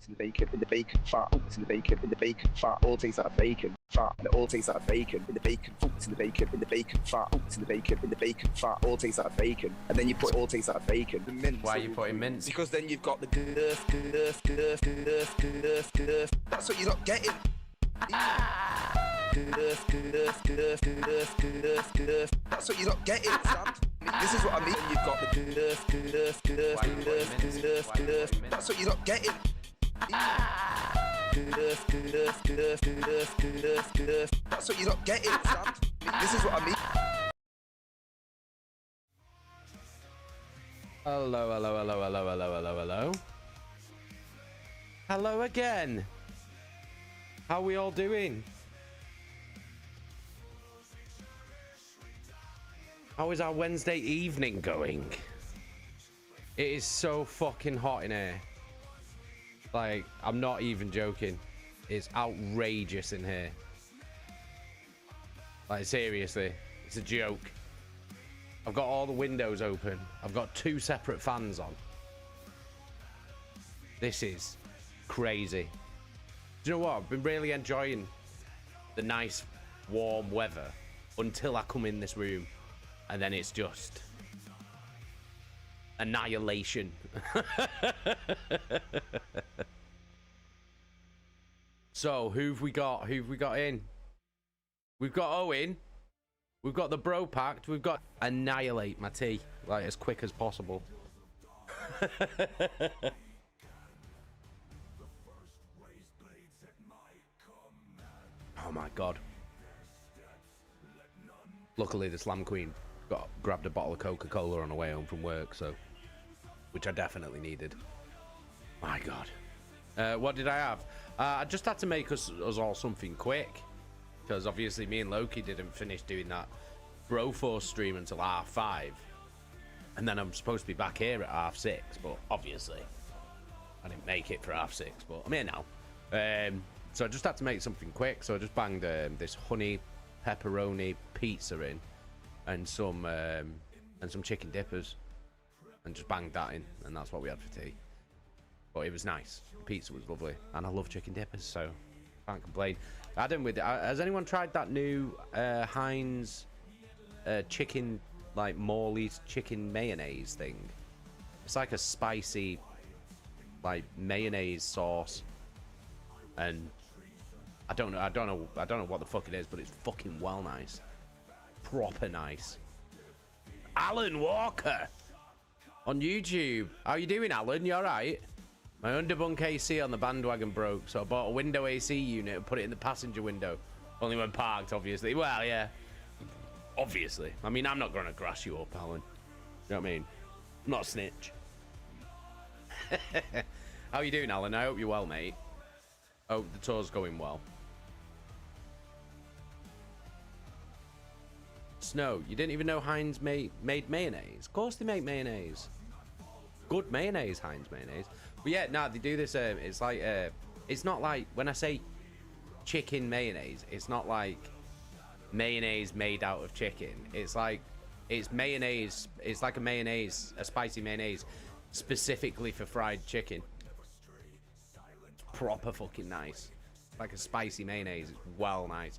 in the bacon, in the bacon, fart, it's in the bacon, in the bacon, fart, all tastes like bacon, fart, and it all tastes like bacon, in the bacon, it's in the bacon, in the bacon, fart, it's in the bacon, in the bacon, fart, all tastes like bacon, and then you put all tastes like bacon, the mince. Why are you putting mince? Because then you've got the girth. That's what you're not getting. That's what you're not getting, Sam. This is what I mean. You've got the That's what you're not getting. That's what you're not getting, Sam. This is what I mean. Hello, hello, hello, hello, hello, hello, hello. Hello again. How are we all doing? How is our Wednesday evening going? It is so fucking hot in here. Like, I'm not even joking. It's outrageous in here. Like, seriously, it's a joke. I've got all the windows open. I've got 2 separate fans on. This is crazy. Do you know what? I've been really enjoying the nice warm weather until I come in this room, and then it's just annihilation. So who've we got? Who've we got in? We've got Owen. We've got the Bro Pact. We've got Annihilate my tea, like, as quick as possible. Oh my god. Luckily the Slam Queen grabbed a bottle of Coca-Cola on the way home from work, so, which I definitely needed. My god. What did I have? I just had to make us all something quick, because obviously me and Loki didn't finish doing that Broforce stream until 5:30, and then I'm supposed to be back here at 6:30, but obviously I didn't make it for 6:30, but I'm here now. So I just had to make something quick, so I just banged this honey pepperoni pizza in, and some chicken dippers, and just banged that in, and that's what we had for tea. But it was nice. The pizza was lovely, and I love chicken dippers, so can't complain. Adam, has anyone tried that new Heinz chicken, like Morley's chicken mayonnaise thing? It's like a spicy, like, mayonnaise sauce, and I don't know what the fuck it is, but it's fucking well nice, proper nice. Alan Walker on YouTube. How you doing, Alan? You all right? My underbunk AC on the bandwagon broke, so I bought a window AC unit and put it in the passenger window. Only when parked, obviously. Well, yeah. Obviously. I mean, I'm not going to grass you up, Alan. You know what I mean? I'm not a snitch. How you doing, Alan? I hope you're well, mate. Oh, the tour's going well. Snow, you didn't even know Heinz made mayonnaise? Of course they make mayonnaise. Good mayonnaise, Heinz mayonnaise. But yeah, no, they do this. It's like, it's not like, when I say chicken mayonnaise, it's not like mayonnaise made out of chicken. It's like, it's mayonnaise. It's like a mayonnaise, a spicy mayonnaise, specifically for fried chicken. It's proper fucking nice. Like a spicy mayonnaise. It's well nice.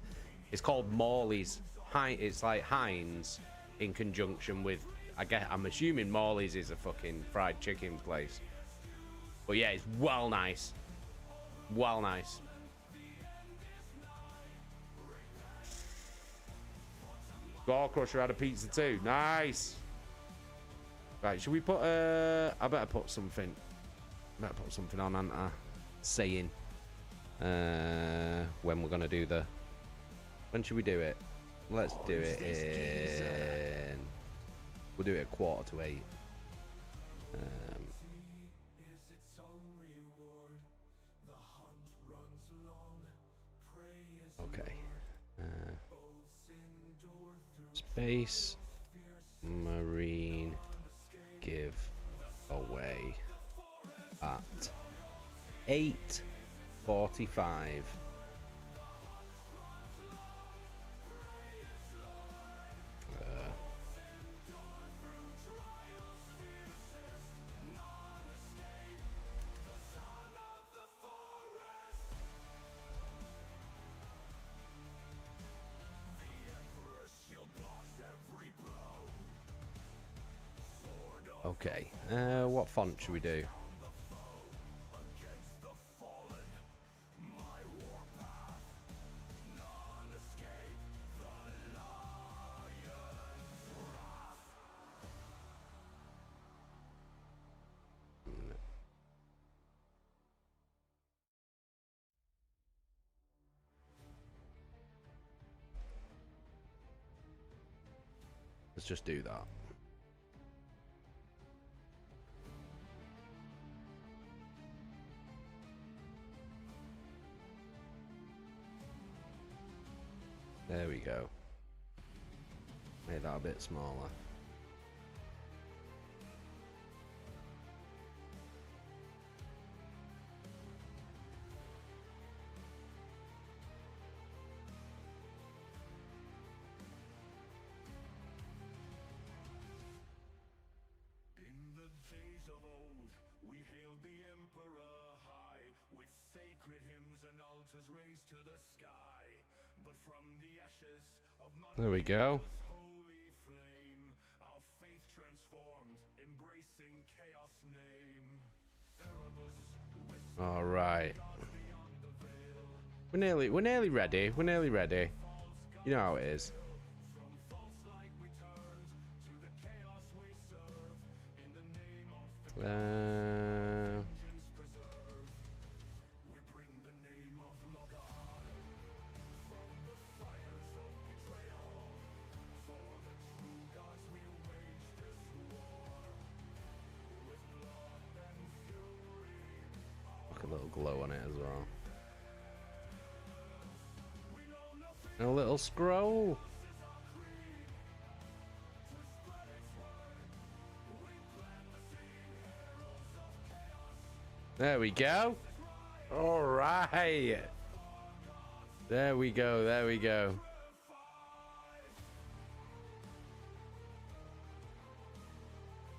It's called Morley's. It's like Heinz in conjunction with, I'm assuming Morley's is a fucking fried chicken place. But yeah, it's well nice. Well nice. Ball Crusher had a pizza too. Nice. Right, should we put I better put something. On, aren't I? Saying when we're gonna do the, when should we do it? Let's do it in, we'll do it at 7:45. Okay. Space Marine give away at 8:45. Okay. What font should we do? Let's just do that. There we go. Made that a bit smaller. There we go. All right. We're nearly ready. We're nearly ready. You know how it is. A little glow on it as well. And a little scroll. There we go. All right. There we go. There we go.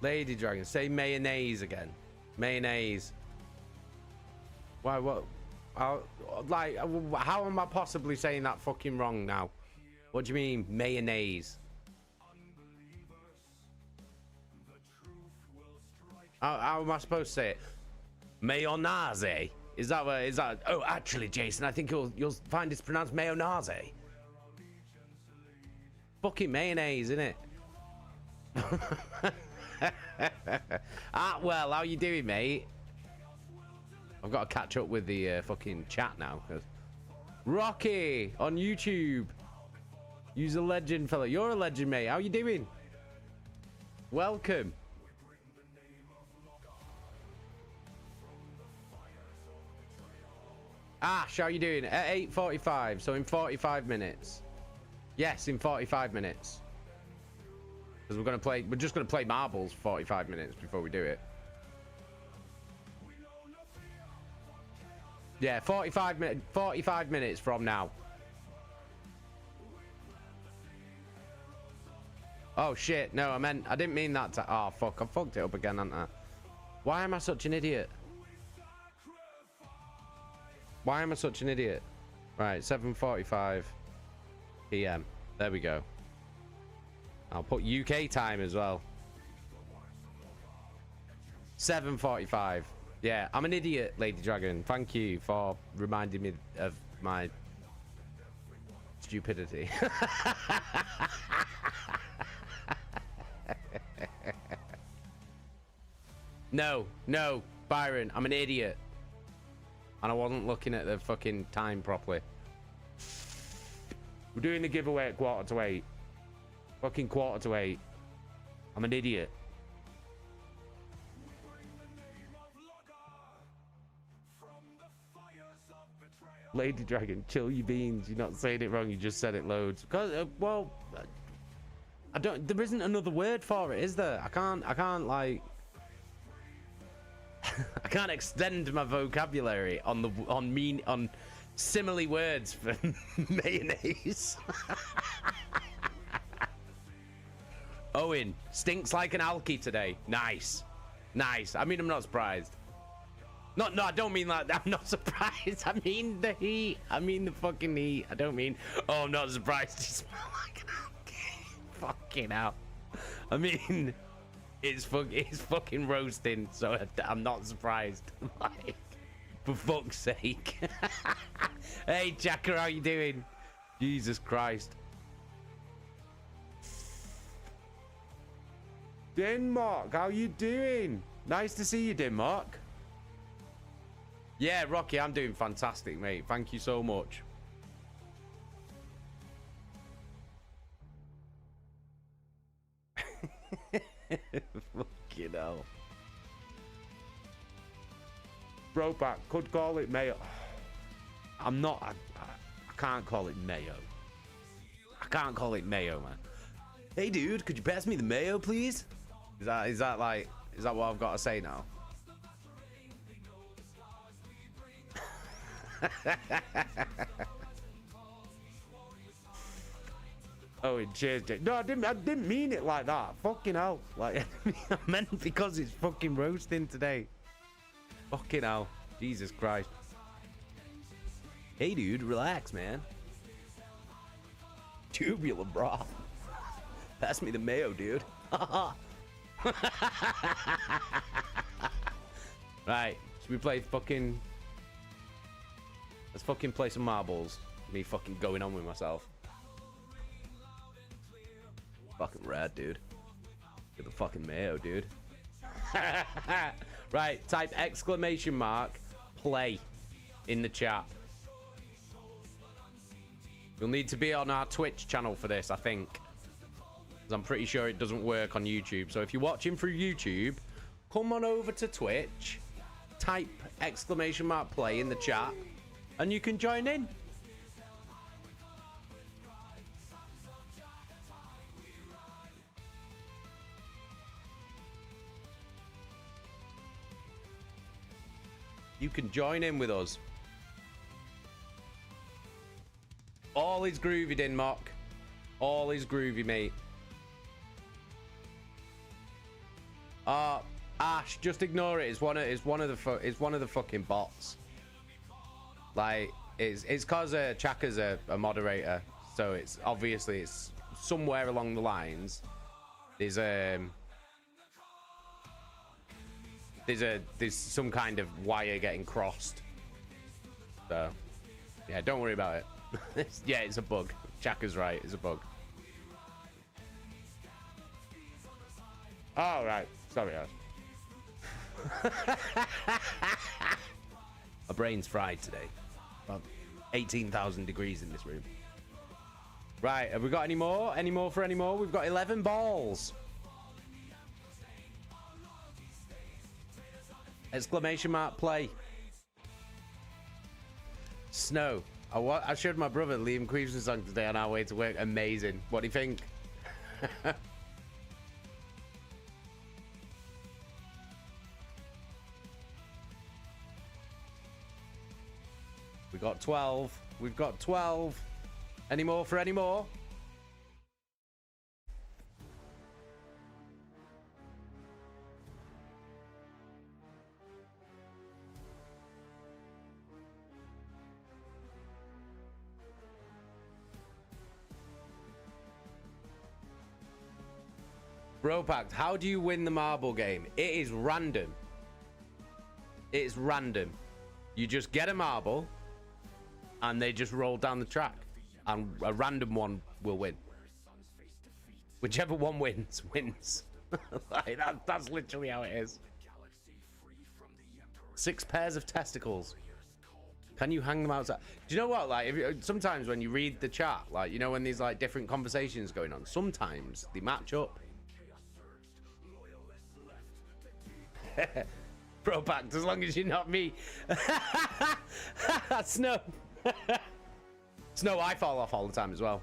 Lady Dragon, say mayonnaise again. Mayonnaise. Why? What? Like, how am I possibly saying that fucking wrong now? What do you mean, mayonnaise? How am I supposed to say it? Mayonnaise? Is that what? Is that? Oh, actually, Jason, I think you'll find it's pronounced mayonnaise. Fucking mayonnaise, isn't it? Well, how you doing, mate? I've got to catch up with the fucking chat now. Cause Rocky on YouTube. You's a legend, fella. You're a legend, mate. How you doing? Welcome. Ash, how you doing? At 8:45, so in 45 minutes. Yes, in 45 minutes. Because we're just gonna play marbles for 45 minutes before we do it. Yeah, 45 minutes from now. Oh shit, no, I didn't mean that to, oh fuck, I fucked it up again, haven't I? Why am I such an idiot? Why am I such an idiot? Right, 7:45 PM. There we go. I'll put UK time as well. 7:45. Yeah, I'm an idiot, Lady Dragon. Thank you for reminding me of my stupidity. No, Byron, I'm an idiot. And I wasn't looking at the fucking time properly. We're doing the giveaway at 7:45. Fucking 7:45. I'm an idiot. Lady Dragon, chill your beans. You're not saying it wrong. You just said it loads. Because, well, I don't. There isn't another word for it, is there? I can't like. I can't extend my vocabulary on simile words for mayonnaise. Owen stinks like an alky today. Nice. I mean, I'm not surprised. No, I don't mean like that. I'm not surprised. I mean the heat. I mean the fucking heat. I don't mean, oh, I'm not surprised you smell like an alky. Fucking hell. I mean, It's fucking roasting, so I'm not surprised. Like, for fuck's sake. Hey, Jacker, how you doing? Jesus Christ. Denmark, how you doing? Nice to see you, Denmark. Yeah, Rocky, I'm doing fantastic, mate. Thank you so much. Fucking hell. Broback, could call it mayo. I'm not. I can't call it mayo. I can't call it mayo, man. Hey, dude, could you pass me the mayo, please? Is that what I've got to say now? Oh, cheers, Jake. No, I didn't mean it like that. Fucking hell. Like, I meant because it's fucking roasting today. Fucking hell. Jesus Christ. Hey, dude, relax, man. Tubular broth. Pass me the mayo, dude. Right, should we play fucking... Let's fucking play some marbles. Me fucking going on with myself. Fucking rad, dude. Get the fucking mayo, dude. Right, type exclamation mark play in the chat. You'll need to be on our Twitch channel for this, I think. 'Cause I'm pretty sure it doesn't work on YouTube. So if you're watching through YouTube, come on over to Twitch, type exclamation mark play in the chat, and you can join in. You can join in with us. All is groovy, Denmark. All is groovy, mate. Ash, just ignore it. It's one of the fucking bots. Like, it's cause Chaka's a moderator, so it's obviously it's somewhere along the lines. There's some kind of wire getting crossed. So yeah, don't worry about it. Yeah, it's a bug. Chaka's right, it's a bug. Oh right, sorry guys. My brain's fried today. About 18,000 degrees in this room. Right, have we got any more? Any more for any more? We've got 11 balls. Exclamation mark play. Snow. I showed my brother Liam Queeves's song today on our way to work. Amazing. What do you think? We got 12. We've got 12. Any more for any more? Bropact, how do you win the marble game? It is random. It's random. You just get a marble and they just roll down the track, and a random one will win. Whichever one wins, wins. Like, that's literally how it is. 6 pairs of testicles. Can you hang them outside? Do you know what? Like, sometimes when you read the chat, like, you know, when there's like different conversations going on, sometimes they match up. Bropact, as long as you're not me. Snow. Snow, I fall off all the time as well.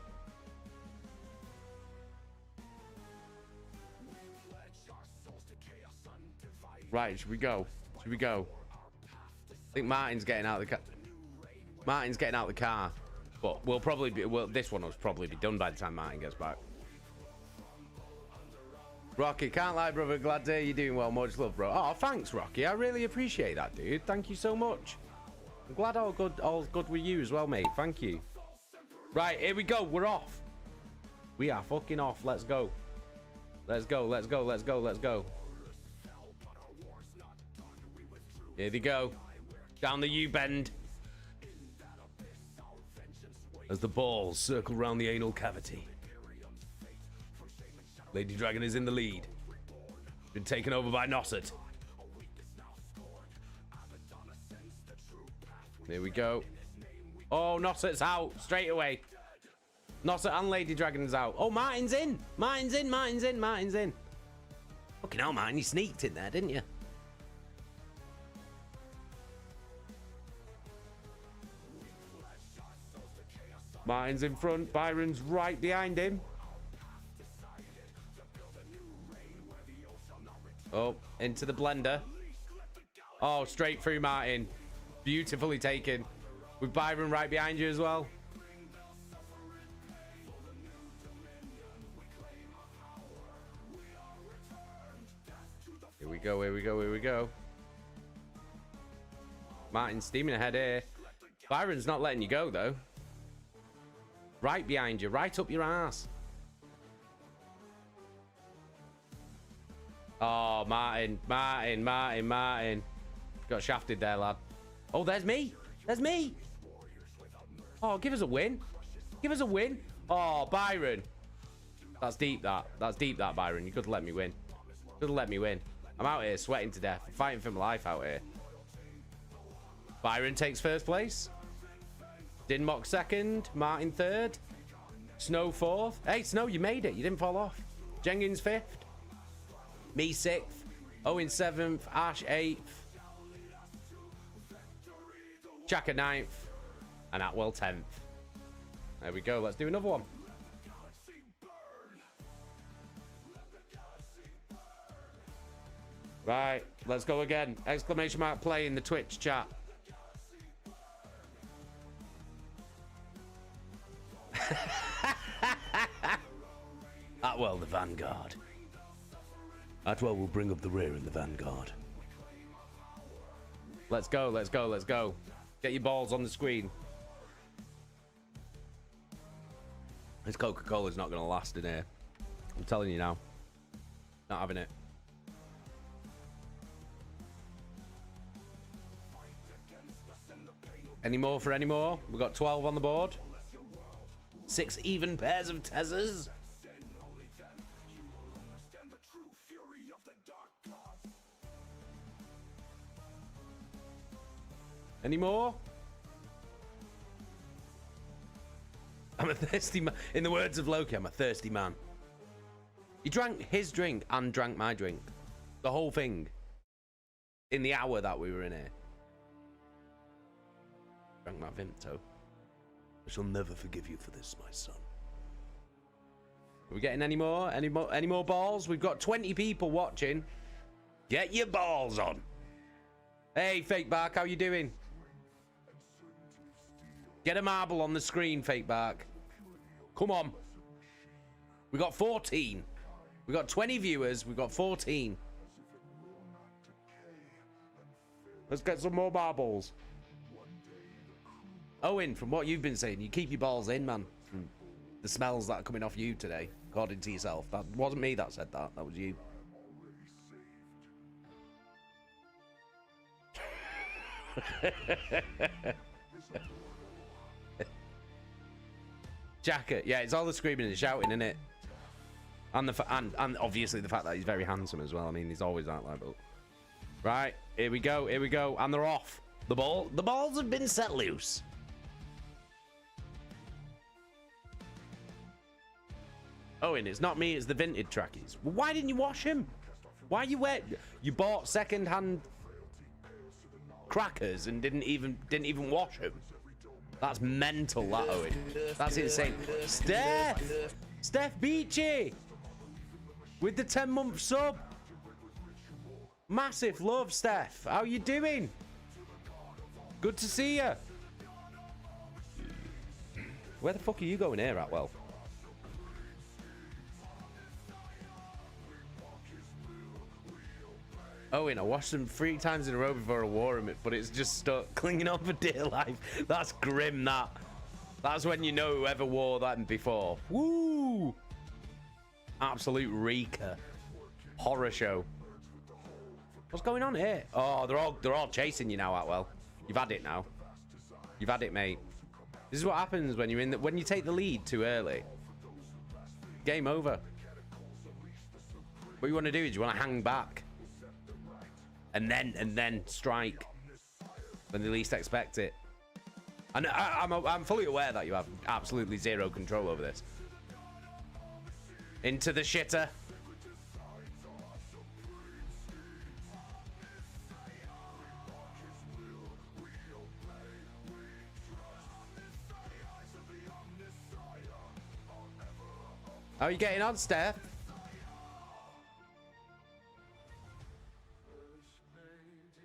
Right, should we go? Should we go? I think Martin's getting out of the car. Martin's getting out of the car. But we'll probably be, well, this one will probably be done by the time Martin gets back. Rocky, can't lie, brother. Glad to hear you're doing well. Much love, bro. Oh, thanks, Rocky. I really appreciate that, dude. Thank you so much. I'm glad all good with you as well, mate. Thank you. Right, here we go. We're off. We are fucking off. Let's go. Let's go, let's go, let's go, let's go. Here they go. Down the U-bend. As the balls circle round the anal cavity. Lady Dragon is in the lead. Been taken over by Nosset. Here we go. Oh, Nosset's out straight away. Nosset and Lady Dragon's out. Oh, Martin's in. Martin's in, Martin's in, Martin's in. Fucking hell, Martin, you sneaked in there, didn't you? Martin's in front. Byron's right behind him. Oh, into the blender. Oh, straight through Martin. Beautifully taken. With Byron right behind you as well. Here we go, here we go, here we go. Martin's steaming ahead here. Byron's not letting you go, though. Right behind you, right up your ass. Oh, Martin, Martin, Martin, Martin. Got shafted there, lad. Oh, there's me. There's me. Oh, give us a win. Give us a win. Oh, Byron. That's deep, that. That's deep, that, Byron. You could have let me win. Could have let me win. I'm out here sweating to death. Fighting for my life out here. Byron takes first place. Dinmock second. Martin third. Snow fourth. Hey, Snow, you made it. You didn't fall off. Jenkins fifth. Me sixth. Owen seventh. Ash eighth. Chaka ninth. And Atwell 10th. There we go. Let's do another one. Right. Let's go again. Exclamation mark play in the Twitch chat. Atwell the Vanguard. Atwell will bring up the rear in the Vanguard. Let's go, let's go, let's go. Get your balls on the screen. This Coca-Cola's not going to last in here. I'm telling you now. Not having it. Any more for any more? We've got 12 on the board. 6 even pairs of Tezzers. Any more? I'm a thirsty man. In the words of Loki, I'm a thirsty man. He drank his drink and drank my drink. The whole thing. In the hour that we were in here. Drank my Vimto. I shall never forgive you for this, my son. Are we getting any more? Any more balls? We've got 20 people watching. Get your balls on. Hey, Fake Bark, how you doing? Get a marble on the screen, Fake Bark. Come on. We got 14. We got 20 viewers. We got 14. Let's get some more marbles. Owen, from what you've been saying, you keep your balls in, man. From the smells that are coming off you today, according to yourself. That wasn't me that said that. That was you. Jacket, yeah, it's all the screaming and shouting, isn't it? And and obviously the fact that he's very handsome as well. I mean, he's always that like. But right, here we go, and they're off. The balls have been set loose. Owen, it's not me, it's the vintage trackies. Well, why didn't you wash him? Why you bought second-hand crackers and didn't even wash them? That's mental, that, Owen. That's insane. Steph Beachy with the 10-month sub. Massive love, Steph. How you doing? Good to see you. Where the fuck are you going here, Atwell? Owen, I watched them 3 times in a row before I wore them, but it's just stuck clinging on for dear life. That's grim, that. That's when you know whoever wore that before. Woo! Absolute reeker. Horror show. What's going on here? Oh, they're all chasing you now, Atwell. You've had it now. You've had it, mate. This is what happens when you're when you take the lead too early. Game over. What you want to do is you want to hang back. And then strike. When they least expect it. And I'm fully aware that you have absolutely zero control over this. Into the shitter. How are you getting on, Steph?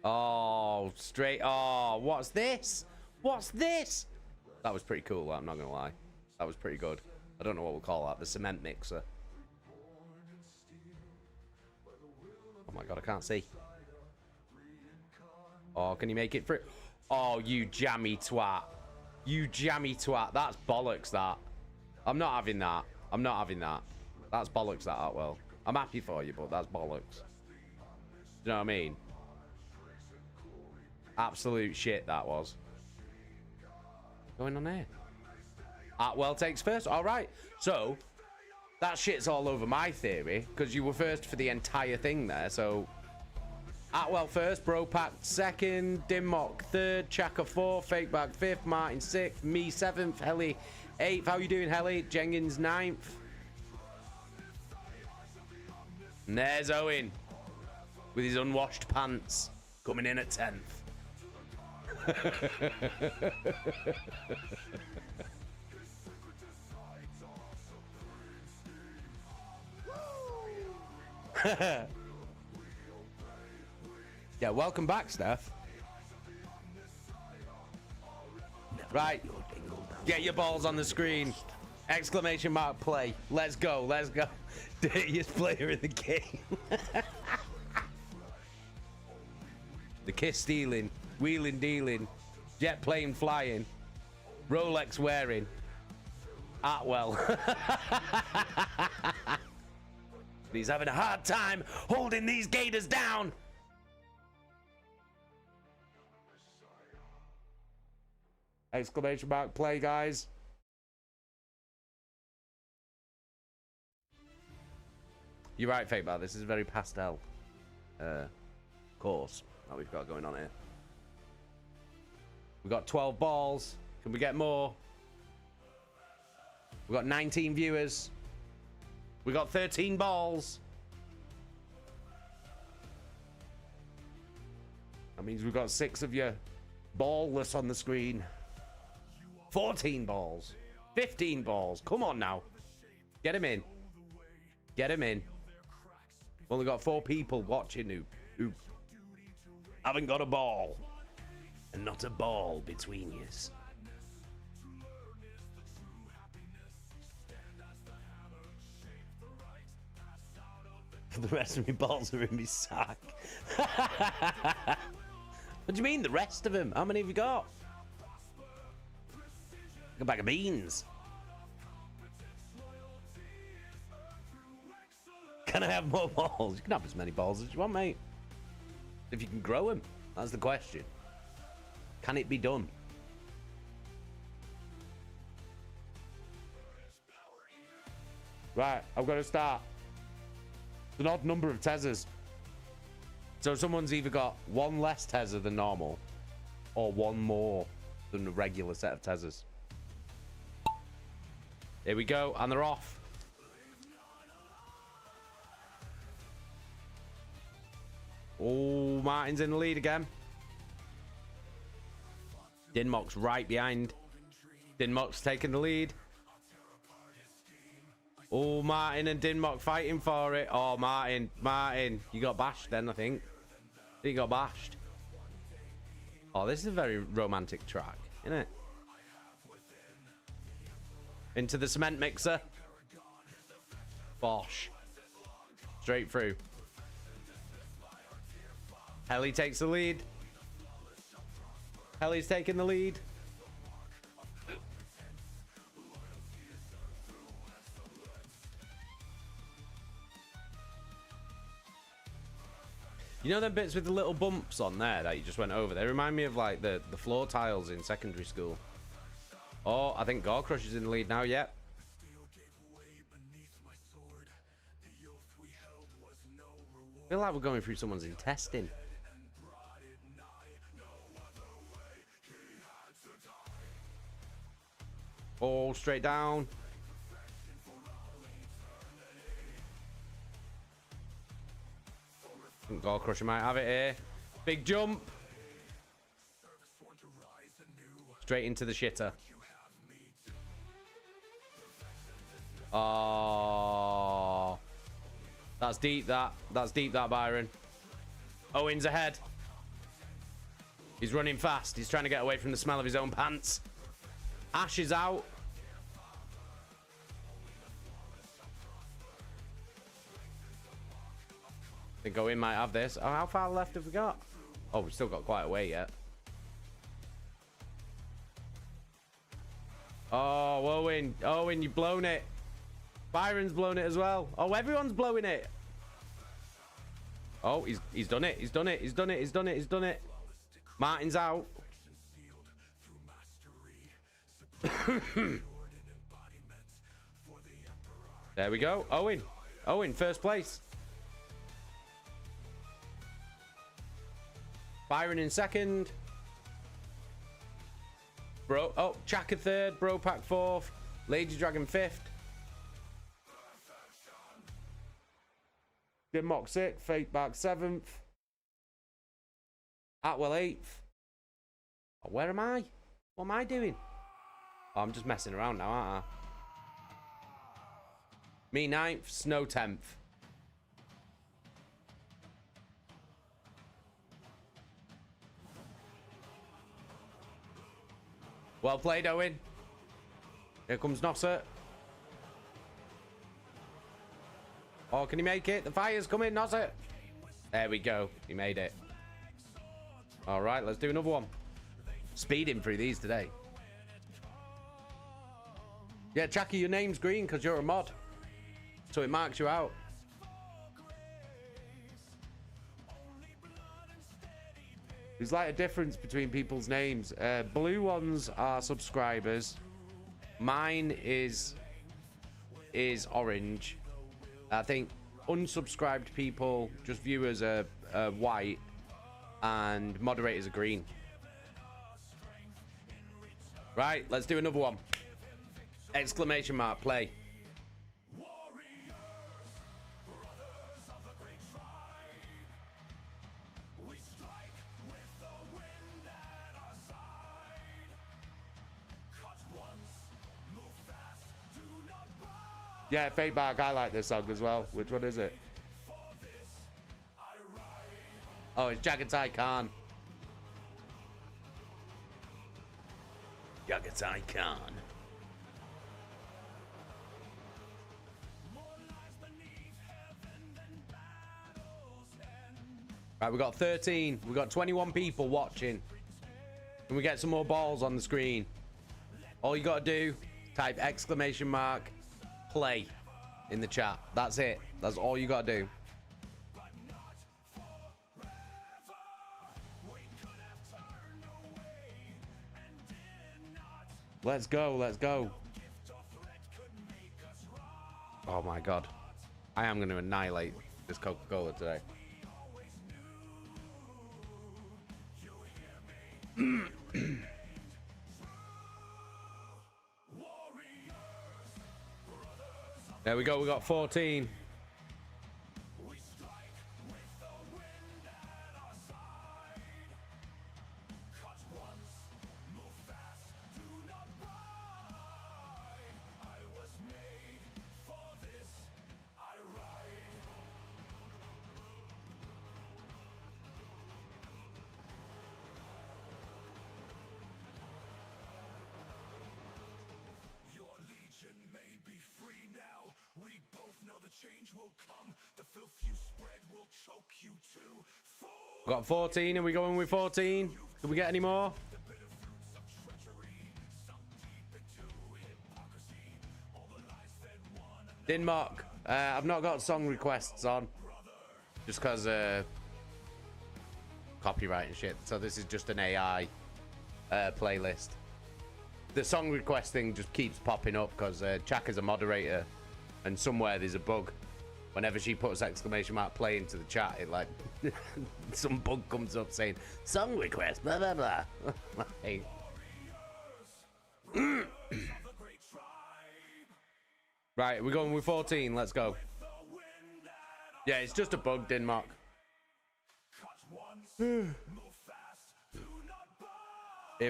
Oh, straight. Oh, what's this? What's this? That was pretty cool, I'm not gonna lie. That was pretty good. I don't know what we'll call that. The cement mixer. Oh my god, I can't see. Oh, can you make it through? Oh, you jammy twat. You jammy twat. That's bollocks, that. I'm not having that. I'm not having that. That's bollocks, that, Atwell. I'm happy for you, but that's bollocks. Do you know what I mean? Absolute shit, that was. What's going on there? Atwell takes first. All right. So, that shit's all over my theory, because you were first for the entire thing there, so... Atwell first, Bropack second, Dimmock third, Chaka fourth, Fakeback fifth, Martin sixth, me seventh, Helly eighth. How you doing, Helly? Jenkins ninth. And there's Owen with his unwashed pants coming in at 10th. Yeah, welcome back, Steph. Right. Get your balls on the screen. Exclamation mark play. Let's go. Let's go. Dirtiest player in the game. The kiss stealing. Wheeling dealing. Jet plane flying. Rolex wearing. Atwell. He's having a hard time holding these gators down. Exclamation mark play, guys. You're right, Fakebar. This is a very pastel course that we've got going on here. We've got 12 balls. Can we get more? We've got 19 viewers. We got 13 balls. That means we've got 6 of you ballless on the screen. 14 balls. 15 balls. Come on now. Get him in. Get him in. We've only got 4 people watching who haven't got a ball. And not a ball between yous. The rest of my balls are in my sack. What do you mean, the rest of them? How many have you got? A bag of beans. Can I have more balls? You can have as many balls as you want, mate. If you can grow them. That's the question. Can it be done? Right, I've got to start. An odd number of Tezzers. So someone's either got 1 less Tezzer than normal or 1 more than a regular set of Tezzers. Here we go, and they're off. Oh, Martin's in the lead again. Dinmock's right behind. Dinmock's taking the lead. Oh, Martin and Dinmock fighting for it. Oh, Martin, you got bashed then, I think. You got bashed. Oh, this is a very romantic track, isn't it? Into the cement mixer. Bosh. Straight through. Helly takes the lead. Helly's taking the lead. You know them bits with the little bumps on there that you just went over? They remind me of like the floor tiles in secondary school. Oh, I think Gore Crush is in the lead now, yep. I feel like we're going through someone's intestine. Oh, straight down. I think Gore Crusher might have it here. Big jump. Straight into the shitter. Oh. That's deep, that. That's deep, that, Byron. Owen's ahead. He's running fast. He's trying to get away from the smell of his own pants. Ash is out. I think Owen might have this. Oh, how far left have we got? Oh, we've still got quite a way yet. Oh, Owen. Owen, you've blown it. Byron's blown it as well. Oh, everyone's blowing it. Oh, he's done it. He's done it. He's done it. He's done it. He's done it. Martin's out. There we go. Owen. Owen, first place. Byron in second. Bro. Oh, Chaka third. Bro Pack fourth. Lady Dragon fifth. Gimmock sixth. Fate Back seventh. Atwell eighth. Oh, where am I? What am I doing? Oh, I'm just messing around now, aren't I? Me 9th, Snow 10th. Well played, Owen. Here comes Nosset. Oh, can he make it? The fire's coming, Nosset. There we go. He made it. All right, let's do another one. Speeding through these today. Yeah, Chucky, your name's green because you're a mod. So it marks you out. There's like a difference between people's names. Blue ones are subscribers. Mine is orange. I think unsubscribed people, just viewers, are white. And moderators are green. Right, let's do another one. Exclamation mark, play. Yeah, Fade Back, I like this song as well. Which one is it? Oh, it's Jagatai Khan. Jagatai Khan. Right, we got 13. We got 21 people watching. Can we get some more balls on the screen? All you gotta do, type exclamation mark, play in the chat. That's it. That's all you gotta do. Let's go, let's go. Oh my god. I am going to annihilate this Coca-Cola today. There we go, we got 14. Got 14. Are we going with 14? Can we get any more? Denmark. I've not got song requests on. Just because copyright and shit. So this is just an AI playlist. The song request thing just keeps popping up because Chaka's a moderator, and somewhere there's a bug. Whenever she puts exclamation mark play into the chat, it like some bug comes up saying song request blah blah blah. Like, right, we're going with 14. Let's go. Yeah, it's just a bug, Denmark. Here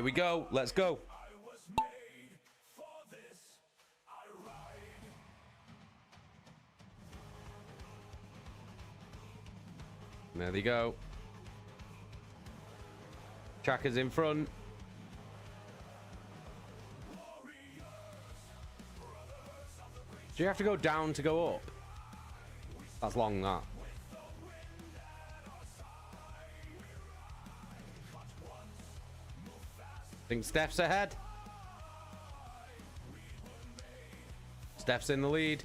we go. Let's go. There they go. Chaka's in front. Do you have to go down to go up? That's long, that. Think Steph's ahead. Steph's in the lead.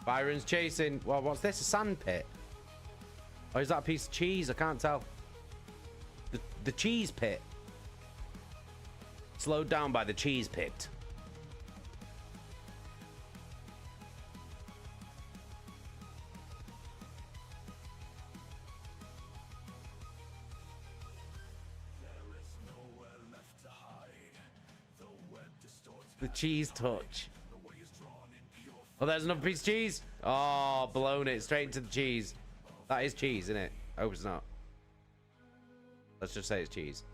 Byron's chasing. Well, what's this? A sand pit? Or is that a piece of cheese? I can't tell. The cheese pit. Slowed down by the cheese pit. The cheese touch. Oh, there's another piece of cheese. Oh, blown it straight into the cheese. That is cheese, isn't it? I hope it's not. Let's just say it's cheese.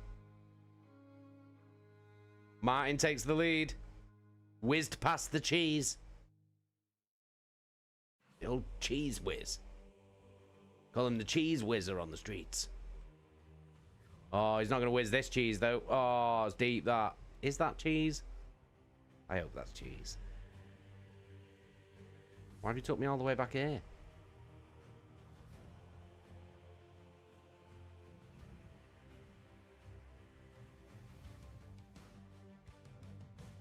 Martin takes the lead. Whizzed past the cheese. The old cheese whiz. Call him the cheese whizzer on the streets. Oh, he's not going to whiz this cheese, though. Oh, it's deep, that. Is that cheese? I hope that's cheese. Why have you took me all the way back here?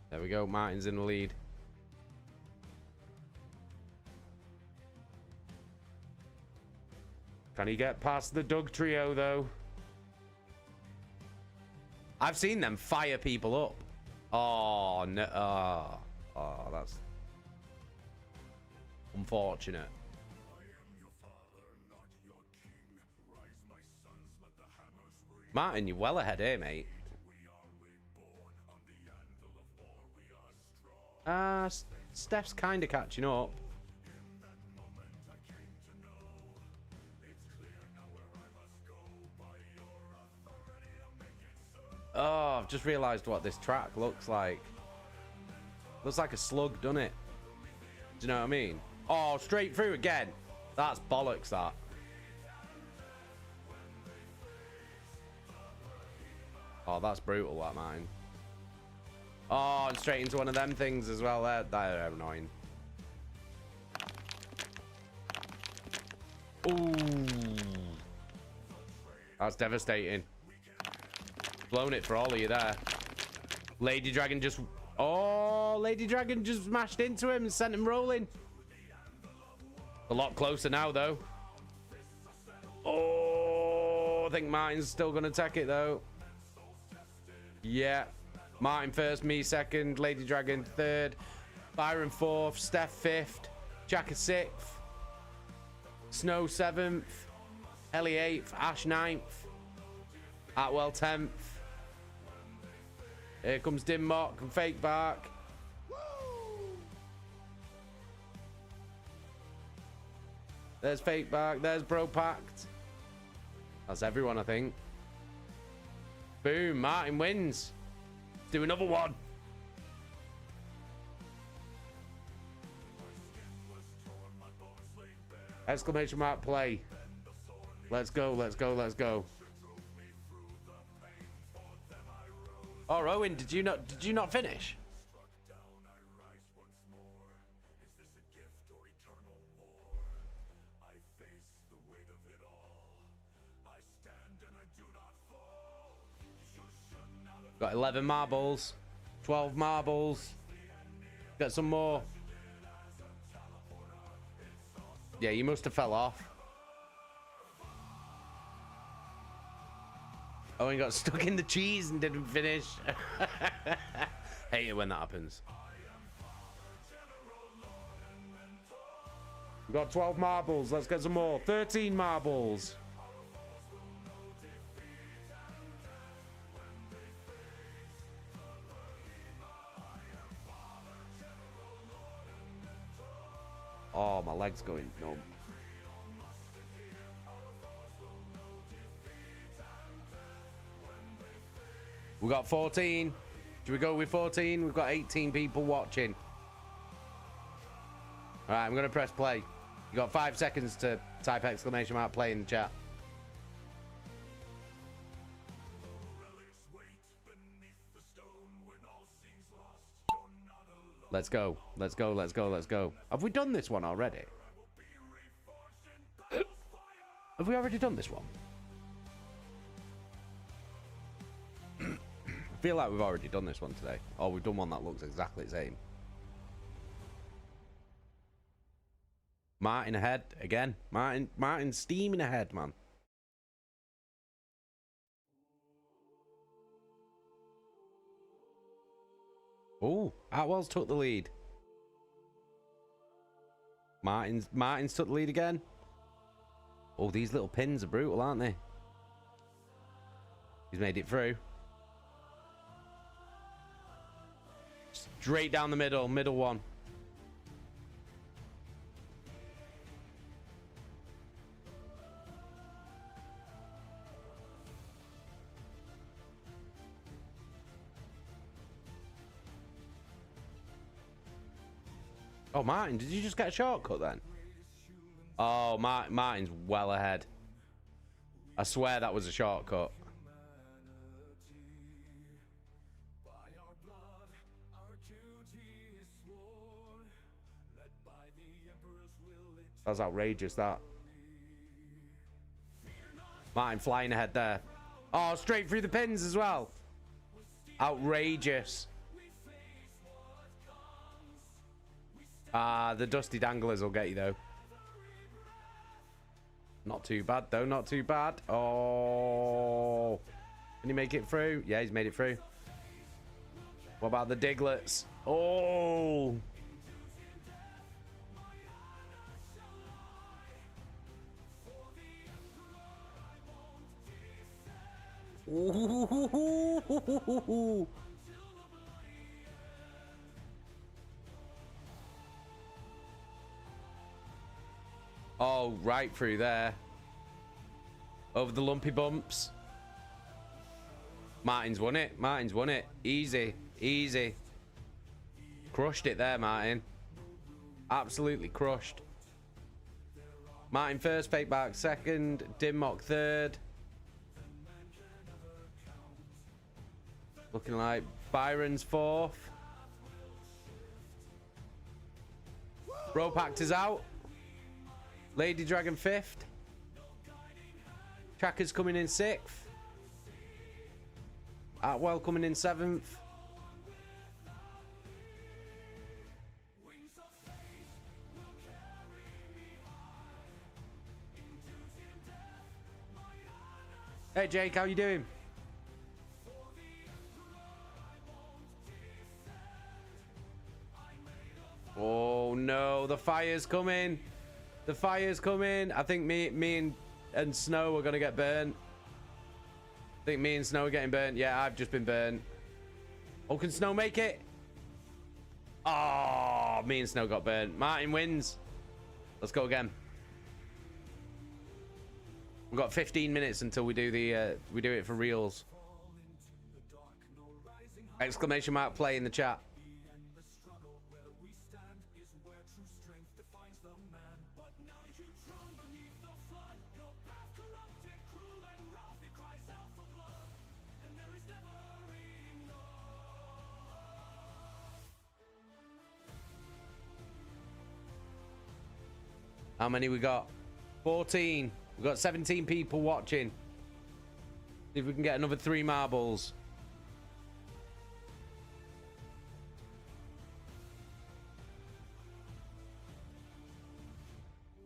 There we go. Martin's in the lead. Can he get past the Doug trio, though? I've seen them fire people up. Oh, no. Oh, that's unfortunate. Martin, you're well ahead here, mate. Steph's kind of catching up. Oh, I've just realised what this track looks like. Looks like a slug, doesn't it? Do you know what I mean? Oh, straight through again. That's bollocks, that. Oh, that's brutal, that, mine. Oh, and straight into one of them things as well. They're annoying. Ooh. That's devastating. Blown it for all of you there. Lady Dragon just... Oh, Lady Dragon just smashed into him and sent him rolling. A lot closer now, though. Oh, I think Martin's still going to take it, though. Yeah. Martin first, me second, Lady Dragon third, Byron fourth, Steph fifth, Chaka sixth, Snow 7th, Ellie 8th, Ash 9th, Atwell 10th. Here comes Dinmock and Fake Bark. There's Fake Bark, there's Bro Pact. That's everyone, I think. Boom, Martin wins. Do another one. Exclamation mark play. Let's go, let's go, let's go. Oh, Owen, did you not finish? Got 11 marbles, 12 marbles. Get some more. Yeah, you must have fell off. Oh, he got stuck in the cheese and didn't finish. Hate it when that happens. We've got 12 marbles. Let's get some more. 13 marbles. Oh, my leg's going numb. We got 14. Should we go with 14? We've got 18 people watching. All right, I'm going to press play. You got 5 seconds to type exclamation mark play in the chat. Let's go. Let's go. Let's go. Let's go. Have we done this one already? Have we already done this one? I feel like we've already done this one today. Or we've done one that looks exactly the same. Martin ahead again. Martin steaming ahead, man. Oh, Atwell's took the lead. Martin's took the lead again. Oh, these little pins are brutal, aren't they? He's made it through. Straight down the middle one. Oh, Martin, did you just get a shortcut then? Oh, Martin's well ahead. I swear that was a shortcut. That's outrageous, that. Martin flying ahead there. Oh, straight through the pins as well. Outrageous. The dusty danglers will get you, though. Not too bad, though. Not too bad. Oh. Can he make it through? Yeah, he's made it through. What about the Diglets? Oh. Ooh. Oh, right through there. Over the lumpy bumps. Martin's won it. Martin's won it. Easy. Easy. Crushed it there, Martin. Absolutely crushed. Martin first, Fake Bark second, Dimmock third. Looking like Byron's fourth. Rope Actor's out. Lady Dragon fifth. Tracker's coming in sixth. Atwell coming in seventh. Hey Jake, how you doing? Oh no, the fire's coming. The fire's coming. I think me and Snow are gonna get burnt. I think me and Snow are getting burnt. Yeah, I've just been burnt. Oh, can Snow make it? Oh, me and Snow got burnt. Martin wins. Let's go again. We've got 15 minutes until we do the we do it for reals. Exclamation mark play in the chat. How many we got? 14. We've got 17 people watching. See if we can get another 3 marbles.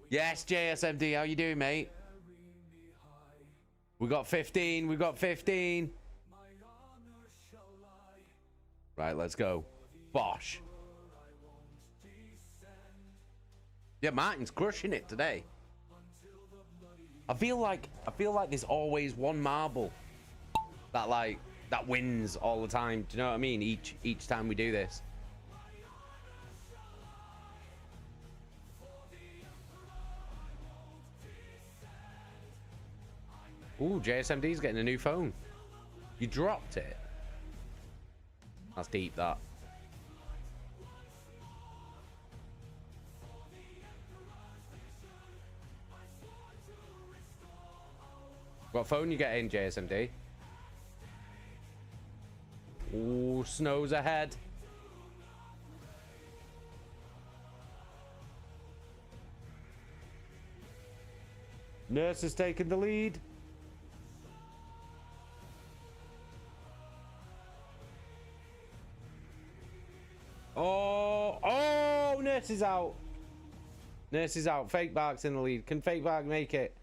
Yes, JSMD, how you doing, mate? We got 15. We got 15. Right, let's go. Bosh. Yeah, Martin's crushing it today. I feel like there's always one marble that wins all the time. Do you know what I mean? Each time we do this. Ooh, JSMD's getting a new phone. You dropped it. That's deep, that. What phone you getting, JSMD? Ooh, snow's ahead. Nurse has taken the lead. Oh, Nurse is out. Nurse is out. Fake Bark's in the lead. Can Fake Bark make it?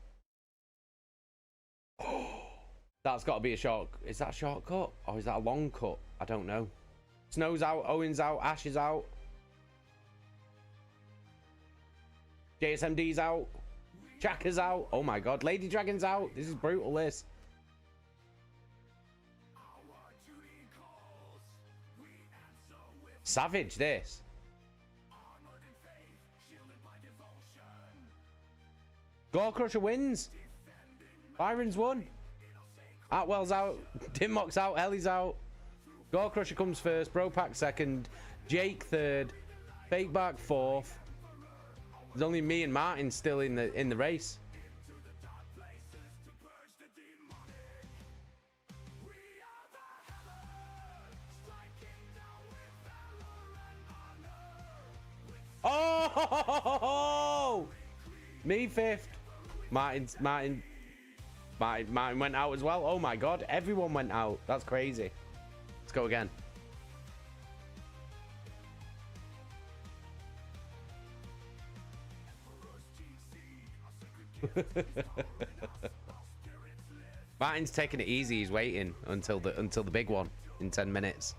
That's got to be a short. Is that a shortcut or is that a long cut? I don't know. Snow's out. Owen's out. Ash is out. JSMD's out. Chaka's out. Oh my god. Lady Dragon's out. This is brutal, this. Savage, this. Gore Crusher wins. Byron's won. Atwell's out. Dimmock's out. Ellie's out. Gore Crusher comes first. Bropack second. Jake third. Fake Bark fourth. There's only me and Martin still in the race. Oh! Me fifth. Martin went out as well. Oh my god, everyone went out. That's crazy. Let's go again. Martin's taking it easy. He's waiting until the big one in 10 minutes.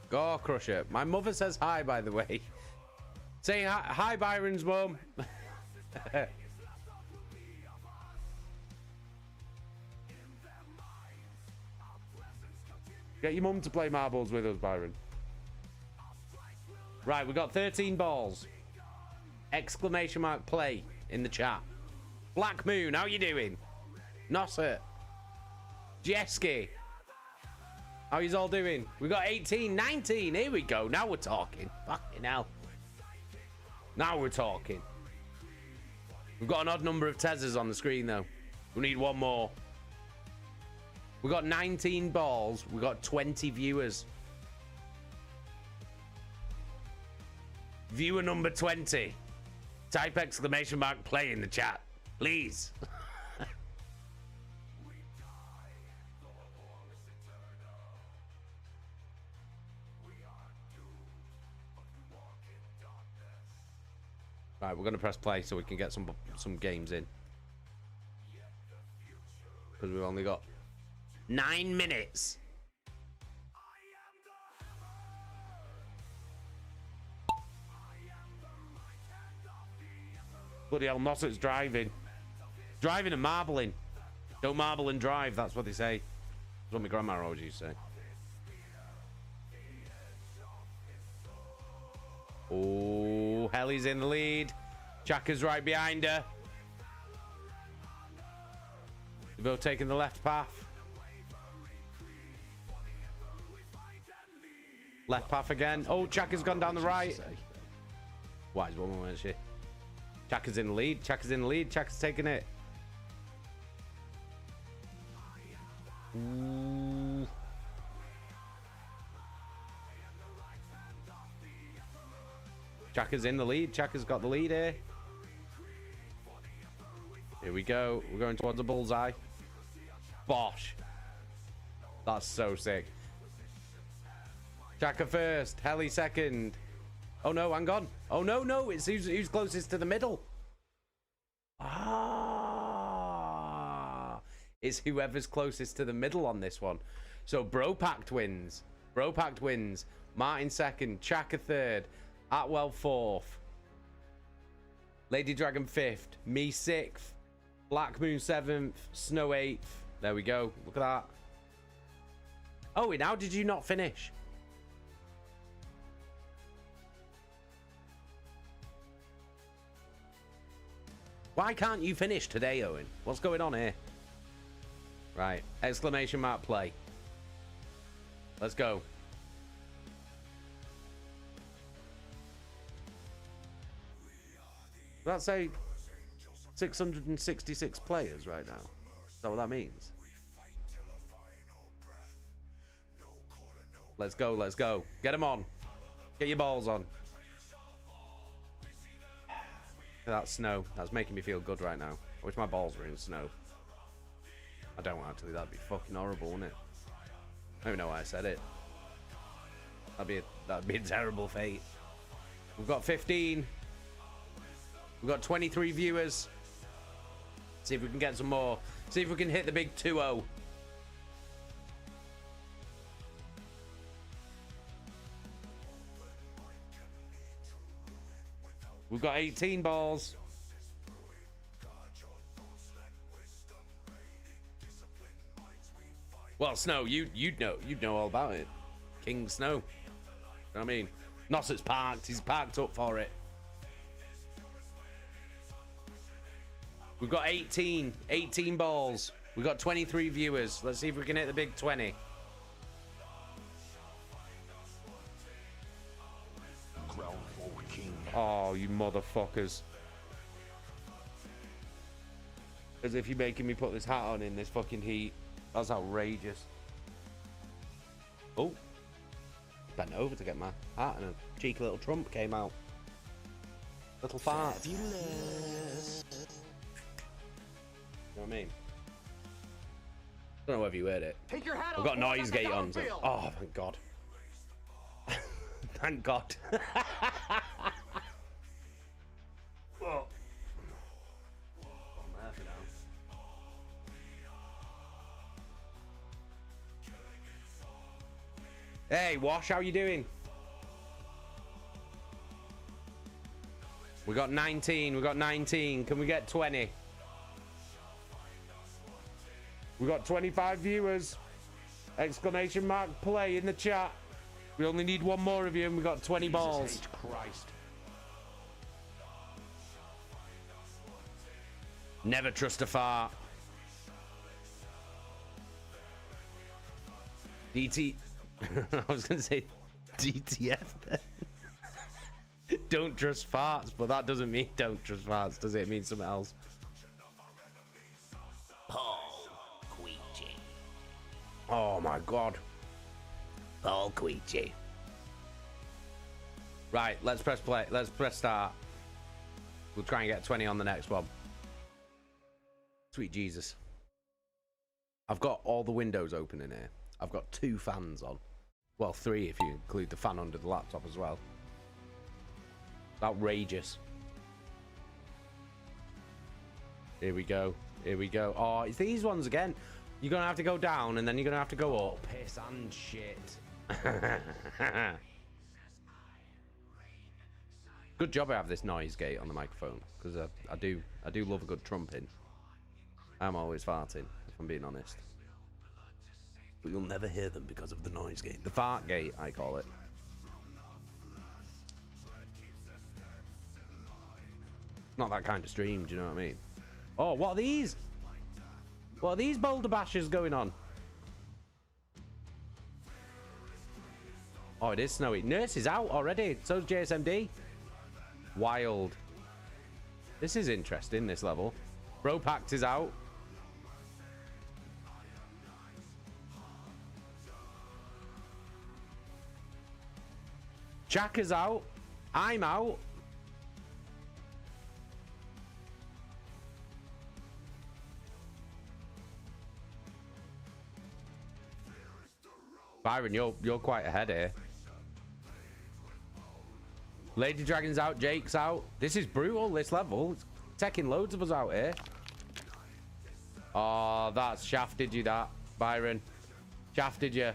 Gore Crusher. My mother says hi, by the way. Say hi, Byron's mum. Get your mum to play marbles with us, Byron. Right, we got 13 balls. Exclamation mark play in the chat. Black Moon, how you doing? Nosset. Jeski. How you all doing? We got 18, 19. Here we go. Now we're talking. Fucking hell. Now we're talking. We've got an odd number of Tezzers on the screen, though. We need one more. We got 19 balls. We got 20 viewers. Viewer number 20. Type exclamation mark play in the chat, please. Right, we're gonna press play so we can get some games in, because we've only got 9 minutes. Bloody hell, Nosset's driving and marbling. Don't marble and drive, that's what they say. That's what my grandma always used to say. Oh, Helly's in the lead. Chaka's right behind her. They're both taking the left path. Left path again. Oh, Chaka's gone down the right. Wise woman, weren't she? Chaka's in the lead. Chaka's in the lead. Chaka's taking it. Ooh. Chaka's in the lead. Chaka's got the lead here. Here we go. We're going towards the bullseye. Bosh. That's so sick. Chaka first. Helly second. Oh no, hang on. Oh no, no. It's who's closest to the middle. Ah. It's whoever's closest to the middle on this one. So Bropact wins. Bropact wins. Martin second. Chaka third. Atwell fourth. Lady Dragon fifth. Me sixth. Black Moon seventh. Snow eighth. There we go. Look at that. Oh, and how did you not finish? Why can't you finish today, Owen? What's going on here? Right. Exclamation mark play. Let's go. Does that say 666 players right now? Is that what that means? Let's go, let's go. Get them on. Get your balls on. That snow. That's making me feel good right now. I wish my balls were in snow. I don't actually. That'd be fucking horrible, wouldn't it? I don't even know why I said it. That'd be a terrible fate. We've got 15. We've got 23 viewers. See if we can get some more. See if we can hit the big 2-0. We've got 18 balls. Well, Snow, you'd know all about it. King Snow. You know what I mean? Nossett's parked. He's parked up for it. We've got 18 balls. We've got 23 viewers. Let's see if we can hit the big 20. Oh, you motherfuckers. As if you're making me put this hat on in this fucking heat. That's outrageous. Oh. Bent over to get my hat and a cheeky little Trump came out. Little fart. Fabulous. You know what I mean? Don't know whether you heard it. Take your hat I've got noise gate on. So, oh, thank God. Thank God. Oh. Hey, Wash, how you doing? We got 19. We got 19. Can we get 20? We got 25 viewers. Exclamation mark play in the chat. We only need one more of you and we got 20 balls. Jesus Christ. Never trust a fart. DT. I was going to say DTF then. Don't trust farts, but that doesn't mean don't trust farts, does it? It means something else. Paul Queechy. Oh my God. Paul Queechy. Right, let's press play. Let's press start. We'll try and get 20 on the next one. Sweet Jesus. I've got all the windows open in here. I've got 2 fans on. Well, 3 if you include the fan under the laptop as well. It's outrageous. Here we go. Here we go. Oh, it's these ones again. You're going to have to go down and then you're going to have to go up. Piss and shit. Good job I have this noise gate on the microphone. Because I do love a good trumping. I'm always farting, if I'm being honest. But you'll never hear them because of the noise gate. The fart gate, I call it. Not that kind of stream, do you know what I mean? Oh, what are these? What are these boulder bashers going on? Oh, it is snowy. Nurse is out already. So's JSMD. Wild. This is interesting, this level. Bropact is out. Jack is out. I'm out. Byron, you're quite ahead here. Lady Dragon's out. Jake's out. This is brutal, this level. It's taking loads of us out here. Oh, that's shafted you, that, Byron. Shafted you.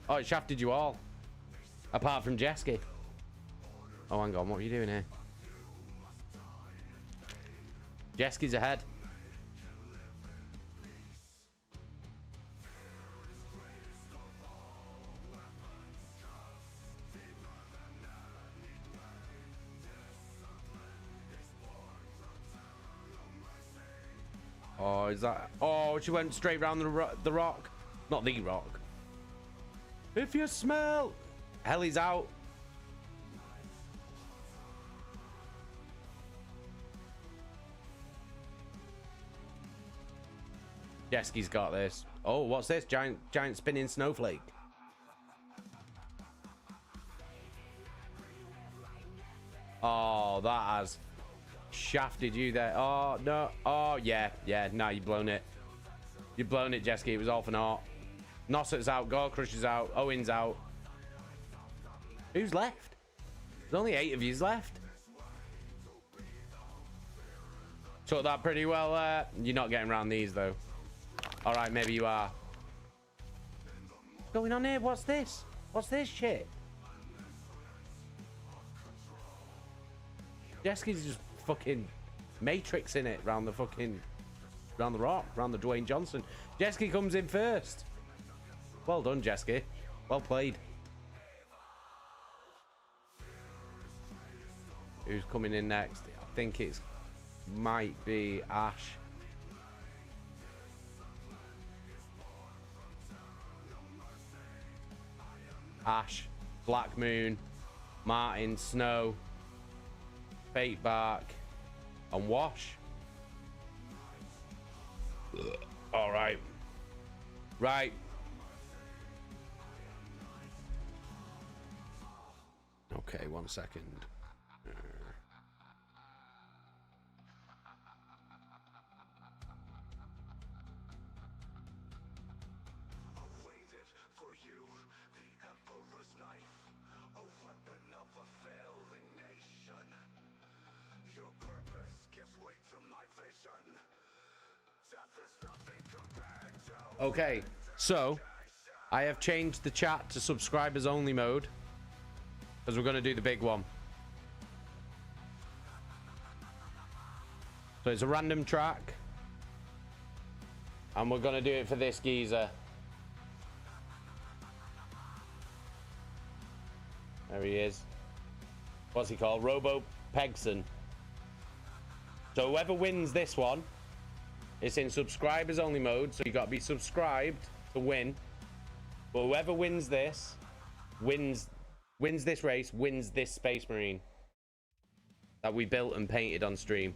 Oh, it shafted you all. Apart from Jesky. Oh, hang on. What are you doing here? Jesky's ahead. Oh, is that... Oh, she went straight round the rock. Not the rock. If you smell... Helly's out. Jesky's got this. Oh, what's this? Giant spinning snowflake. Oh, that has shafted you there. Oh, no. Oh, yeah. Yeah, no, you've blown it. You've blown it, Jesky. It was all for naught. Nosset's out. Gore Crusher's out. Owen's out. Who's left? There's only 8 of yous left. Took that pretty well. You're not getting around these, though. All right, maybe you are. What's going on here? What's this? What's this shit? Jesky's just fucking matrixing it round the fucking... round the rock. Round the Dwayne Johnson. Jesky comes in first. Well done, Jesky. Well played. Who's coming in next? I think it's... might be Ash. Ash, Black Moon, Martin, Snow, Fate Bark, and Wash. All right. Right. Okay, 1 second. Okay, so I have changed the chat to subscribers only mode because we're going to do the big one. So it's a random track and we're going to do it for this geezer. There he is. What's he called? Robo Pegson. So whoever wins this one, it's in subscribers only mode, so you got to be subscribed to win. But whoever wins this, wins this race, wins this Space Marine that we built and painted on stream.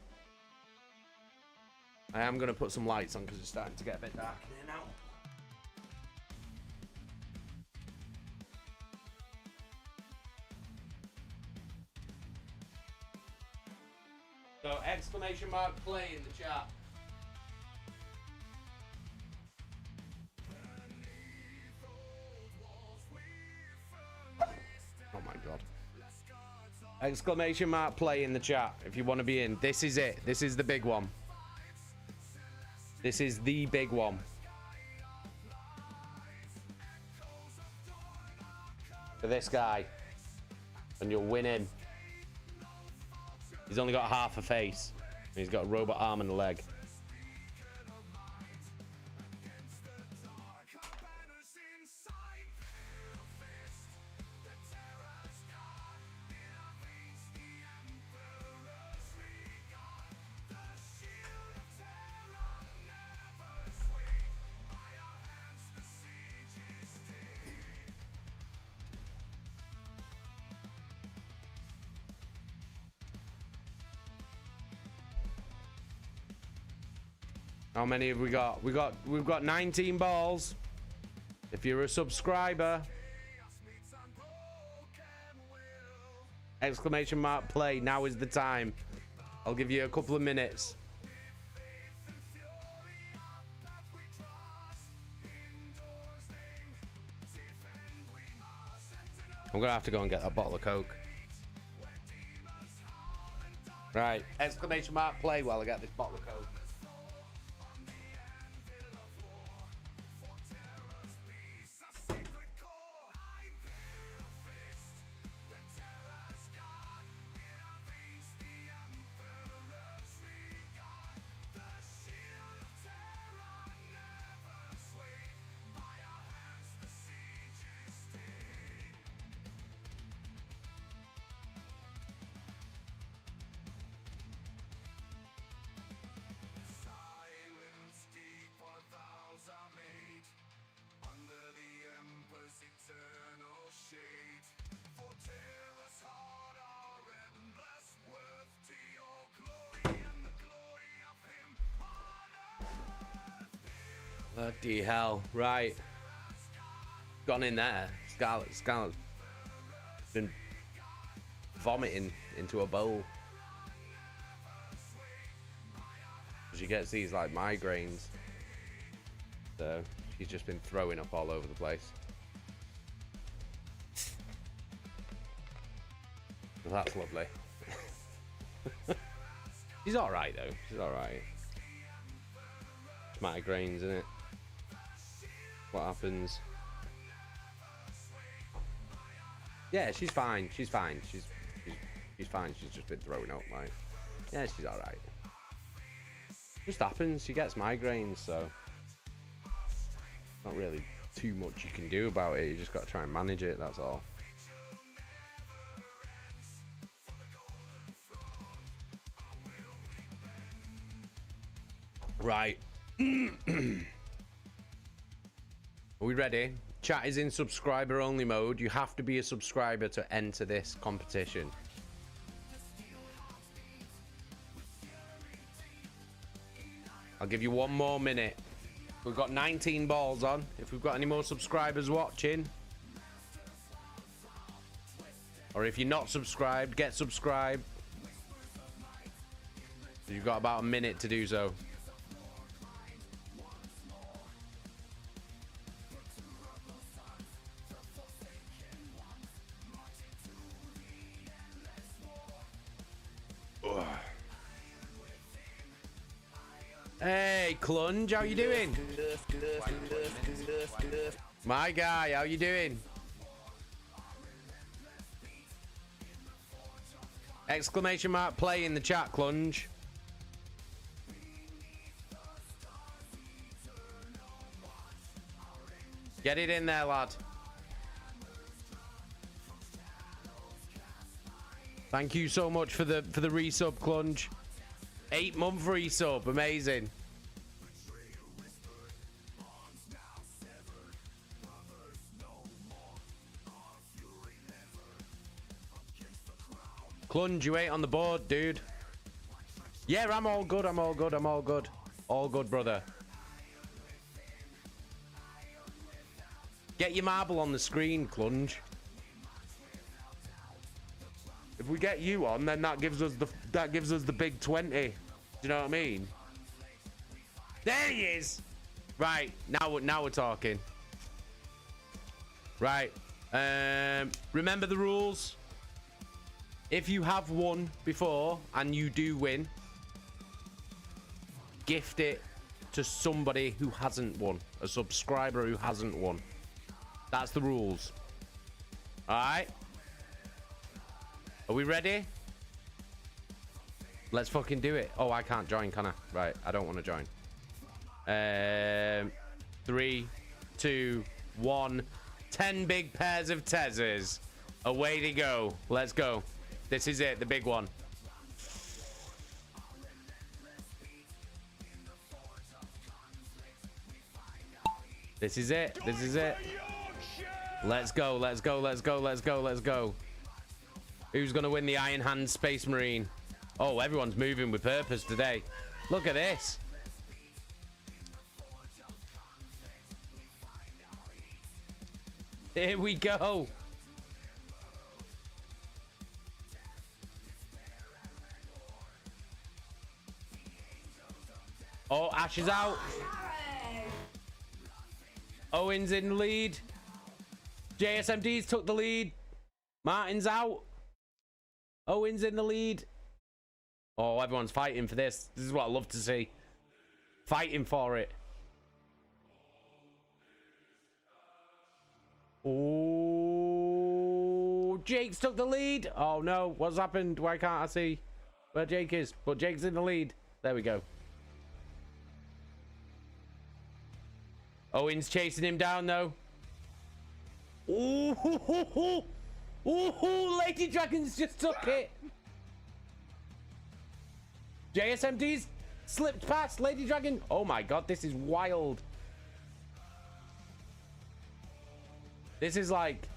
I am going to put some lights on because it's starting to get a bit dark in here now. So exclamation mark play in the chat. Oh my god. Exclamation mark play in the chat if you want to be in. This is it. This is the big one. This is the big one. For this guy. And you'll win him. He's only got half a face. And he's got a robot arm and a leg. How many have we got? We've got 19 balls. If you're a subscriber, exclamation mark play. Now is the time. I'll give you a couple of minutes. I'm gonna have to go and get that bottle of Coke. Right, exclamation mark play while I get this bottle of Coke. Bloody hell. Right. Gone in there. Scarlett's been vomiting into a bowl. She gets these like migraines. So she's just been throwing up all over the place. Well, that's lovely. She's alright though. She's alright. Migraines, isn't it? What happens? Yeah, she's fine. She's fine. She's fine. She's just been throwing up, like. Yeah, she's alright. Just happens. She gets migraines, so not really too much you can do about it. You just got to try and manage it. That's all. Right. Are we ready? Chat is in subscriber only mode. You have to be a subscriber to enter this competition. I'll give you 1 more minute. We've got 19 balls on. If we've got any more subscribers watching, or if you're not subscribed, get subscribed. You've got about a minute to do so. Hey, Clunge, how you doing? My guy, how you doing? Exclamation mark play in the chat, Clunge. Get it in there, lad. Thank you so much for the resub, Clunge. 8-month resub, amazing. Clunge, you ain't on the board, dude. Yeah, I'm all good. I'm all good. I'm all good. All good, brother. Get your marble on the screen, Clunge. If we get you on, then that gives us the big 20. Do you know what I mean? There he is. Right, now we're talking. Right. Remember the rules. If you have won before and you do win, gift it to somebody who hasn't won, a subscriber who hasn't won. That's the rules. All right. Are we ready? Let's fucking do it. Oh, I can't join, can I? Right, I don't want to join. 3, 2, 1. 10 big pairs of Tezzers. Away they go. Let's go. This is it, the big one. This is it. This is it. Let's go. Let's go. Let's go. Let's go. Let's go. Who's going to win the Iron Hand Space Marine? Oh, everyone's moving with purpose today. Look at this. Here we go. Oh, Ash is out. Owen's in the lead. JSMD's took the lead. Martin's out. Owen's in the lead. Oh, everyone's fighting for this. This is what I love to see. Fighting for it. Oh, Jake's took the lead. Oh no, what's happened? Why can't I see where Jake is? But Jake's in the lead. There we go. Owen's chasing him down though. Ooh, Lady Dragons just took it. JSMD's slipped past Lady Dragon. Oh my god, this is wild. This is like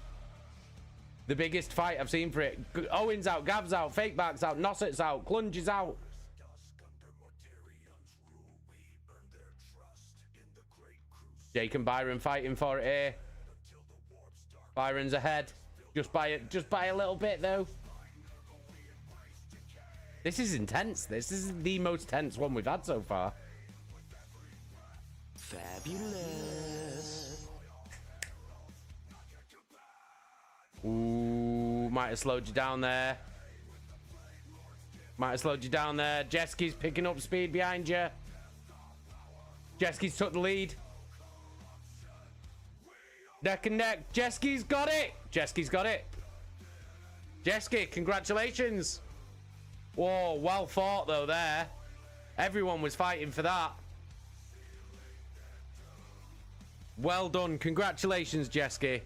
the biggest fight I've seen for it. Owen's out, Gav's out, Fake Back's out, Nosset's out, Clunge is out. Jake and Byron fighting for it here. Byron's ahead. Just by a little bit though. This is intense. This is the most tense one we've had so far. Fabulous. Ooh, might have slowed you down there. Might have slowed you down there. Jeski's picking up speed behind you. Jeski's took the lead. Neck and neck. Jeski's got it. Jeski's got it. Jeski, congratulations. Whoa, well fought though there. Everyone was fighting for that. Well done. Congratulations, Jeski.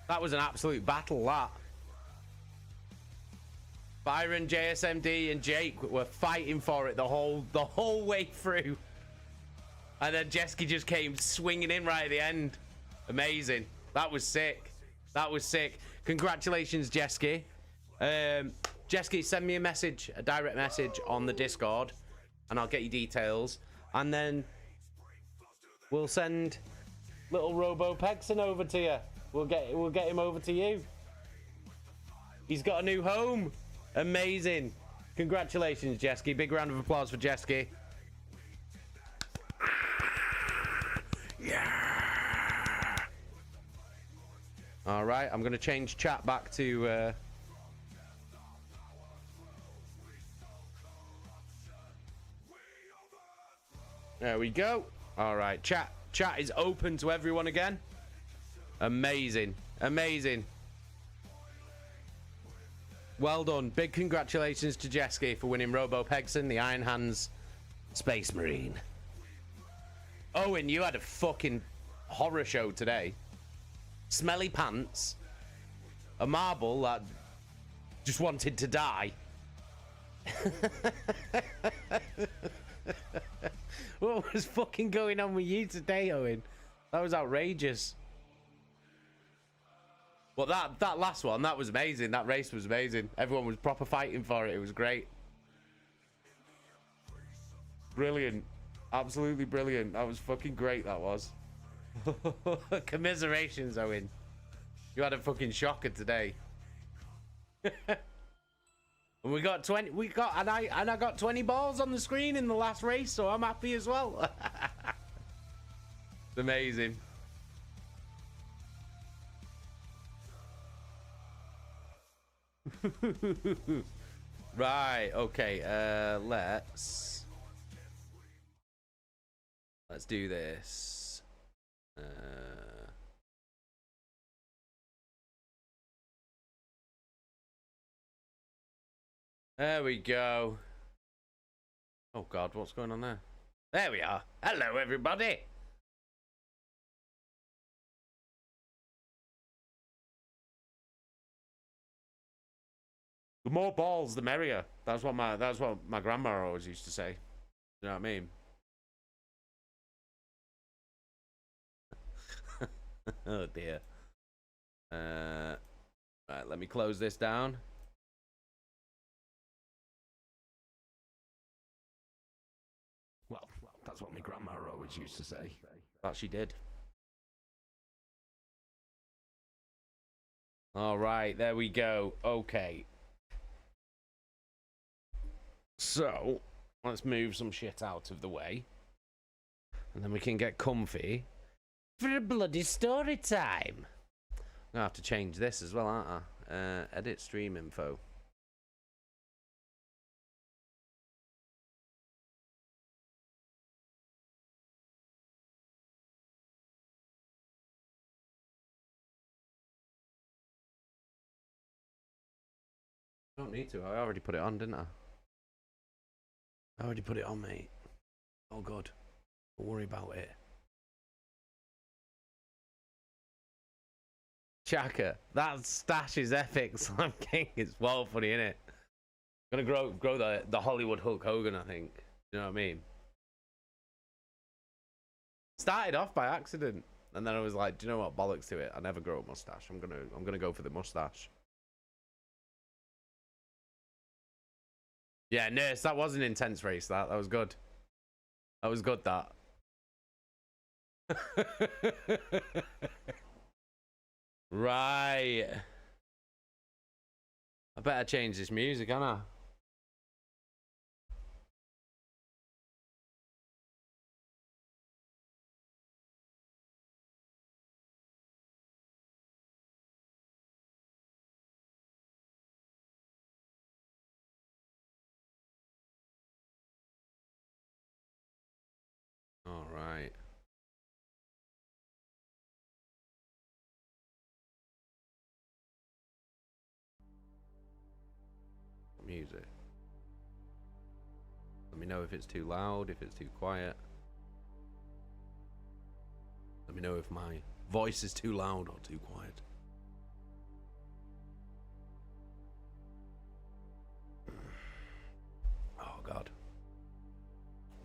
That was an absolute battle, that. Byron, JSMD, and Jake were fighting for it the whole way through. And then Jeski just came swinging in right at the end. Amazing. That was sick. That was sick. Congratulations, Jeski. Jeski, send me a message, a direct message on the Discord, and I'll get you details. And then we'll send little Robo Pegson over to you. We'll get him over to you. He's got a new home. Amazing. Congratulations, Jeski. Big round of applause for Jeski. Yeah. All right, I'm going to change chat back to... There we go. All right, chat is open to everyone again. Amazing. Amazing. Well done. Big congratulations to Jeski for winning Robo Pegson, the Iron Hands Space Marine. Owen, you had a fucking horror show today. Smelly pants. A marble that just wanted to die. What was fucking going on with you today, Owen? That was outrageous. Well, that last one, that was amazing. That race was amazing. Everyone was proper fighting for it. It was great. Brilliant. Absolutely brilliant. That was fucking great, that was. Commiserations, Owen. You had a fucking shocker today. And we got 20. And I got 20 balls on the screen in the last race, so I'm happy as well. It's amazing. Right, okay, let's do this. There we go. Oh god, what's going on there? There we are. Hello everybody. The more balls, the merrier. That's what my grandma always used to say. You know what I mean? Oh dear. Right, let me close this down. Well, that's what my grandma always used to say. That she did. All right, there we go. Okay. So, let's move some shit out of the way. And then we can get comfy for a bloody story time. I'm gonna have to change this as well, aren't I? Edit stream info. Don't need to. I already put it on, didn't I? I already put it on, mate. Oh, good. Don't worry about it. Chaka, that stash is epic. Slam King is well funny, innit? Gonna grow the Hollywood Hulk Hogan, I think. You know what I mean? Started off by accident, and then I was like, do you know what? Bollocks to it. I never grow a mustache. I'm gonna go for the mustache. Yeah, Nurse, that was an intense race. That was good. That was good. That. Right. I better change this music, ain't I? All right. Music. Let me know if it's too loud, if it's too quiet. Let me know if my voice is too loud or too quiet. Oh God.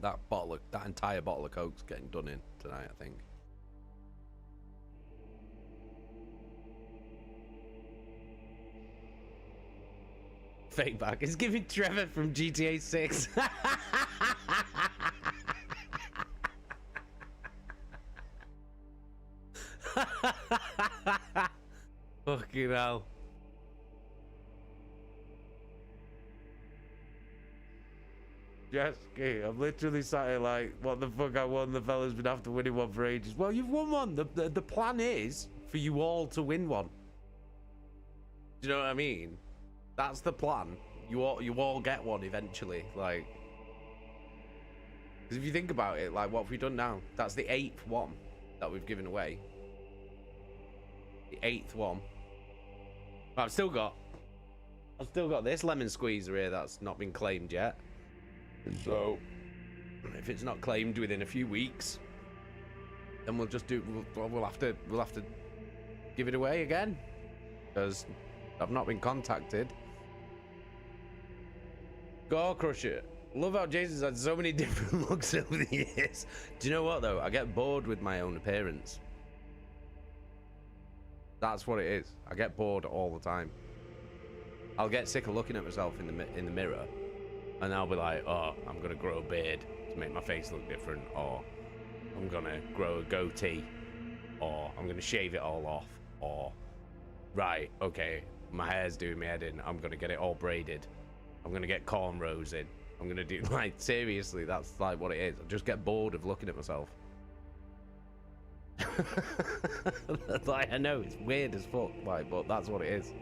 That entire bottle of Coke's getting done in tonight, I think. Fake back. It's giving Trevor from GTA 6. Fucking hell. Jesky, I'm literally sat here like, what the fuck I won? The fella's been after winning one for ages. Well, you've won one. The plan is for you all to win one. Do you know what I mean? That's the plan. You all get one eventually. Like, because if you think about it, like, what have we done now? That's the 8th one that we've given away. The 8th one. But I've still got this lemon squeezer here that's not been claimed yet. So, if it's not claimed within a few weeks, then we'll just do. We'll have to give it away again, because I've not been contacted. Gore Crusher. Love how Jason's had so many different looks over the years. Do you know what though? I get bored with my own appearance. That's what it is. I get bored all the time. I'll get sick of looking at myself in the mirror, and I'll be like, oh, I'm gonna grow a beard to make my face look different, or I'm gonna grow a goatee, or I'm gonna shave it all off, or right, okay, my hair's doing me head in, I'm gonna get it all braided, I'm gonna get cornrows in, I'm gonna do, like, seriously, that's like what it is. I just get bored of looking at myself. Like, I know it's weird as fuck, like, but that's what it is.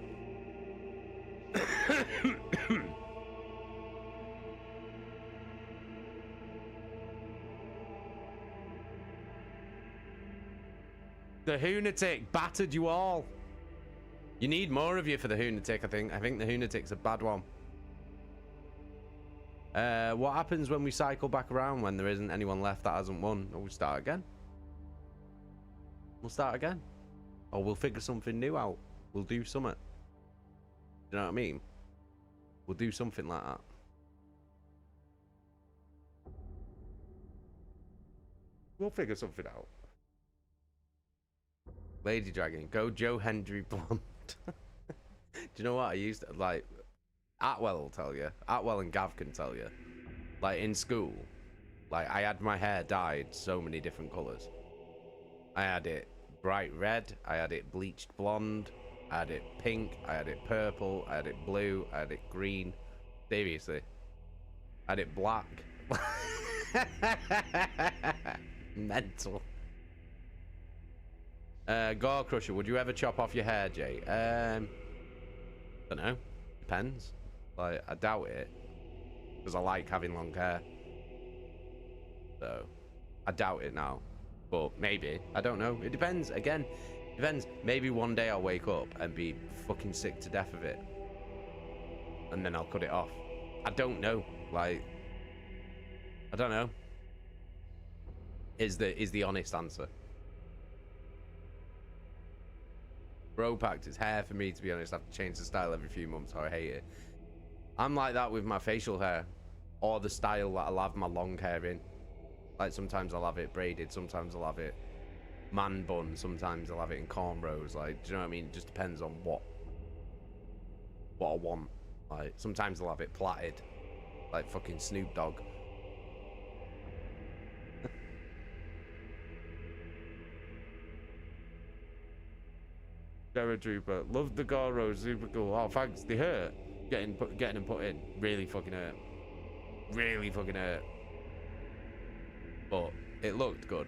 The Hoonatic battered you all. You need more of you for the Hoonatic, I think. I think the Hoonatic's a bad one. What happens when we cycle back around when there isn't anyone left that hasn't won? We'll start again. We'll start again. Or we'll figure something new out. We'll do something. You know what I mean? We'll do something like that. We'll figure something out. Lady Dragon, go Joe Hendry Blonde. Do you know what? I used to, like, Atwell will tell you. Atwell and Gav can tell you. Like, in school, like, I had my hair dyed so many different colours. I had it bright red, I had it bleached blonde, I had it pink, I had it purple, I had it blue, I had it green. Seriously. I had it black. Mental. Gore Crusher, would you ever chop off your hair, Jay? Don't know. Depends. Like, I doubt it. Because I like having long hair. So, I doubt it now. But maybe. I don't know. It depends. Again, depends. Maybe one day I'll wake up and be fucking sick to death of it. And then I'll cut it off. I don't know. Like, I don't know. Is the honest answer. Bro packed his hair for me, to be honest. I have to change the style every few months, or I hate it. I'm like that with my facial hair, or the style that I'll have my long hair in. Like, sometimes I'll have it braided, sometimes I'll have it man bun, sometimes I'll have it in cornrows. Like, do you know what I mean? It just depends on what I want. Like, sometimes I'll have it plaited, like fucking Snoop Dogg. Terror Trooper. Love the Goro. Super cool. Oh, thanks. They hurt. Getting them put in. Really fucking hurt. Really fucking hurt. But it looked good.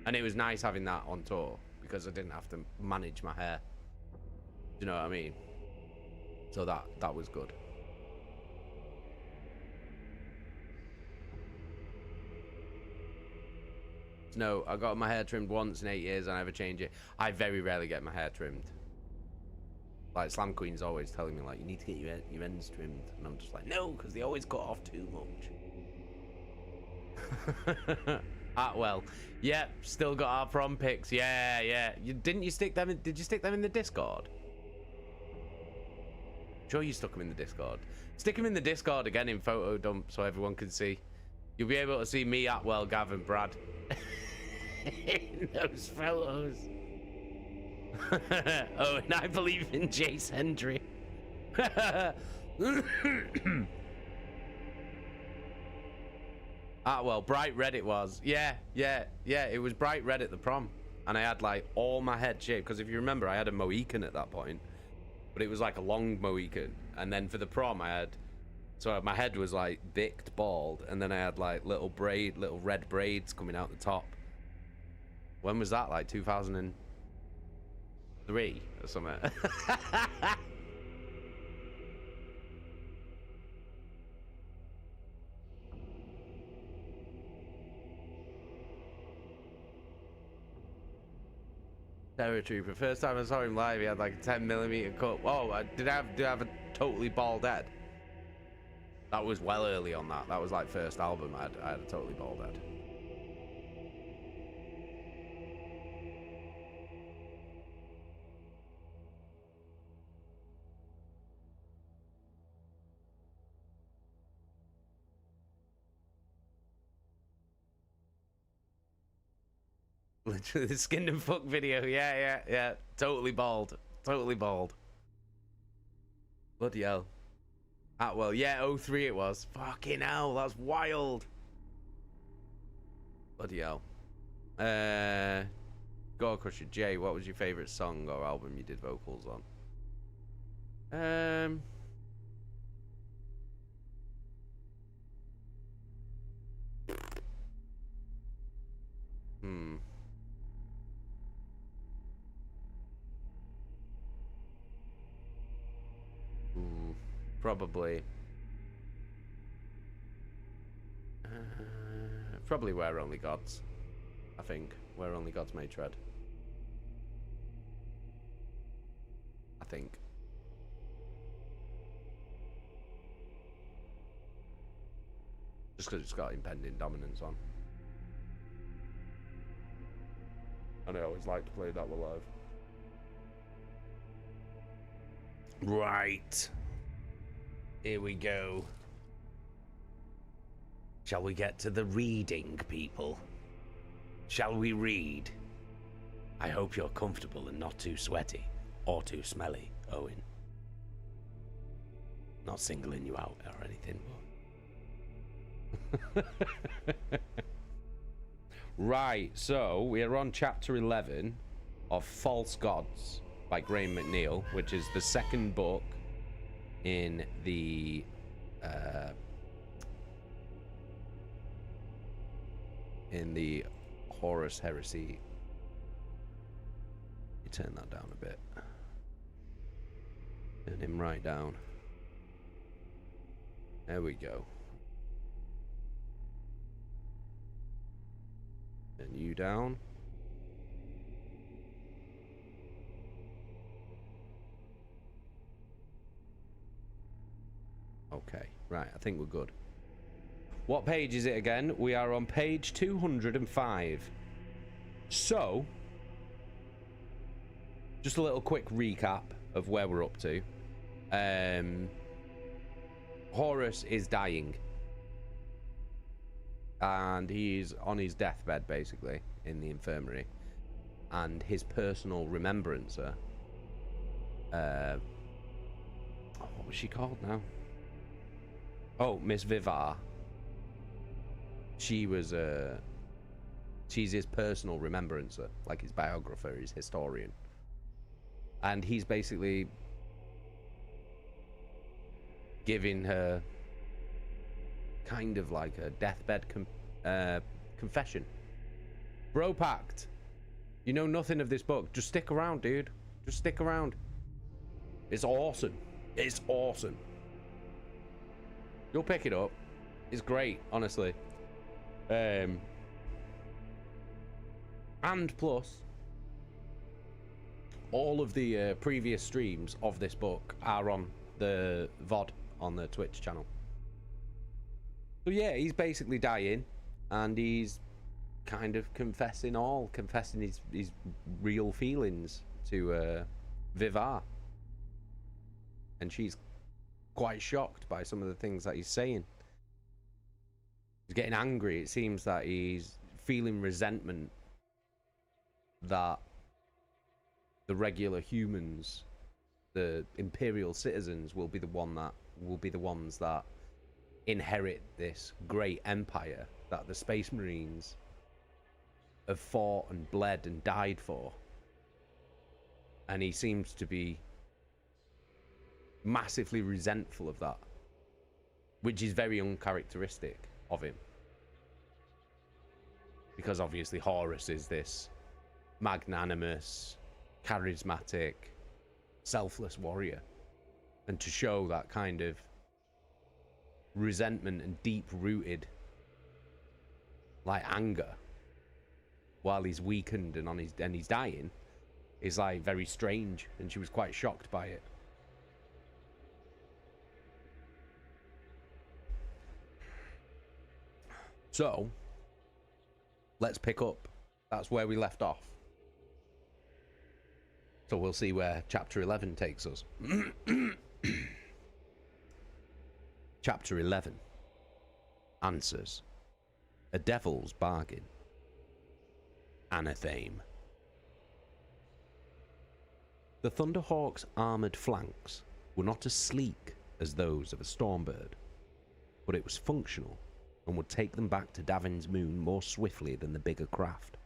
And it was nice having that on tour because I didn't have to manage my hair. Do you know what I mean? So that was good. No, I got my hair trimmed once in 8 years and I never change it. I very rarely get my hair trimmed. Like Slam Queen's always telling me like, you need to get your ends trimmed, and I'm just like, no, because they always cut off too much. Well, yeah, still got our prom pics. Yeah. Did you stick them in the Discord? Sure, you stuck them in the Discord. Stick them in the Discord again in photo dump so everyone can see. You'll be able to see me, Atwell, Gav, and Brad in those photos. Oh, and I believe in Jace Hendry. Well, bright red it was. Yeah, it was bright red at the prom. And I had like all my head shaved, because if you remember, I had a Mohican at that point. But it was like a long Mohican. And then for the prom, so my head was like bicked bald, and then I had like little red braids coming out the top. When was that? Like 2003 or something. Terror Trooper. First time I saw him live, he had like a 10mm cut. Oh, did I have a totally bald head? That was well early on that. That was like first album. I had a totally bald head. Literally the skinned and fuck video. Yeah. Totally bald. Bloody hell. Well, yeah, 03 it was. Fucking hell, that's wild. Bloody hell. Gore Crusher J, what was your favourite song or album you did vocals on? Probably. Probably Where Only Gods. I think. Where Only Gods May Tread. I think. Just because it's got impending dominance on. And I always like to play that one live. Right. Here we go. Shall we get to the reading, people? Shall we read? I hope you're comfortable and not too sweaty or too smelly, Owen. Not singling you out or anything, but... Right, so we are on chapter 11 of False Gods by Graham McNeil, which is the second book in the Horus Heresy. You turn that down a bit. Turn him right down. There we go. Turn you down. Okay, right, I think we're good. What page is it again? We are on page 205. So, just a little quick recap of where we're up to. Horus is dying. And he's on his deathbed, basically, in the infirmary. And his personal remembrancer, what was she called now? Oh, Miss Vivar. She was she's his personal remembrancer, like his biographer, his historian. And he's basically giving her kind of like a deathbed confession. Bro Pact, you know nothing of this book. Just stick around, dude. Just stick around. It's awesome. It's awesome. You'll pick it up. It's great, honestly. And plus, all of the previous streams of this book are on the VOD on the Twitch channel. So yeah, he's basically dying, and he's kind of confessing his real feelings to Vivar. And she's quite shocked by some of the things that he's saying. He's getting angry. It seems that he's feeling resentment that the regular humans, the Imperial citizens, will be the ones that inherit this great empire that the Space Marines have fought and bled and died for. And he seems to be massively resentful of that, which is very uncharacteristic of him, because obviously Horus is this magnanimous, charismatic, selfless warrior, and to show that kind of resentment and deep-rooted like anger while he's weakened and he's dying is like very strange, and she was quite shocked by it. So let's pick up. That's where we left off. So we'll see where chapter 11 takes us. Chapter 11. Answers. A Devil's Bargain. Anathema. The Thunderhawk's armoured flanks were not as sleek as those of a Stormbird, but it was functional and would take them back to Davin's moon more swiftly than the bigger craft.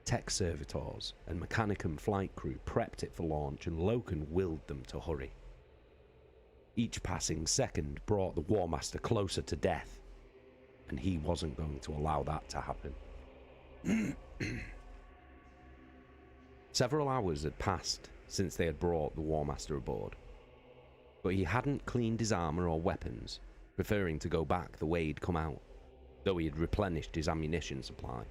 Tech servitors and Mechanicum flight crew prepped it for launch, and Loken willed them to hurry. Each passing second brought the War Master closer to death, and he wasn't going to allow that to happen. Several hours had passed since they had brought the War Master aboard, but he hadn't cleaned his armour or weapons, preferring to go back the way he'd come out, though he had replenished his ammunition supply.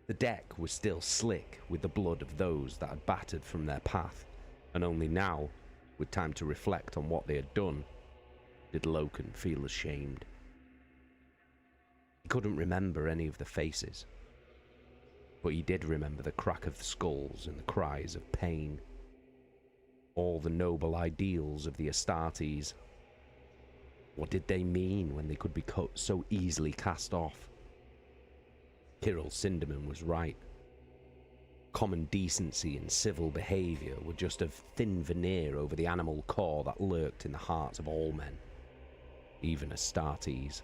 The deck was still slick with the blood of those that had battered from their path, and only now, with time to reflect on what they had done, did Loken feel ashamed. He couldn't remember any of the faces, but he did remember the crack of the skulls and the cries of pain. All the noble ideals of the Astartes. What did they mean when they could be so easily cast off? Kirill Sinderman was right. Common decency and civil behaviour were just a thin veneer over the animal core that lurked in the hearts of all men, even Astartes.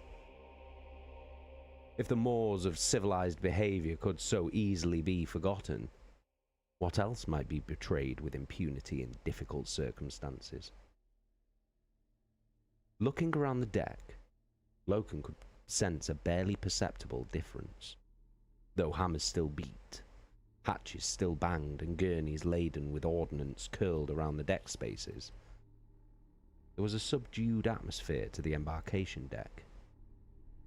If the mores of civilized behaviour could so easily be forgotten, what else might be betrayed with impunity in difficult circumstances? Looking around the deck, Loken could sense a barely perceptible difference. Though hammers still beat, hatches still banged, and gurneys laden with ordnance curled around the deck spaces, there was a subdued atmosphere to the embarkation deck,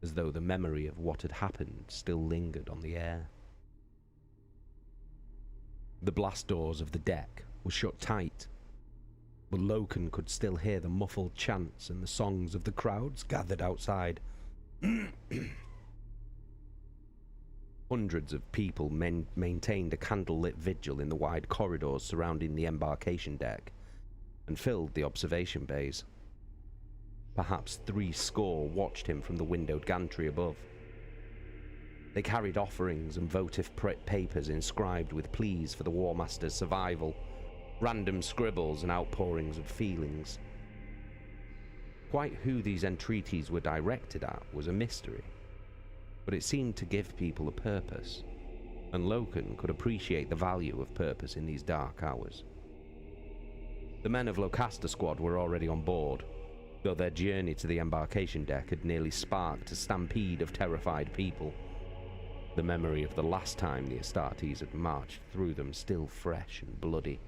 as though the memory of what had happened still lingered on the air. The blast doors of the deck were shut tight, but Loken could still hear the muffled chants and the songs of the crowds gathered outside. Hundreds of people maintained a candlelit vigil in the wide corridors surrounding the embarkation deck and filled the observation bays. Perhaps 300 watched him from the windowed gantry above. They carried offerings and votive papers inscribed with pleas for the War Master's survival, random scribbles and outpourings of feelings. Quite who these entreaties were directed at was a mystery, but it seemed to give people a purpose, and Loken could appreciate the value of purpose in these dark hours. The men of Locaster Squad were already on board, though their journey to the embarkation deck had nearly sparked a stampede of terrified people, the memory of the last time the Astartes had marched through them still fresh and bloody.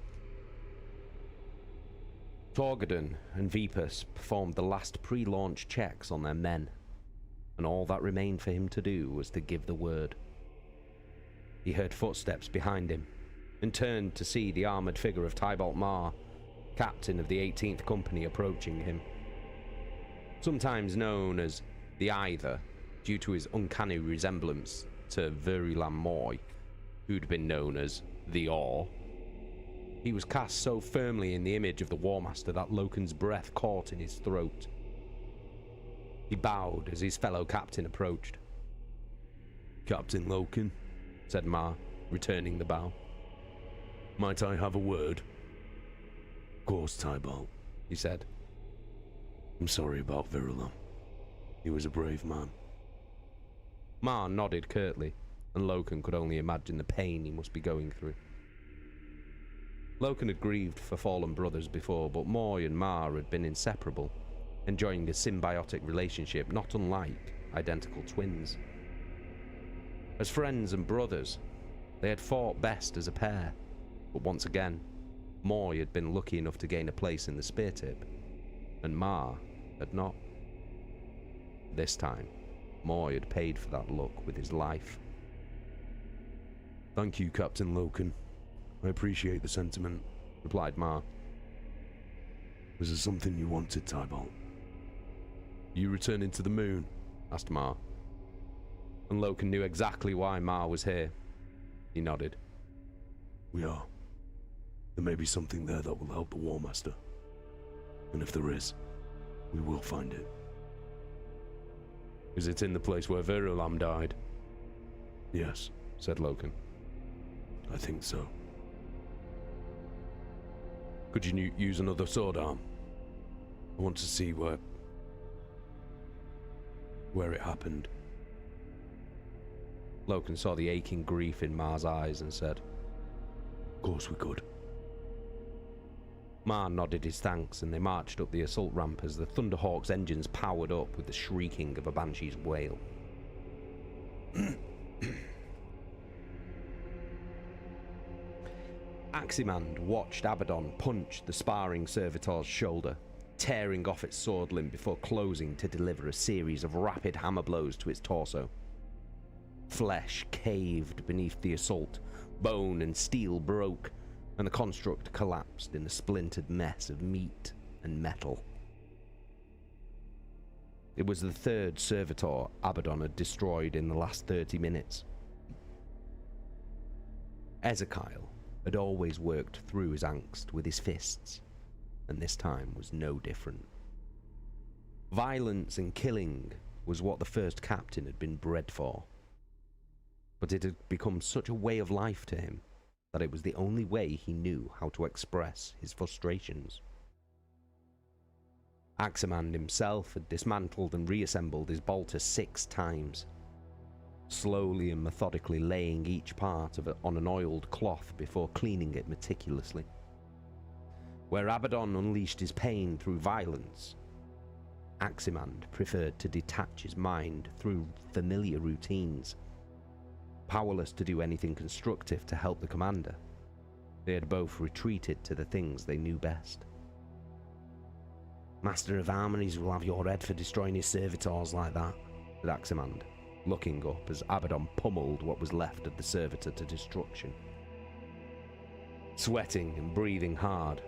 Torgadon and Vipus performed the last pre-launch checks on their men, and all that remained for him to do was to give the word. He heard footsteps behind him, and turned to see the armoured figure of Tybalt Mar, captain of the 18th Company, approaching him. Sometimes known as the Either, due to his uncanny resemblance to Verulam Moy, who'd been known as the Or. He was cast so firmly in the image of the War Master that Loken's breath caught in his throat. He bowed as his fellow captain approached. "Captain Loken," said Mar, returning the bow. "Might I have a word?" "Of course, Tybalt," he said. "I'm sorry about Verulam. He was a brave man." Mar nodded curtly, and Loken could only imagine the pain he must be going through. Loken had grieved for fallen brothers before, but Moy and Mar had been inseparable, enjoying a symbiotic relationship not unlike identical twins. As friends and brothers, they had fought best as a pair, but once again, Moy had been lucky enough to gain a place in the spear tip, and Mar had not. This time, Moy had paid for that luck with his life. "Thank you, Captain Loken. I appreciate the sentiment," replied Mar. "Was there something you wanted, Tybalt?" "You returning to the moon?" asked Mar. And Loken knew exactly why Mar was here. He nodded. "We are. There may be something there that will help the War Master. And if there is, we will find it." "Is it in the place where Verulam died?" "Yes," said Loken. "I think so." "Could you use another sword arm? I want to see where it happened." Loken saw the aching grief in Mar's eyes and said, "Of course we could." Mar nodded his thanks, and they marched up the assault ramp as the Thunderhawk's engines powered up with the shrieking of a banshee's wail. Aximand watched Abaddon punch the sparring servitor's shoulder, tearing off its sword limb before closing to deliver a series of rapid hammer blows to its torso. Flesh caved beneath the assault, bone and steel broke, and the construct collapsed in a splintered mess of meat and metal. It was the third servitor Abaddon had destroyed in the last 30 minutes. Ezekiel had always worked through his angst with his fists, and this time was no different. Violence and killing was what the first captain had been bred for, but it had become such a way of life to him that it was the only way he knew how to express his frustrations. Aximand himself had dismantled and reassembled his bolter 6 times, slowly and methodically laying each part of it on an oiled cloth before cleaning it meticulously. Where Abaddon unleashed his pain through violence, Aximand preferred to detach his mind through familiar routines. Powerless to do anything constructive to help the commander, they had both retreated to the things they knew best. "Master of Armories will have your head for destroying his servitors like that," said Aximand, looking up as Abaddon pummeled what was left of the servitor to destruction. Sweating and breathing hard,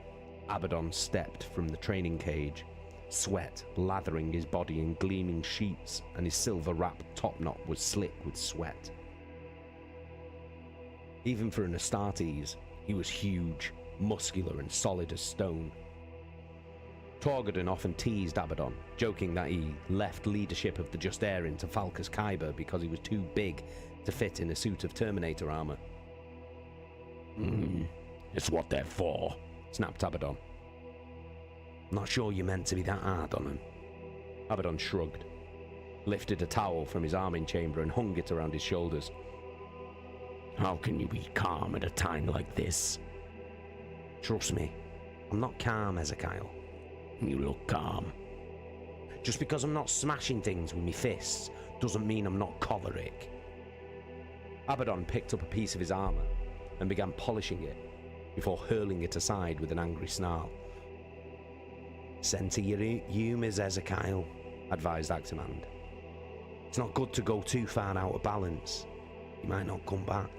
Abaddon stepped from the training cage, sweat lathering his body in gleaming sheets, and his silver-wrapped topknot was slick with sweat. Even for an Astartes, he was huge, muscular, and solid as stone. Torgadon often teased Abaddon, joking that he left leadership of the Justaerin to Falcus Kyber because he was too big to fit in a suit of Terminator armor. It's what they're for," snapped Abaddon. "Not sure you meant to be that hard on him." Abaddon shrugged, lifted a towel from his arming chamber and hung it around his shoulders. How can you be calm at a time like this? Trust me, I'm not calm, Ezekiel. You look calm. Just because I'm not smashing things with my fists doesn't mean I'm not choleric. Abaddon picked up a piece of his armor and began polishing it before hurling it aside with an angry snarl. Center your humours, Ezekiel, advised Aximand. It's not good to go too far out of balance. You might not come back.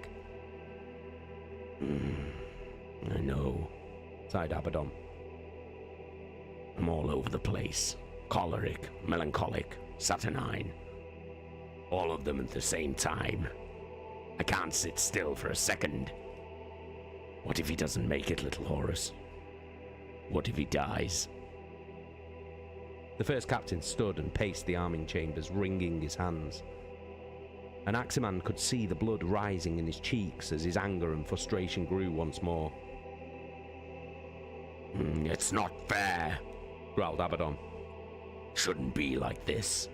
I know, sighed Abaddon. I'm all over the place. Choleric, melancholic, saturnine. All of them at the same time. I can't sit still for a second. What if he doesn't make it, little Horus? What if he dies? The first captain stood and paced the arming chambers, wringing his hands. And Aximand could see the blood rising in his cheeks as his anger and frustration grew once more. It's not fair, growled Abaddon. Shouldn't be like this.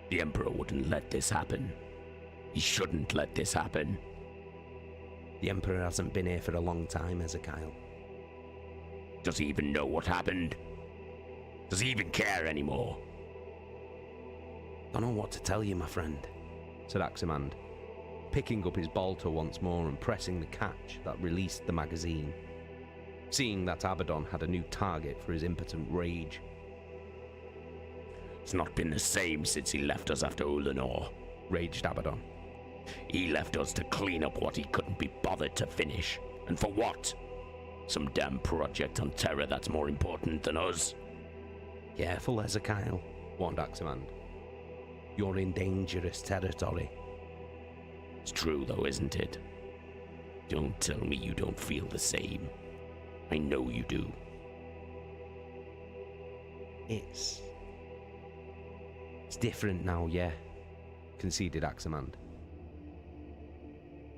The Emperor wouldn't let this happen. He shouldn't let this happen. The Emperor hasn't been here for a long time, Ezekiel. Does he even know what happened? Does he even care anymore? Don't know what to tell you, my friend, said Aximand, picking up his bolter once more and pressing the catch that released the magazine, seeing that Abaddon had a new target for his impotent rage. It's not been the same since he left us after Ulanor, raged Abaddon. He left us to clean up what he couldn't be bothered to finish. And for what? Some damn project on Terra that's more important than us? Careful, Ezekiel, warned Aximand. You're in dangerous territory. It's true though, isn't it? Don't tell me you don't feel the same. I know you do. It's different now, yeah, conceded Aximand.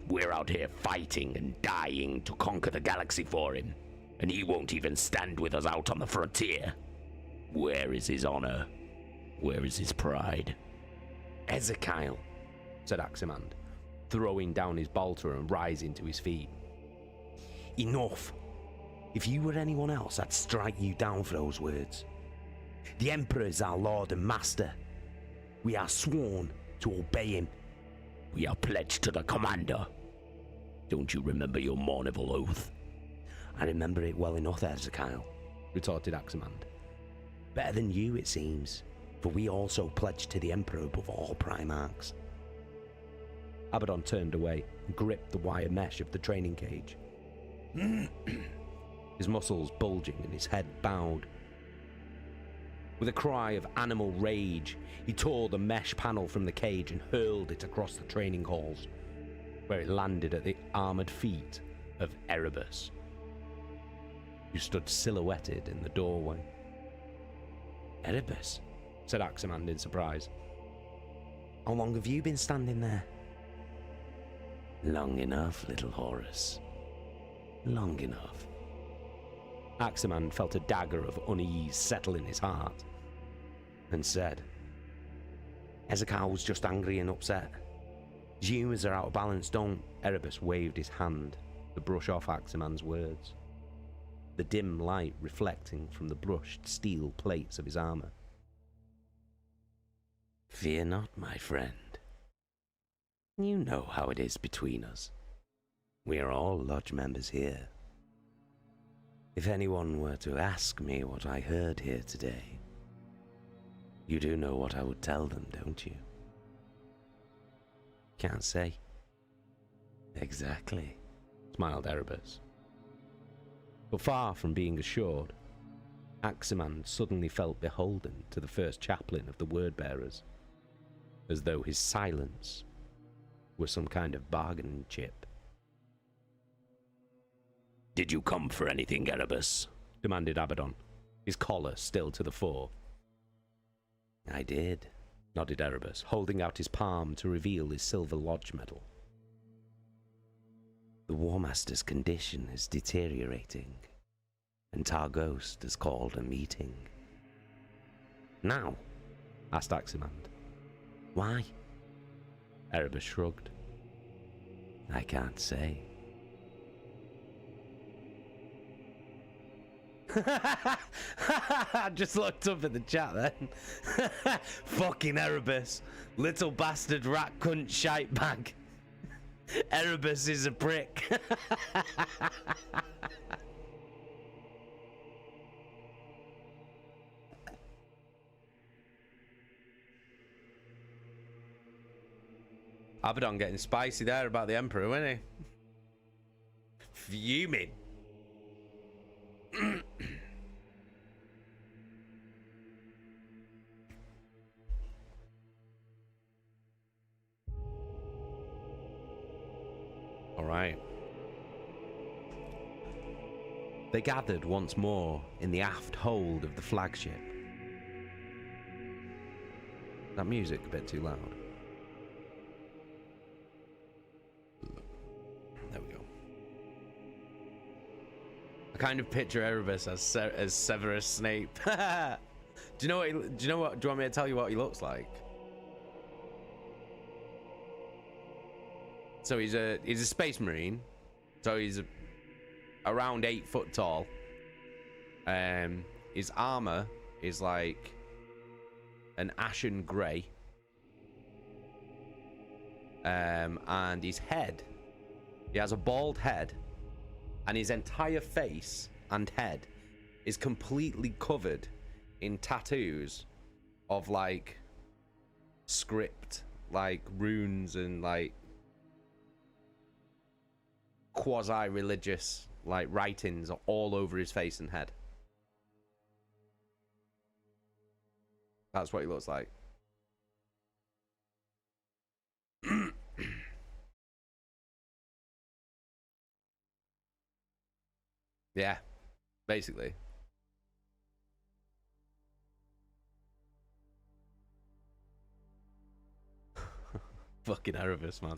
We're out here fighting and dying to conquer the galaxy for him, and he won't even stand with us out on the frontier. Where is his honor? Where is his pride? Ezekiel, said Aximand, throwing down his bolter and rising to his feet. Enough. If you were anyone else, I'd strike you down for those words. The Emperor is our Lord and Master. We are sworn to obey him. We are pledged to the Commander. Don't you remember your mournful oath? I remember it well enough, Ezekiel, retorted Aximand. Better than you, it seems, for we also pledged to the Emperor above all Primarchs. Abaddon turned away and gripped the wire mesh of the training cage. His muscles bulging and his head bowed. With a cry of animal rage, he tore the mesh panel from the cage and hurled it across the training halls, where it landed at the armored feet of Erebus, who stood silhouetted in the doorway. Erebus, said Aximand in surprise. How long have you been standing there? Long enough, little Horus. Long enough. Aximand felt a dagger of unease settle in his heart and said, Ezekiel was just angry and upset. His humors are out of balance, don't... Erebus waved his hand to brush off Aximand's words, the dim light reflecting from the brushed steel plates of his armor. Fear not, my friend. You know how it is between us. We are all lodge members here. If anyone were to ask me what I heard here today, you do know what I would tell them, don't you? Can't say. Exactly, smiled Erebus. But far from being assured, Aximand suddenly felt beholden to the first chaplain of the Word-Bearers, as though his silence were some kind of bargaining chip. Did you come for anything, Erebus? Demanded Abaddon, his collar still to the fore. I did, nodded Erebus, holding out his palm to reveal his silver lodge medal. The War Master's condition is deteriorating, and Targhost has called a meeting. Now? Asked Aximand. Why? Erebus shrugged. I can't say. I just looked up at the chat then. Fucking Erebus. Little bastard rat cunt shite bag. Erebus is a prick. Abaddon getting spicy there about the Emperor, wasn't he? Fuming. All right. They gathered once more in the aft hold of the flagship. That music a bit too loud. There we go. I kind of picture Erebus as Severus Snape. Do you know what? Do you want me to tell you what he looks like? So he's a space marine. So he's around 8 foot tall. His armor is like an ashen grey. And his head, he has a bald head, and his entire face and head is completely covered in tattoos of like script, like runes and like quasi-religious like writings all over his face and head. That's what he looks like. Yeah, basically. Fucking Erebus, man.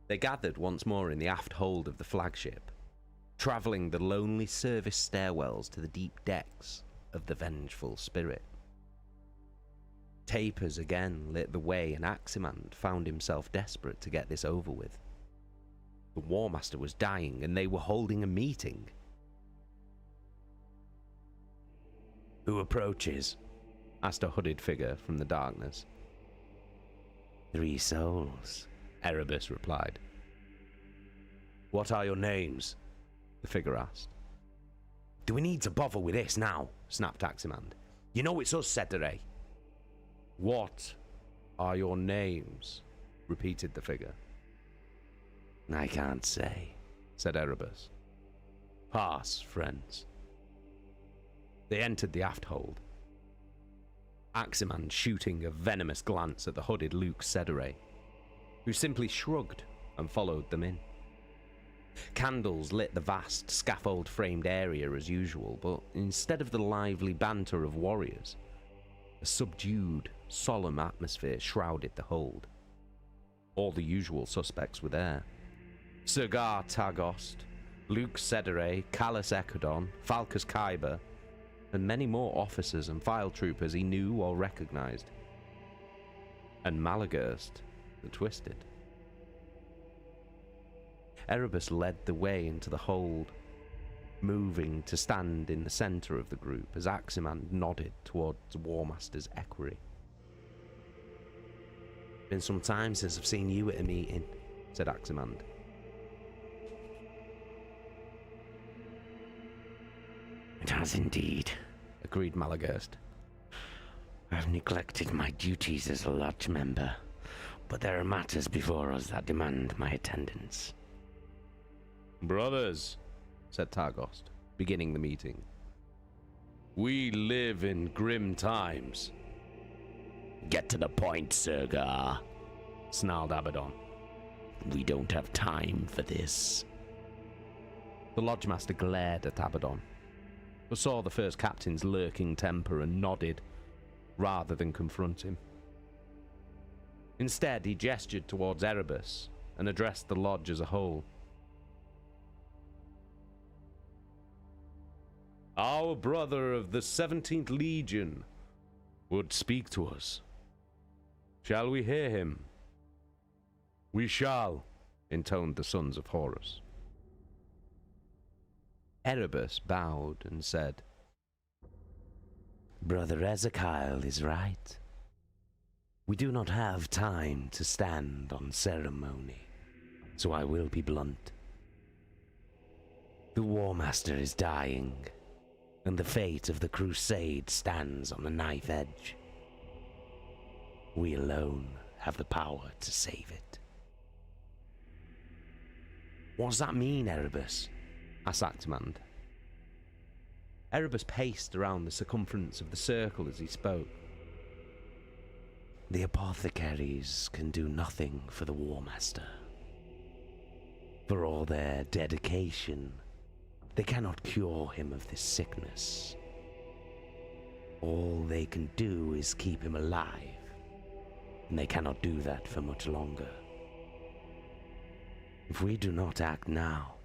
They gathered once more in the aft hold of the flagship, travelling the lonely service stairwells to the deep decks of the Vengeful Spirit. Tapers again lit the way, and Aximand found himself desperate to get this over with. The War Master was dying, and they were holding a meeting. "Who approaches?" asked a hooded figure from the darkness. "3 souls," Erebus replied. "What are your names?" the figure asked. "Do we need to bother with this now?" snapped Aximand. "You know it's us, Cedere." "What are your names?" repeated the figure. "I can't say," said Erebus. "Pass, friends." They entered the aft hold, Aximand shooting a venomous glance at the hooded Luke Cedere, who simply shrugged and followed them in. Candles lit the vast scaffold-framed area as usual, but instead of the lively banter of warriors, a subdued, solemn atmosphere shrouded the hold. All the usual suspects were there. Sergar Tagost, Luke Cedere, Callus Ecodon, Falcus Kyber, and many more officers and file troopers he knew or recognized. And Malagurst, the Twisted. Erebus led the way into the hold, moving to stand in the center of the group as Aximand nodded towards the War Master's equerry. "Been some time since I've seen you at a meeting," said Aximand. "It has indeed," agreed Malagurst. "I've neglected my duties as a lodge member, but there are matters before us that demand my attendance." "Brothers," said Tagost, beginning the meeting, "we live in grim times." "Get to the point, Sergar," snarled Abaddon. "We don't have time for this." The Lodge Master glared at Abaddon, but saw the first captain's lurking temper and nodded, rather than confront him. Instead, he gestured towards Erebus and addressed the lodge as a whole. "Our brother of the 17th Legion would speak to us. Shall we hear him?" "We shall," intoned the sons of Horus. Erebus bowed and said, Brother Ezekiel is right. We do not have time to stand on ceremony, so I will be blunt. The War Master is dying, and the fate of the Crusade stands on a knife edge. We alone have the power to save it. What does that mean, Erebus? asked Actimand. Erebus paced around the circumference of the circle as he spoke. The apothecaries can do nothing for the War Master. For all their dedication, they cannot cure him of this sickness. All they can do is keep him alive, and they cannot do that for much longer. If we do not act now,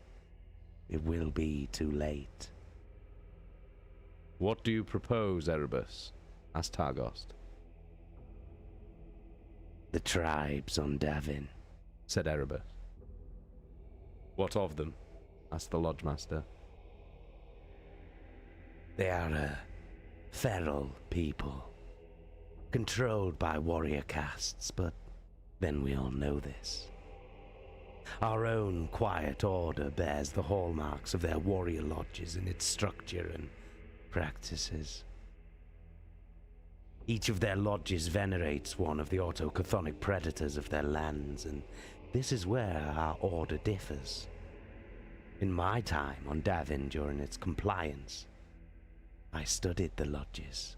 it will be too late. What do you propose, Erebus? asked Targost. The tribes on Davin, said Erebus. What of them? asked the Lodge Master. They are a feral people, controlled by warrior castes, but then we all know this. Our own quiet order bears the hallmarks of their warrior lodges in its structure and practices. Each of their lodges venerates one of the autochthonic predators of their lands, and this is where our order differs. In my time on Davin during its compliance, I studied the lodges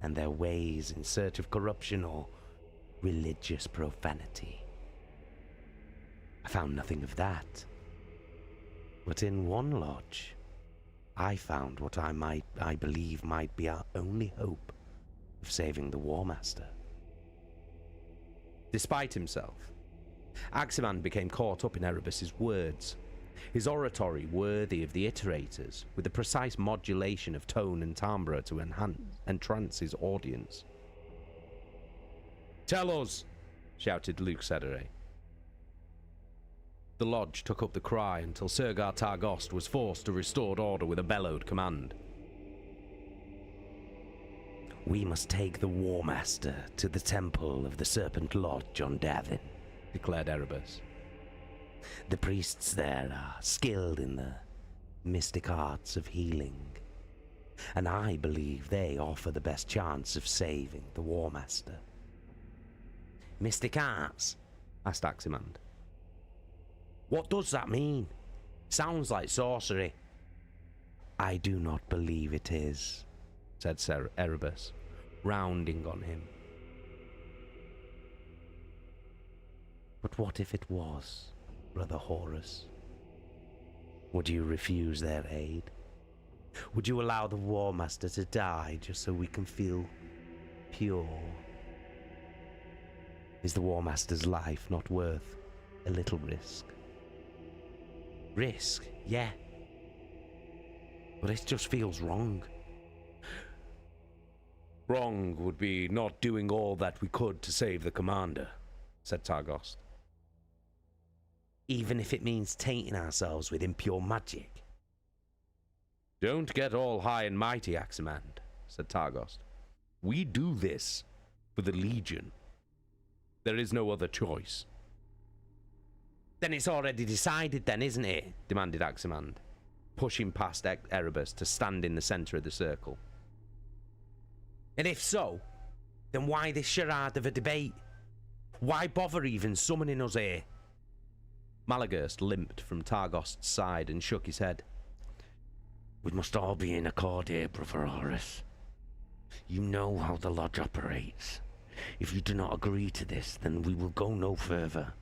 and their ways in search of corruption or religious profanity. I found nothing of that. But in one lodge, I found what I believe might be our only hope of saving the War Master. Despite himself, Aximand became caught up in Erebus's words, his oratory worthy of the iterators, with the precise modulation of tone and timbre to entrance his audience. "Tell us!" shouted Luke Cedere. The lodge took up the cry until Sergar Targost was forced to restore order with a bellowed command. We must take the War Master to the Temple of the Serpent Lodge on Davin, declared Erebus. The priests there are skilled in the mystic arts of healing, and I believe they offer the best chance of saving the War Master. Mystic arts? asked Aximand. What does that mean? Sounds like sorcery. I do not believe it is, said Erebus, rounding on him. But what if it was, Brother Horus? Would you refuse their aid? Would you allow the War Master to die just so we can feel pure? Is the War Master's life not worth a little risk? Risk, yeah. But it just feels wrong. Wrong would be not doing all that we could to save the commander, said Targost. Even if it means tainting ourselves with impure magic? Don't get all high and mighty, Aximand, said Targost. We do this for the Legion. There is no other choice. Then it's already decided then, isn't it? Demanded Aximand, pushing past Erebus to stand in the centre of the circle. And if so, then why this charade of a debate? Why bother even summoning us here? Malagurst limped from Targost's side and shook his head. We must all be in accord here, Brother Horus. You know how the Lodge operates. If you do not agree to this, then we will go no further,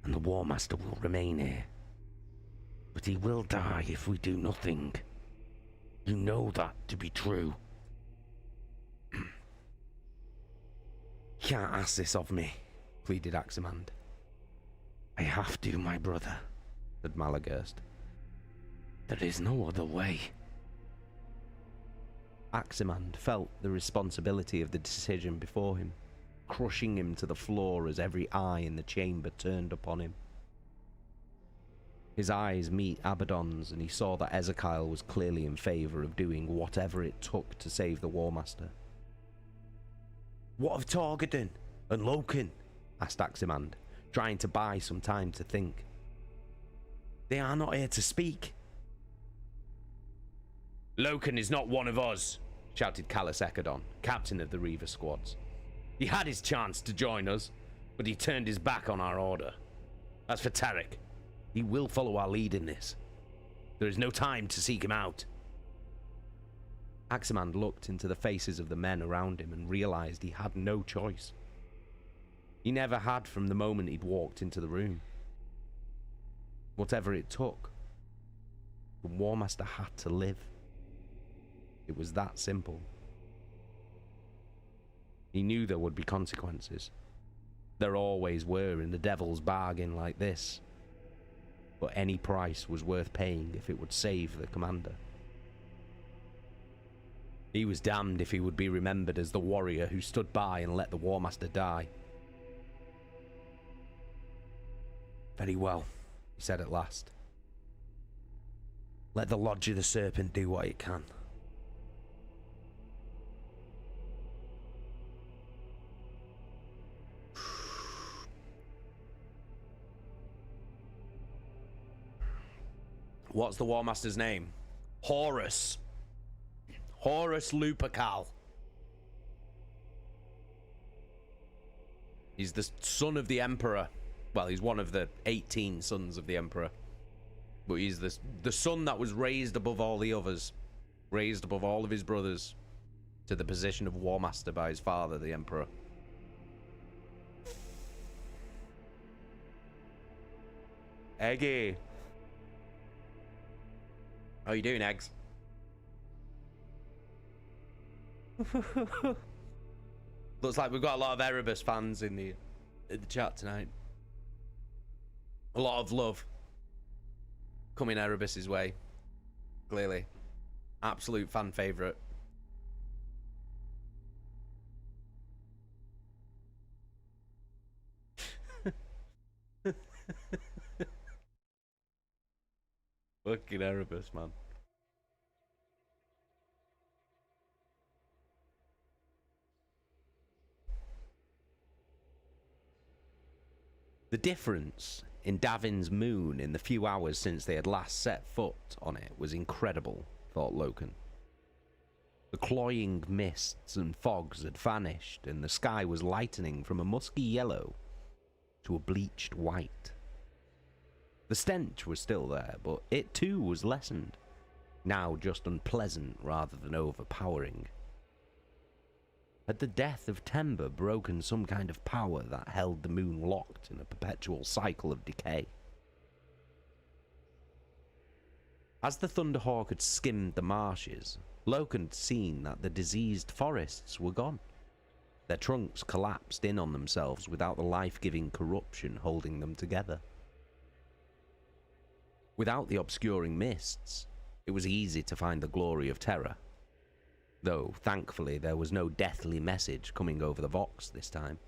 and the War Master will remain here. But he will die if we do nothing. You know that to be true. Can't ask this of me, pleaded Aximand. I have to, my brother, said Malagurst. There is no other way. Aximand felt the responsibility of the decision before him, crushing him to the floor as every eye in the chamber turned upon him. His eyes meet Abaddon's, and he saw that Ezekiel was clearly in favor of doing whatever it took to save the War Master. "What of Torgadon and Loken?" asked Aximand, trying to buy some time to think. "They are not here to speak." Loken is not one of us, shouted Callus Ekadon, captain of the Reaver squads. He had his chance to join us, but he turned his back on our order. As for Tarek, he will follow our lead in this. There is no time to seek him out. Aximand looked into the faces of the men around him and realized he had no choice. He never had from the moment he'd walked into the room. Whatever it took, the War Master had to live. It was that simple. He knew there would be consequences. There always were in the Devil's Bargain like this. But any price was worth paying if it would save the commander. He was damned if he would be remembered as the warrior who stood by and let the War Master die. "Very well," he said at last. "Let the Lodge of the Serpent do what it can." What's the War Master's name? Horus. Horus Lupercal. He's the son of the Emperor. Well, he's one of the 18 sons of the Emperor. But he's the son that was raised above all the others. Raised above all of his brothers. To the position of War Master by his father, the Emperor. Eggy. How you doing, Eggs? Looks like we've got a lot of Erebus fans in the chat tonight. A lot of love coming Erebus's way. Clearly. Absolute fan favourite. Fucking Erebus, man. The difference in Davin's moon in the few hours since they had last set foot on it was incredible, thought Loken. The cloying mists and fogs had vanished, and the sky was lightening from a musky yellow to a bleached white. The stench was still there, but it too was lessened, now just unpleasant rather than overpowering. Had the death of Temba broken some kind of power that held the moon locked in a perpetual cycle of decay? As the Thunderhawk had skimmed the marshes, Loken had seen that the diseased forests were gone. Their trunks collapsed in on themselves without the life-giving corruption holding them together. Without the obscuring mists, it was easy to find the glory of terror. Though, thankfully, there was no deathly message coming over the Vox this time.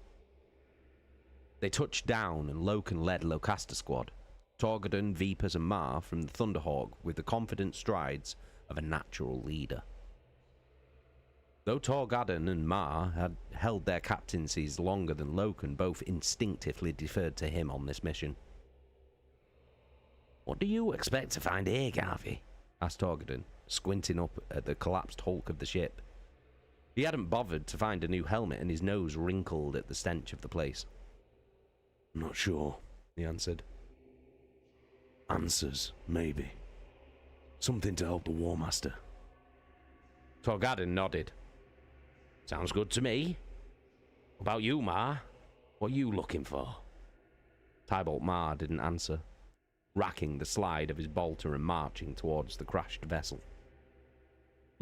They touched down and Loken led Locaster Squad, Torgadon, Vipers and Mar from the Thunderhawk with the confident strides of a natural leader. Though Torgadon and Mar had held their captaincies longer than Loken, both instinctively deferred to him on this mission. "What do you expect to find here, Garvey?" asked Torgadon, squinting up at the collapsed hulk of the ship. He hadn't bothered to find a new helmet, and his nose wrinkled at the stench of the place. "Not sure," he answered. "Answers, maybe. Something to help the War Master." Torgadon nodded. "Sounds good to me. What about you, Mar? What are you looking for?" Tybalt Mar didn't answer, racking the slide of his bolter and marching towards the crashed vessel.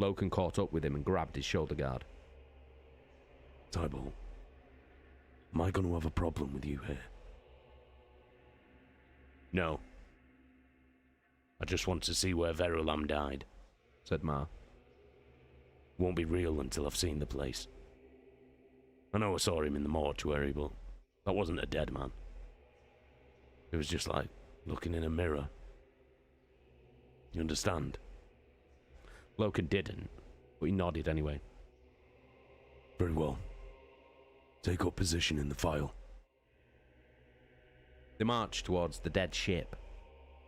Loken caught up with him and grabbed his shoulder guard. "Tybalt, am I going to have a problem with you here?" "No. I just want to see where Verulam died," said Mar. "Won't be real until I've seen the place. I know I saw him in the mortuary, but that wasn't a dead man. It was just like looking in a mirror You understand? Loken didn't, but he nodded anyway. Very well. Take up position in the file. They marched towards the dead ship,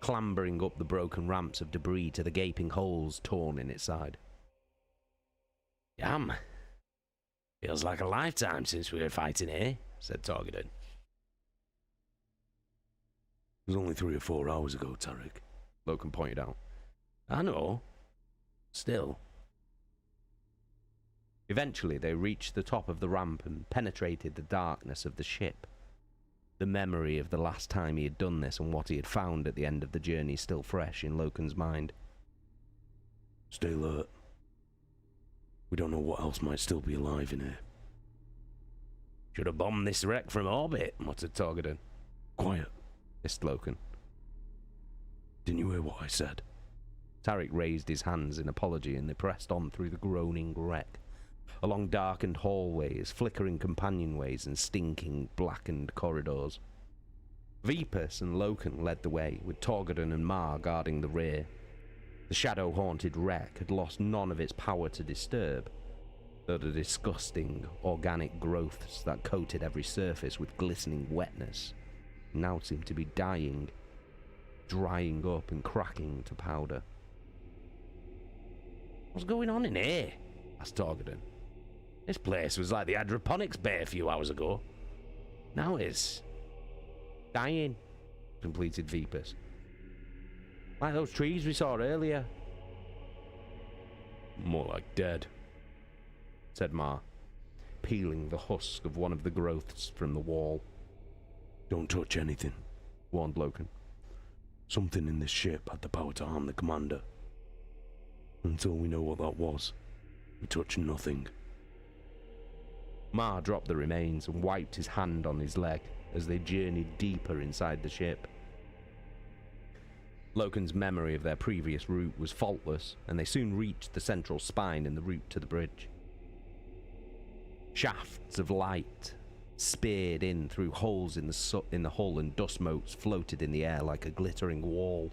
clambering up the broken ramps of debris to the gaping holes torn in its side. Damn. Feels like a lifetime since we were fighting here, said Torgadon. It was only 3 or 4 hours ago, Tarek. Loken pointed out. I know. Still. Eventually, they reached the top of the ramp and penetrated the darkness of the ship. The memory of the last time he had done this and what he had found at the end of the journey still fresh in Loken's mind. Stay alert. We don't know what else might still be alive in here. Should have bombed this wreck from orbit, muttered Torgadon. Quiet. Hissed Loken. Didn't you hear what I said? Tarek raised his hands in apology and they pressed on through the groaning wreck, along darkened hallways, flickering companionways, and stinking, blackened corridors. Vipus and Loken led the way, with Torgadon and Mar guarding the rear. The shadow-haunted wreck had lost none of its power to disturb, though the disgusting, organic growths that coated every surface with glistening wetness now seemed to be dying, drying up and cracking to powder. What's going on in here? Asked Torgadon. This place was like the hydroponics bay a few hours ago. Now it's dying, completed Vipus. Like those trees we saw earlier. More like dead, said Mar, peeling the husk of one of the growths from the wall. Don't touch anything, warned Loken. Something in this ship had the power to harm the commander. Until we know what that was, we touch nothing. Mar dropped the remains and wiped his hand on his leg as they journeyed deeper inside the ship. Loken's memory of their previous route was faultless, and they soon reached the central spine and the route to the bridge. Shafts of light speared in through holes in the hull, and dust motes floated in the air like a glittering wall.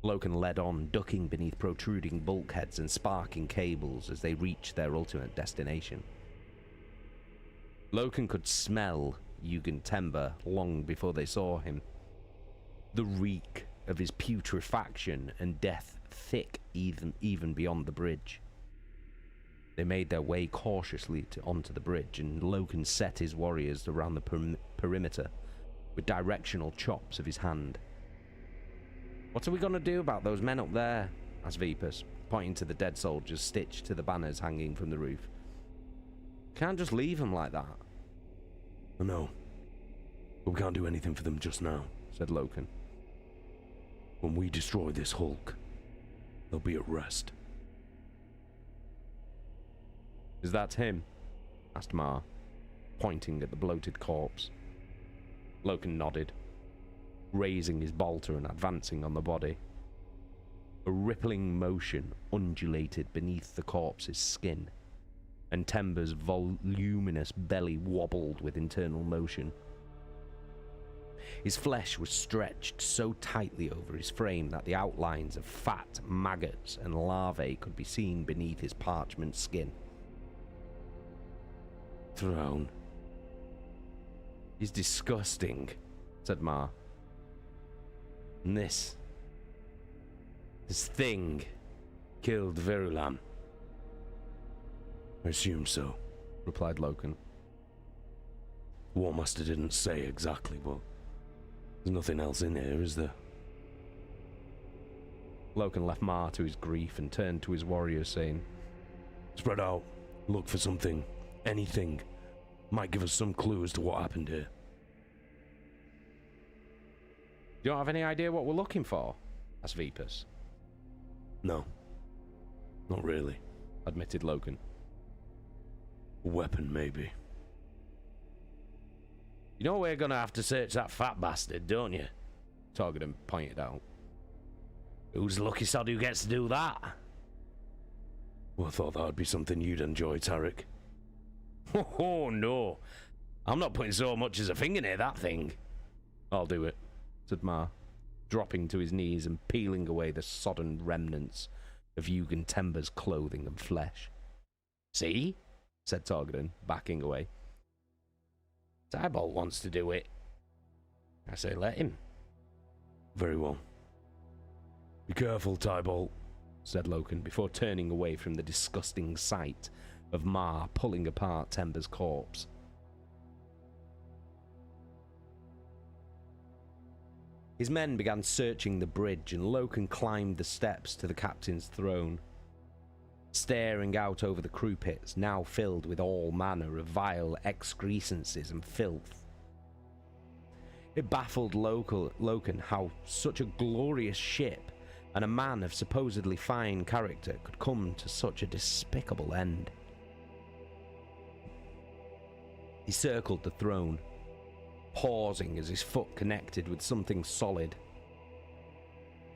Loken led on, ducking beneath protruding bulkheads and sparking cables as they reached their ultimate destination. Loken could smell Yugen Temba long before they saw him. The reek of his putrefaction and death thick even beyond the bridge. They made their way cautiously onto the bridge, and Loken set his warriors around the perimeter with directional chops of his hand. "What are we going to do about those men up there?" asked Vipus, pointing to the dead soldiers stitched to the banners hanging from the roof. "Can't just leave them like that." I know, but we can't do anything for them just now, said Loken. When we destroy this Hulk, they'll be at rest. "Is that him?" asked Mar, pointing at the bloated corpse. Loken nodded, raising his bolter and advancing on the body. A rippling motion undulated beneath the corpse's skin, and Temba's voluminous belly wobbled with internal motion. His flesh was stretched so tightly over his frame that the outlines of fat, maggots, and larvae could be seen beneath his parchment skin. Thrawn. "He's disgusting," said Mar. "And this thing killed Verulam." I assume so, replied Loken. War Master didn't say exactly, but there's nothing else in here, is there? Loken left Mar to his grief and turned to his warriors, saying, "Spread out. Look for something. Anything. Might give us some clue as to what happened here." "You don't have any idea what we're looking for?" asked Vipus. No. Not really, admitted Loken. A weapon, maybe. "You know we're gonna have to search that fat bastard, don't you?" Torgadon pointed out. "Who's the lucky sod who gets to do that?" Well, I thought that would be something you'd enjoy, Tarek. Oh, no. I'm not putting so much as a finger near that thing. "I'll do it," said Mar. dropping to his knees and peeling away the sodden remnants of Eugen Tember's clothing and flesh. "See?" said Targadin, backing away. "Tybalt wants to do it. I say let him." Very well. Be careful, Tybalt, said Loken, before turning away from the disgusting sight of Ma pulling apart Tember's corpse. His men began searching the bridge, and Loken climbed the steps to the captain's throne, staring out over the crew pits, now filled with all manner of vile excrescences and filth. It baffled Loken how such a glorious ship and a man of supposedly fine character could come to such a despicable end. He circled the throne, pausing as his foot connected with something solid.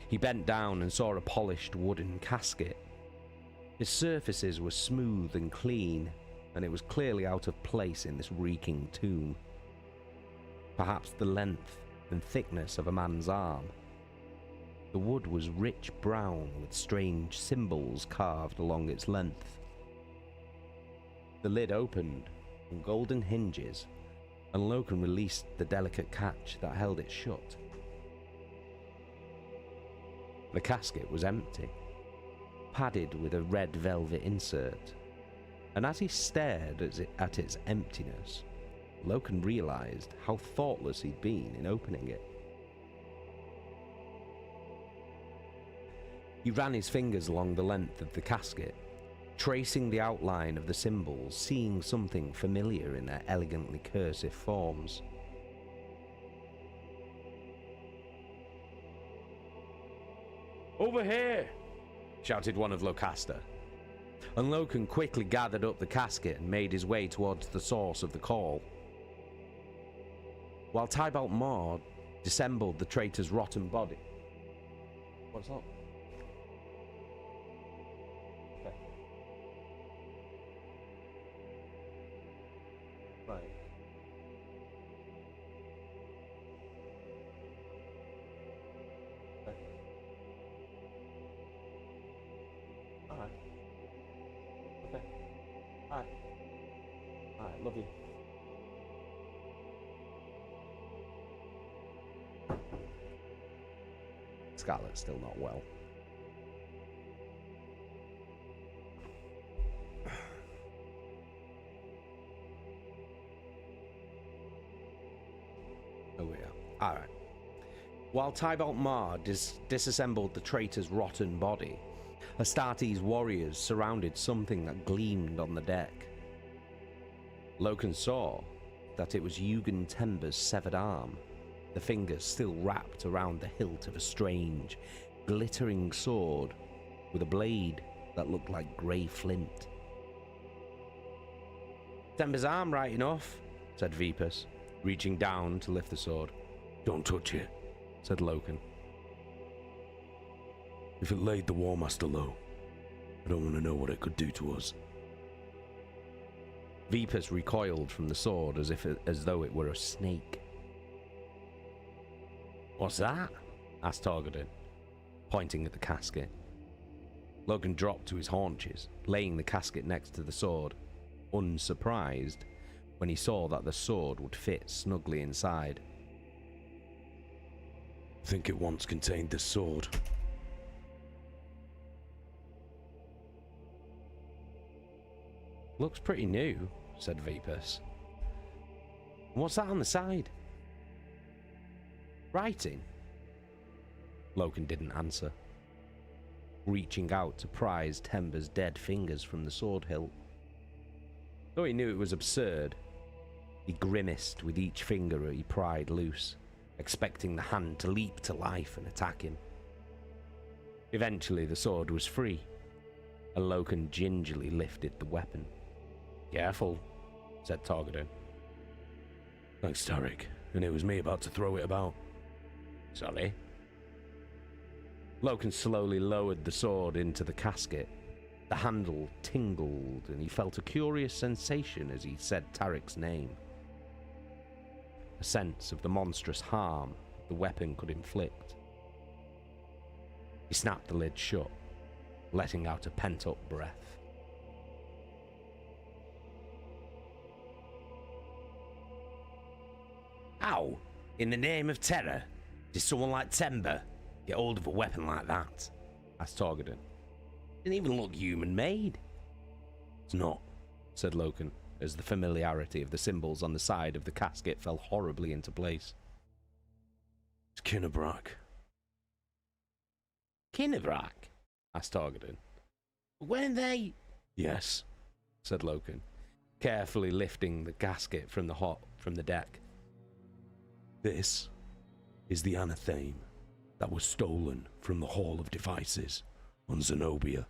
He bent down and saw a polished wooden casket. Its surfaces were smooth and clean, and it was clearly out of place in this reeking tomb. Perhaps the length and thickness of a man's arm. The wood was rich brown with strange symbols carved along its length. The lid opened on golden hinges, and Loken released the delicate catch that held it shut. The casket was empty, padded with a red velvet insert, and as he stared at its emptiness, Loken realized how thoughtless he'd been in opening it. He ran his fingers along the length of the casket, tracing the outline of the symbols, seeing something familiar in their elegantly cursive forms. "Over here!" shouted one of Locaster, and Loken quickly gathered up the casket and made his way towards the source of the call. While Tybalt Maud dissembled the traitor's rotten body. What's up? Okay. Right. Okay. Alright. Okay. Alright. Alright, love you. Scarlet's still not well. Oh, we are. All right. While Tybalt Mar disassembled the traitor's rotten body, Astartes warriors surrounded something that gleamed on the deck. Loken saw that it was Eugen Tember's severed arm, the fingers still wrapped around the hilt of a strange, glittering sword with a blade that looked like grey flint. "Tember's arm, right enough," said Vipus, reaching down to lift the sword. Don't touch it, said Loken. If it laid the War Master low, I don't want to know what it could do to us. Vipus recoiled from the sword as though it were a snake. "What's that?" asked Targadin, pointing at the casket. Loken dropped to his haunches, laying the casket next to the sword, unsurprised when he saw that the sword would fit snugly inside. I think it once contained this sword. "Looks pretty new," said Vipus. "What's that on the side?" "Writing?" Loken didn't answer, reaching out to prise Tember's dead fingers from the sword hilt. Though he knew it was absurd, he grimaced with each finger he pried loose, expecting the hand to leap to life and attack him. Eventually the sword was free, and Loken gingerly lifted the weapon. "Careful," said Targadin. Thanks, Tarek. And it was me about to throw it about. "Sorry." Loken slowly lowered the sword into the casket. The handle tingled, and he felt a curious sensation as he said Tarek's name. A sense of the monstrous harm the weapon could inflict. He snapped the lid shut, letting out a pent-up breath. How, in the name of terror, did someone like Temba get hold of a weapon like that? Asked Torgodon. Didn't even look human-made. It's not, said Loken, as the familiarity of the symbols on the side of the casket fell horribly into place. It's Kinnebrak. Kinnebrak? Asked Torgodon. Weren't they? Yes, said Loken, carefully lifting the casket from the deck. This is the anatheme that was stolen from the Hall of Devices on Zenobia.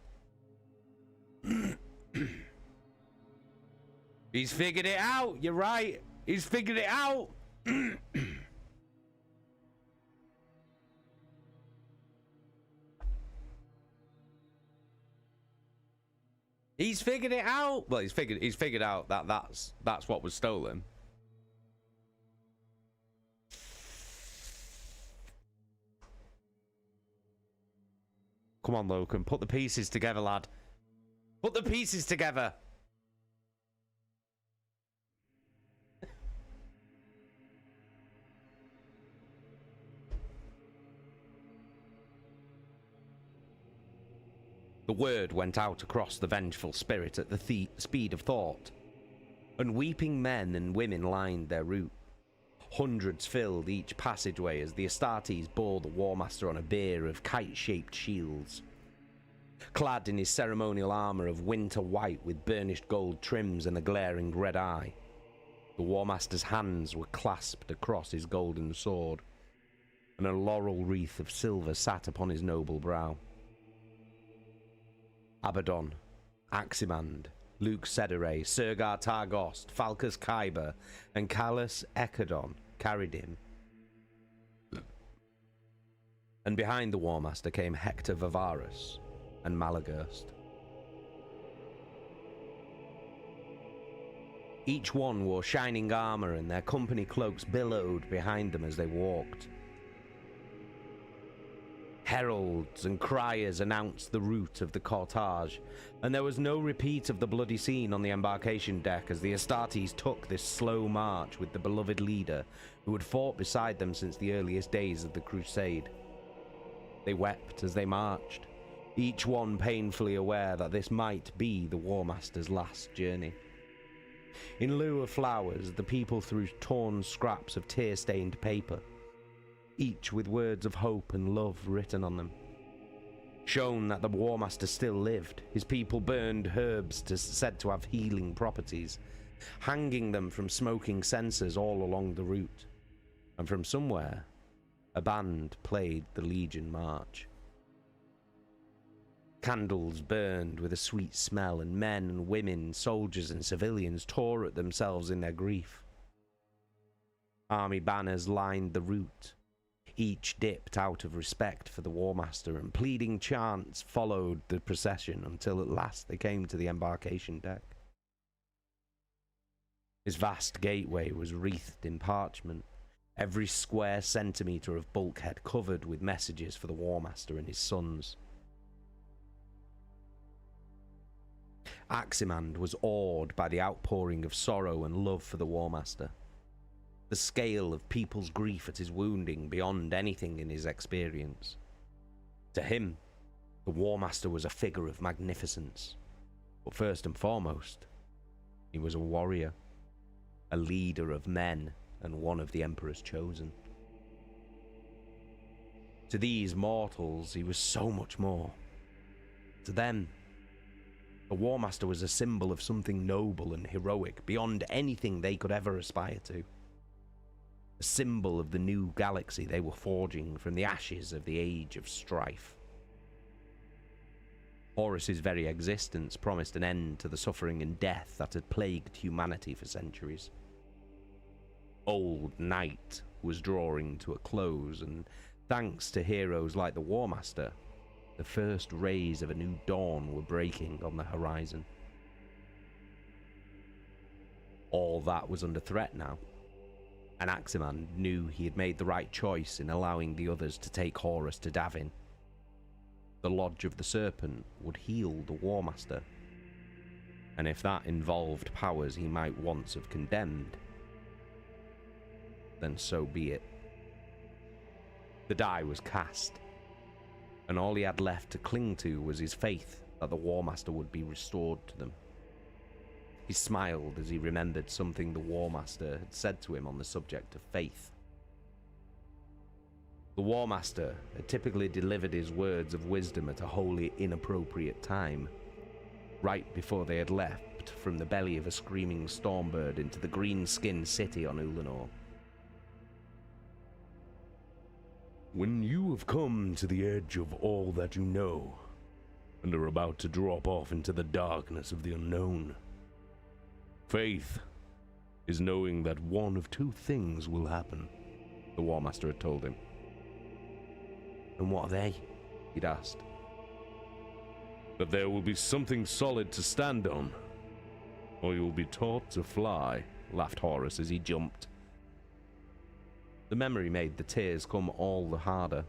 He's figured it out, you're right. He's figured it out. He's figured it out. Well, he's figured out that that's what was stolen. Come on, Loken, put the pieces together, lad. Put the pieces together. The word went out across the vengeful spirit at the speed of thought, and weeping men and women lined their route. Hundreds filled each passageway as the Astartes bore the War Master on a bier of kite-shaped shields. Clad in his ceremonial armor of winter white with burnished gold trims and a glaring red eye, the War Master's hands were clasped across his golden sword, and a laurel wreath of silver sat upon his noble brow. Abaddon, Aximand, Luke Cedere, Sergar Targost, Falcus Kyber, and Callus Echadon carried him. And behind the War Master came Hector Vavarus and Malagurst. Each one wore shining armor, and their company cloaks billowed behind them as they walked. Heralds and criers announced the route of the cortege, and there was no repeat of the bloody scene on the embarkation deck as the Astartes took this slow march with the beloved leader who had fought beside them since the earliest days of the crusade. They wept as they marched, each one painfully aware that this might be the War Master's last journey. In lieu of flowers, the people threw torn scraps of tear-stained paper, each with words of hope and love written on them. Shown that the War Master still lived, his people burned herbs said to have healing properties, hanging them from smoking censers all along the route. And from somewhere, a band played the Legion March. Candles burned with a sweet smell, and men and women, soldiers and civilians tore at themselves in their grief. Army banners lined the route, each dipped out of respect for the War Master, and pleading chants followed the procession until at last they came to the embarkation deck. His vast gateway was wreathed in parchment, every square centimetre of bulkhead covered with messages for the War Master and his sons. Aximand was awed by the outpouring of sorrow and love for the War Master, the scale of people's grief at his wounding beyond anything in his experience. To him, the War Master was a figure of magnificence, but first and foremost, he was a warrior, a leader of men, and one of the Emperor's chosen. To these mortals, he was so much more. To them, the War Master was a symbol of something noble and heroic beyond anything they could ever aspire to. A symbol of the new galaxy they were forging from the ashes of the Age of Strife. Horus's very existence promised an end to the suffering and death that had plagued humanity for centuries. Old night was drawing to a close, and thanks to heroes like the War Master, the first rays of a new dawn were breaking on the horizon. All that was under threat now, and Aximand knew he had made the right choice in allowing the others to take Horus to Davin. the Lodge of the Serpent would heal the War Master, and if that involved powers he might once have condemned, then so be it. The die was cast, and all he had left to cling to was his faith that the War Master would be restored to them. He smiled as he remembered something the War Master had said to him on the subject of faith. The War Master had typically delivered his words of wisdom at a wholly inappropriate time, right before they had left from the belly of a screaming stormbird into the green-skinned city on Ulanor. When you have come to the edge of all that you know, and are about to drop off into the darkness of the unknown, faith is knowing that one of two things will happen, The War Master had told him. And what are they? He'd asked. that there will be something solid to stand on, or you will be taught to fly, Laughed Horus as he jumped. The memory made the tears come all the harder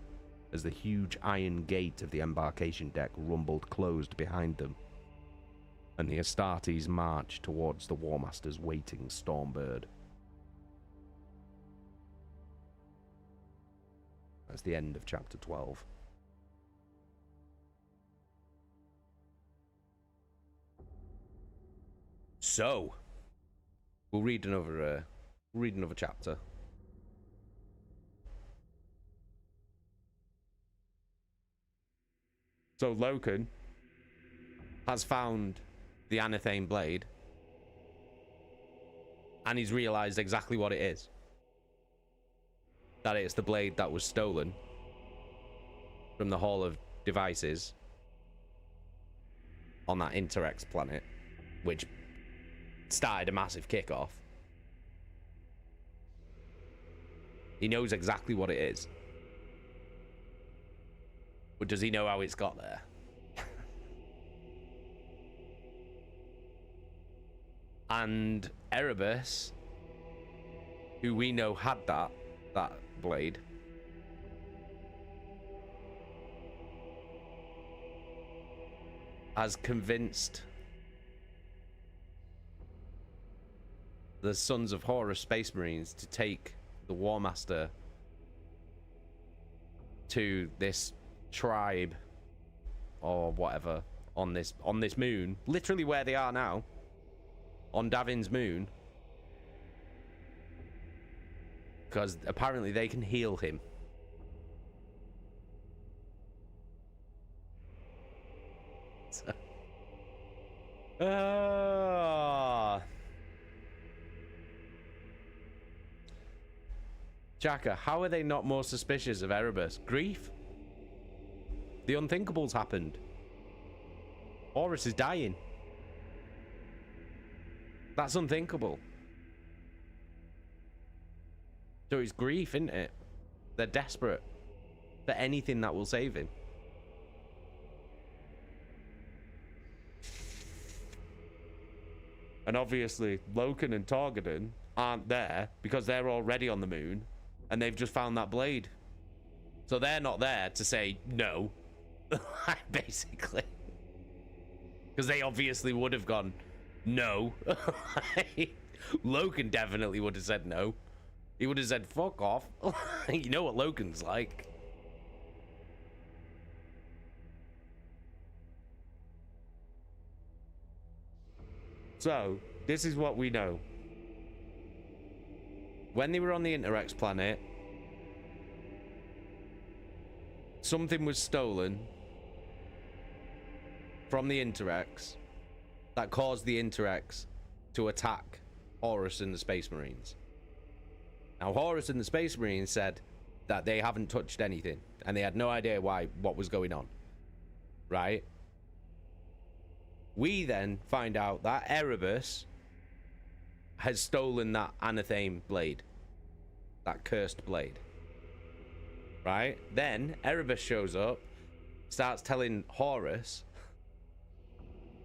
as the huge iron gate of the embarkation deck rumbled closed behind them, and the Astartes marched towards the War Master's waiting Stormbird. That's the end of chapter 12. So, we'll read another chapter. So Loken has found the Anathame blade, and he's realized exactly what it is. That it's the blade that was stolen from the Hall of Devices on that Interrex planet, which started a massive kickoff. He knows exactly what it is. But does he know how it's got there? And Erebus, who we know had that blade, has convinced the Sons of Horus Space Marines to take the War Master to this tribe or whatever on this moon, literally where they are now, on Davin's moon, because apparently they can heal him. So, Chaka, how are they not more suspicious of Erebus? Grief? The unthinkable's happened. Horus is dying. That's unthinkable. So it's grief, isn't it? They're desperate for anything that will save him. And obviously, Loken and Targadon aren't there because they're already on the moon and they've just found that blade. So they're not there to say no, basically. Because they obviously would have gone, no. Loken definitely would have said no. He would have said, fuck off. You know what Loken's like. So, this is what we know. When they were on the Interrex planet, something was stolen from the Interrex that caused the Interrex to attack Horus and the Space Marines. Now, Horus and the Space Marines said that they haven't touched anything, and they had no idea what was going on. Right? We then find out that Erebus has stolen that Anathame blade. That cursed blade. Right? Then Erebus shows up, starts telling Horus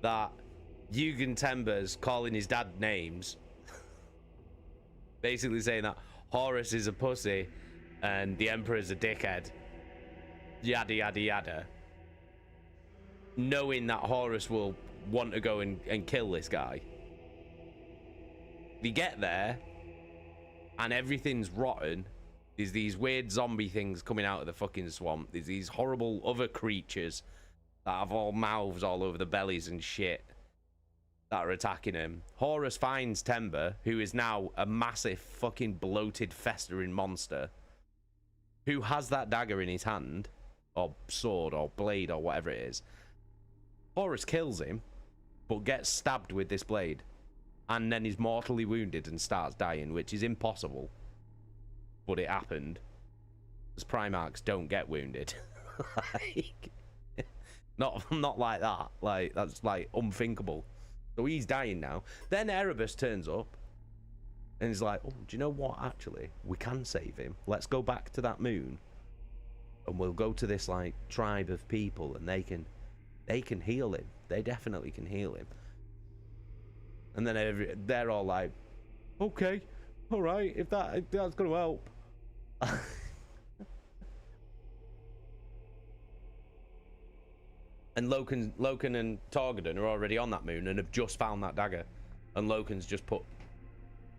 that Eugen Tember's calling his dad names. Basically saying that Horus is a pussy and the Emperor's a dickhead. Yada, yada, yada. knowing that Horus will want to go and kill this guy. They get there, and everything's rotten. There's these weird zombie things coming out of the fucking swamp. There's these horrible other creatures that have all mouths all over the bellies and shit that are attacking him. Horus finds Temba, who is now a massive fucking bloated festering monster, who has that dagger in his hand, or sword, or blade, or whatever it is. Horus kills him, but gets stabbed with this blade, and then is mortally wounded and starts dying, which is impossible, but it happened. Because Primarchs don't get wounded. Like, not like that. Like, that's like unthinkable. So he's dying now. Then Erebus turns up and he's like, oh, do you know what? Actually, we can save him. Let's go back to that moon and we'll go to this like tribe of people, and they can heal him. They definitely can heal him. And then they're all like, okay, all right, if that's gonna help. And Loken and Targadon are already on that moon and have just found that dagger. And Loken's just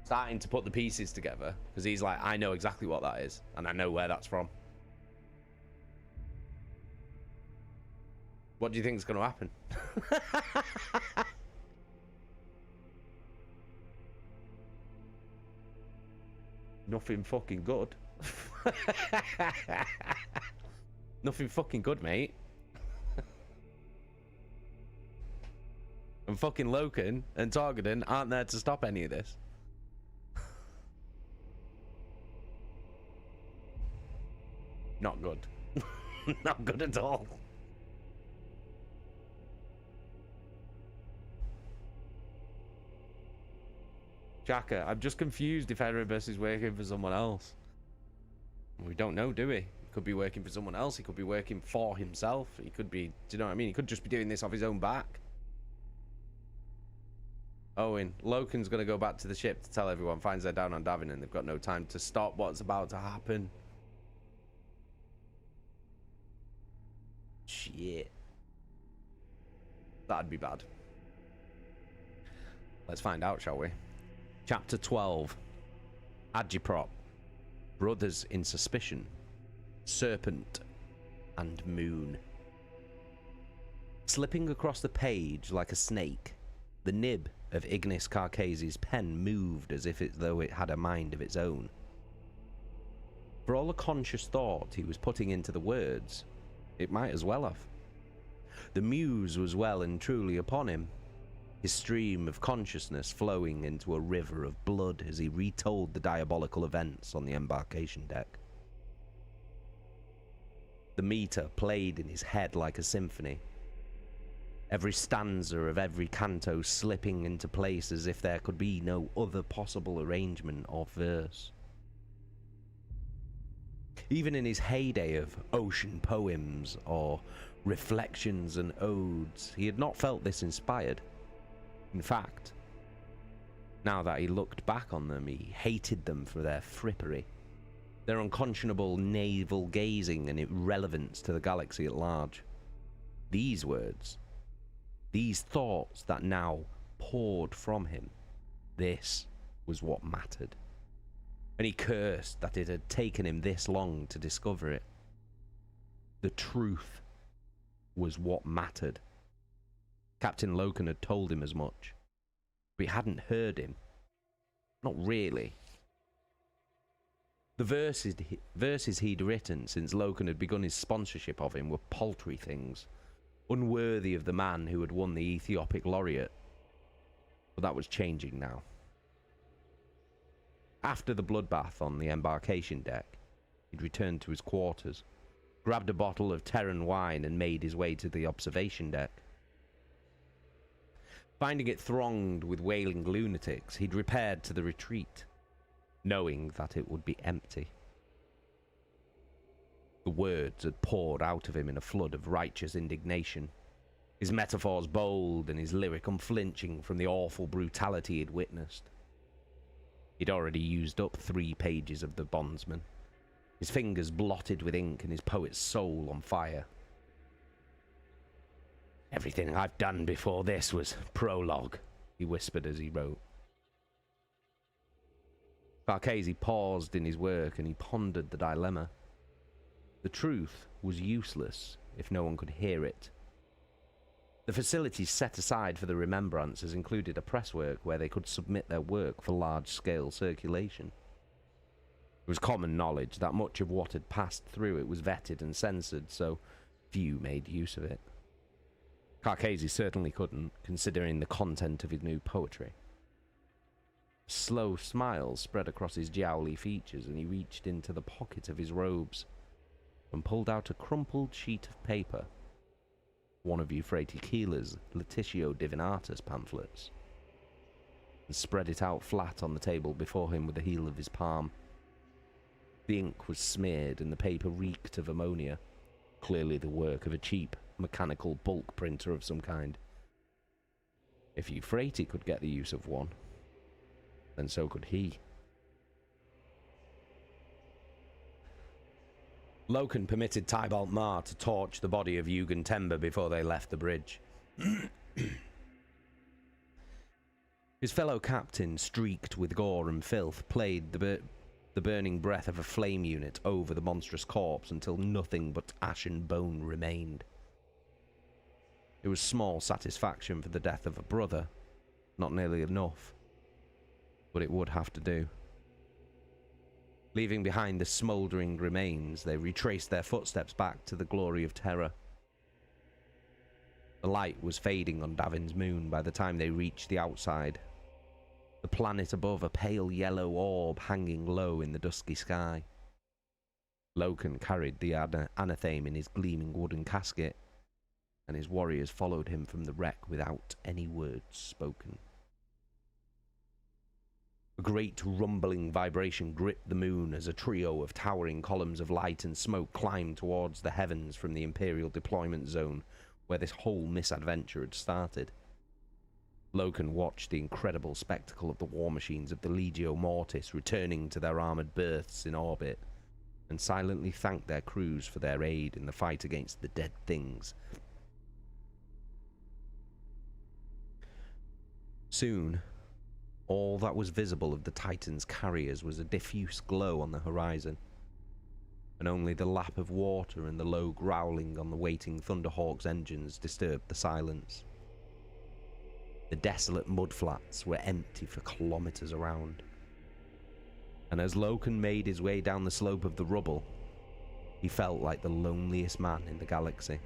starting to put the pieces together, because he's like, I know exactly what that is, and I know where that's from. What do you think is going to happen? Nothing fucking good. Nothing fucking good, mate. And fucking Loken and Targadon aren't there to stop any of this. Not good. Not good at all. Chaka, I'm just confused if Erebus is working for someone else. We don't know, do we? He could be working for someone else. He could be working for himself. He could be, do you know what I mean? He could just be doing this off his own back. Owen, Loken's going to go back to the ship to tell everyone, finds they're down on Davin and they've got no time to stop what's about to happen. Shit. That'd be bad. Let's find out, shall we? Chapter 12. Agitprop. Brothers in Suspicion. Serpent. And Moon. Slipping across the page like a snake, the nib of Ignis Carcase's pen moved as though it had a mind of its own. For all the conscious thought he was putting into the words, it might as well have. The muse was well and truly upon him, his stream of consciousness flowing into a river of blood as he retold the diabolical events on the embarkation deck. The meter played in his head like a symphony, every stanza of every canto slipping into place as if there could be no other possible arrangement or verse. Even in his heyday of ocean poems or reflections and odes, he had not felt this inspired. In fact, now that he looked back on them, he hated them for their frippery, their unconscionable navel gazing and irrelevance to the galaxy at large. These words, these thoughts that now poured from him, this was what mattered. And he cursed that it had taken him this long to discover it. The truth was what mattered. Captain Loken had told him as much, but he hadn't heard him. Not really. The verses he'd written since Loken had begun his sponsorship of him were paltry things, unworthy of the man who had won the Ethiopic laureate. But that was changing now. After the bloodbath on the embarkation deck, he'd returned to his quarters, grabbed a bottle of Terran wine and made his way to the observation deck. Finding it thronged with wailing lunatics, he'd repaired to the retreat, knowing that it would be empty. The words had poured out of him in a flood of righteous indignation, his metaphors bold and his lyric unflinching from the awful brutality he'd witnessed. He'd already used up 3 pages of The Bondsman, his fingers blotted with ink and his poet's soul on fire. Everything I've done before this was prologue, he whispered as he wrote. Farkesi paused in his work and he pondered the dilemma. The truth was useless if no one could hear it. The facilities set aside for the Remembrances included a presswork where they could submit their work for large-scale circulation. It was common knowledge that much of what had passed through it was vetted and censored, so few made use of it. Farkesi certainly couldn't, considering the content of his new poetry. A slow smile spread across his jowly features, and he reached into the pocket of his robes and pulled out a crumpled sheet of paper, one of Euphrates Keeler's Laetitio Divinatus pamphlets, and spread it out flat on the table before him with the heel of his palm. The ink was smeared and the paper reeked of ammonia, clearly the work of a cheap mechanical bulk printer of some kind. If Euphrates could get the use of one, then so could he. Loken permitted Tybalt Mar to torch the body of Yugen Temba before they left the bridge. His fellow captain, streaked with gore and filth, played the burning breath of a flame unit over the monstrous corpse until nothing but ash and bone remained. It was small satisfaction for the death of a brother, not nearly enough, but it would have to do. Leaving behind the smouldering remains, they retraced their footsteps back to the glory of Terra. The light was fading on Davin's moon by the time they reached the outside, the planet above a pale yellow orb hanging low in the dusky sky. Loken carried the anatheme in his gleaming wooden casket, and his warriors followed him from the wreck without any words spoken. A great rumbling vibration gripped the moon as a trio of towering columns of light and smoke climbed towards the heavens from the Imperial deployment zone where this whole misadventure had started. Loken watched the incredible spectacle of the war machines of the Legio Mortis returning to their armoured berths in orbit, and silently thanked their crews for their aid in the fight against the dead things. Soon, all that was visible of the Titan's carriers was a diffuse glow on the horizon, and only the lap of water and the low growling on the waiting Thunderhawk's engines disturbed the silence. The desolate mudflats were empty for kilometers around, and as Loken made his way down the slope of the rubble, he felt like the loneliest man in the galaxy.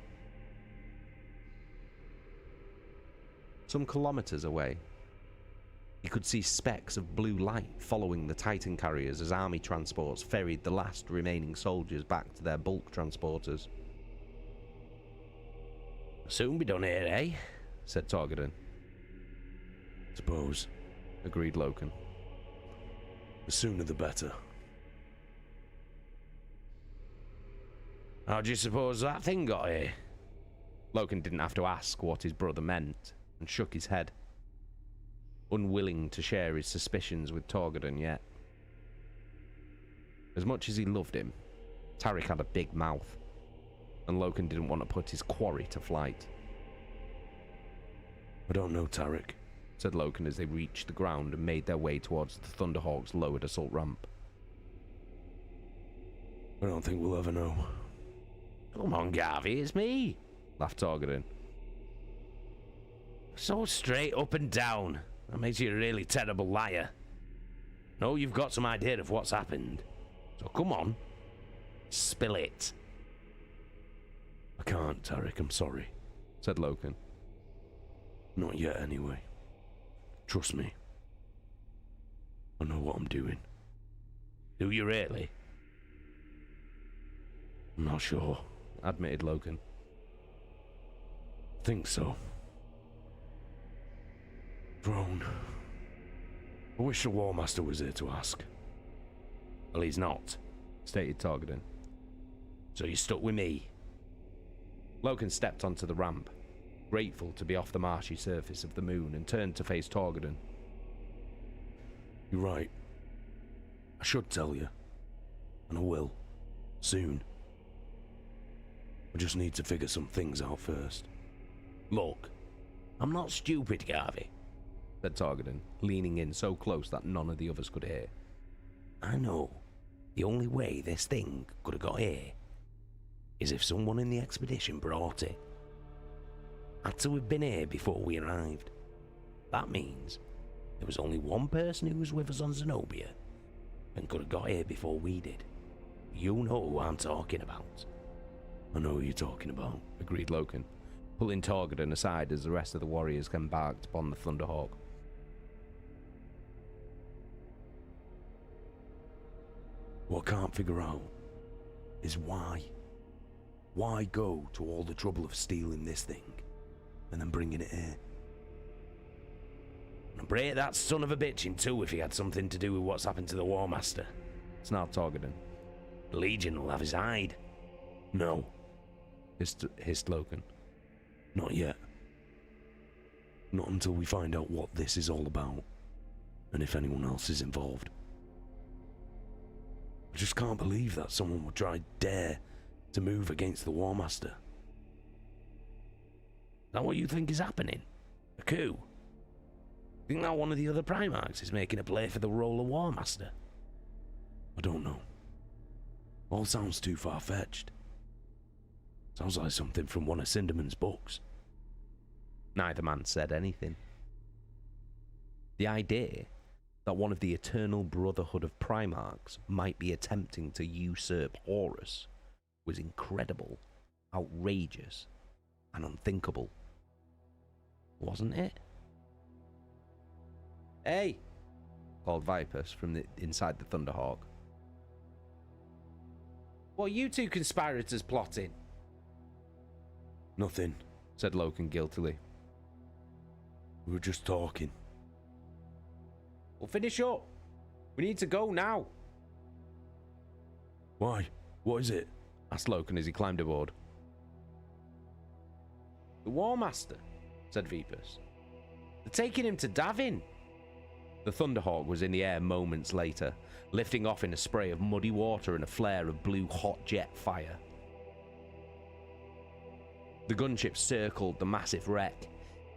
Some kilometers away, he could see specks of blue light following the Titan carriers as army transports ferried the last remaining soldiers back to their bulk transporters. "Soon be done here, eh?" said Targadon. "Suppose," agreed Loken. "The sooner the better." "How do you suppose that thing got here?" Loken didn't have to ask what his brother meant, and shook his head, unwilling to share his suspicions with Targadon yet. As much as he loved him, Tariq had a big mouth, and Loken didn't want to put his quarry to flight. "I don't know, Tariq," said Loken as they reached the ground and made their way towards the Thunderhawk's lowered assault ramp. "I don't think we'll ever know." "Come on, Garvey, it's me," laughed Targadon. "So straight up and down. That makes you a really terrible liar. No, you've got some idea of what's happened. So come on, spill it." "I can't, Tariq, I'm sorry," said Loken. "Not yet, anyway. Trust me. I know what I'm doing." "Do you really?" "I'm not sure." admitted Loken. "Think so. Drone. I wish the War Master was here to ask." "Well, he's not," stated Targadon. "So you're stuck with me." Loken stepped onto the ramp, grateful to be off the marshy surface of the moon, and turned to face Targadon. "You're right. I should tell you. And I will. Soon. I just need to figure some things out first." Look, I'm not stupid, Garvey, said Targadin, leaning in so close that none of the others could hear. I know the only way this thing could have got here is if someone in the expedition brought it. Had to have been here before we arrived. That means there was only one person who was with us on Zenobia and could have got here before we did. You know who I'm talking about. I know who you're talking about, agreed Loken, pulling Targadin aside as the rest of the warriors embarked upon the Thunderhawk. What I can't figure out is why. Why go to all the trouble of stealing this thing and then bringing it here? And break that son of a bitch in two if he had something to do with what's happened to the War Master, snarled Targadin. The Legion will have his hide. No, hissed Loken. Not yet. Not until we find out what this is all about, and if anyone else is involved. I just can't believe that someone would dare to move against the War Master. Is that what you think is happening? A coup? Think that one of the other Primarchs is making a play for the role of War Master? I don't know. All sounds too far-fetched. Sounds like something from one of Cinderman's books. Neither man said anything. The idea that one of the Eternal Brotherhood of Primarchs might be attempting to usurp Horus was incredible, outrageous, and unthinkable. Wasn't it? Hey! Called Vipers from inside the Thunderhawk. What are you two conspirators plotting? Nothing, said Loken guiltily. We were just talking. Well, finish up. We need to go now. Why? What is it? Asked Loken as he climbed aboard. The War Master, said Vipers. They're taking him to Davin. The Thunderhawk was in the air moments later, lifting off in a spray of muddy water and a flare of blue hot jet fire. The gunship circled the massive wreck,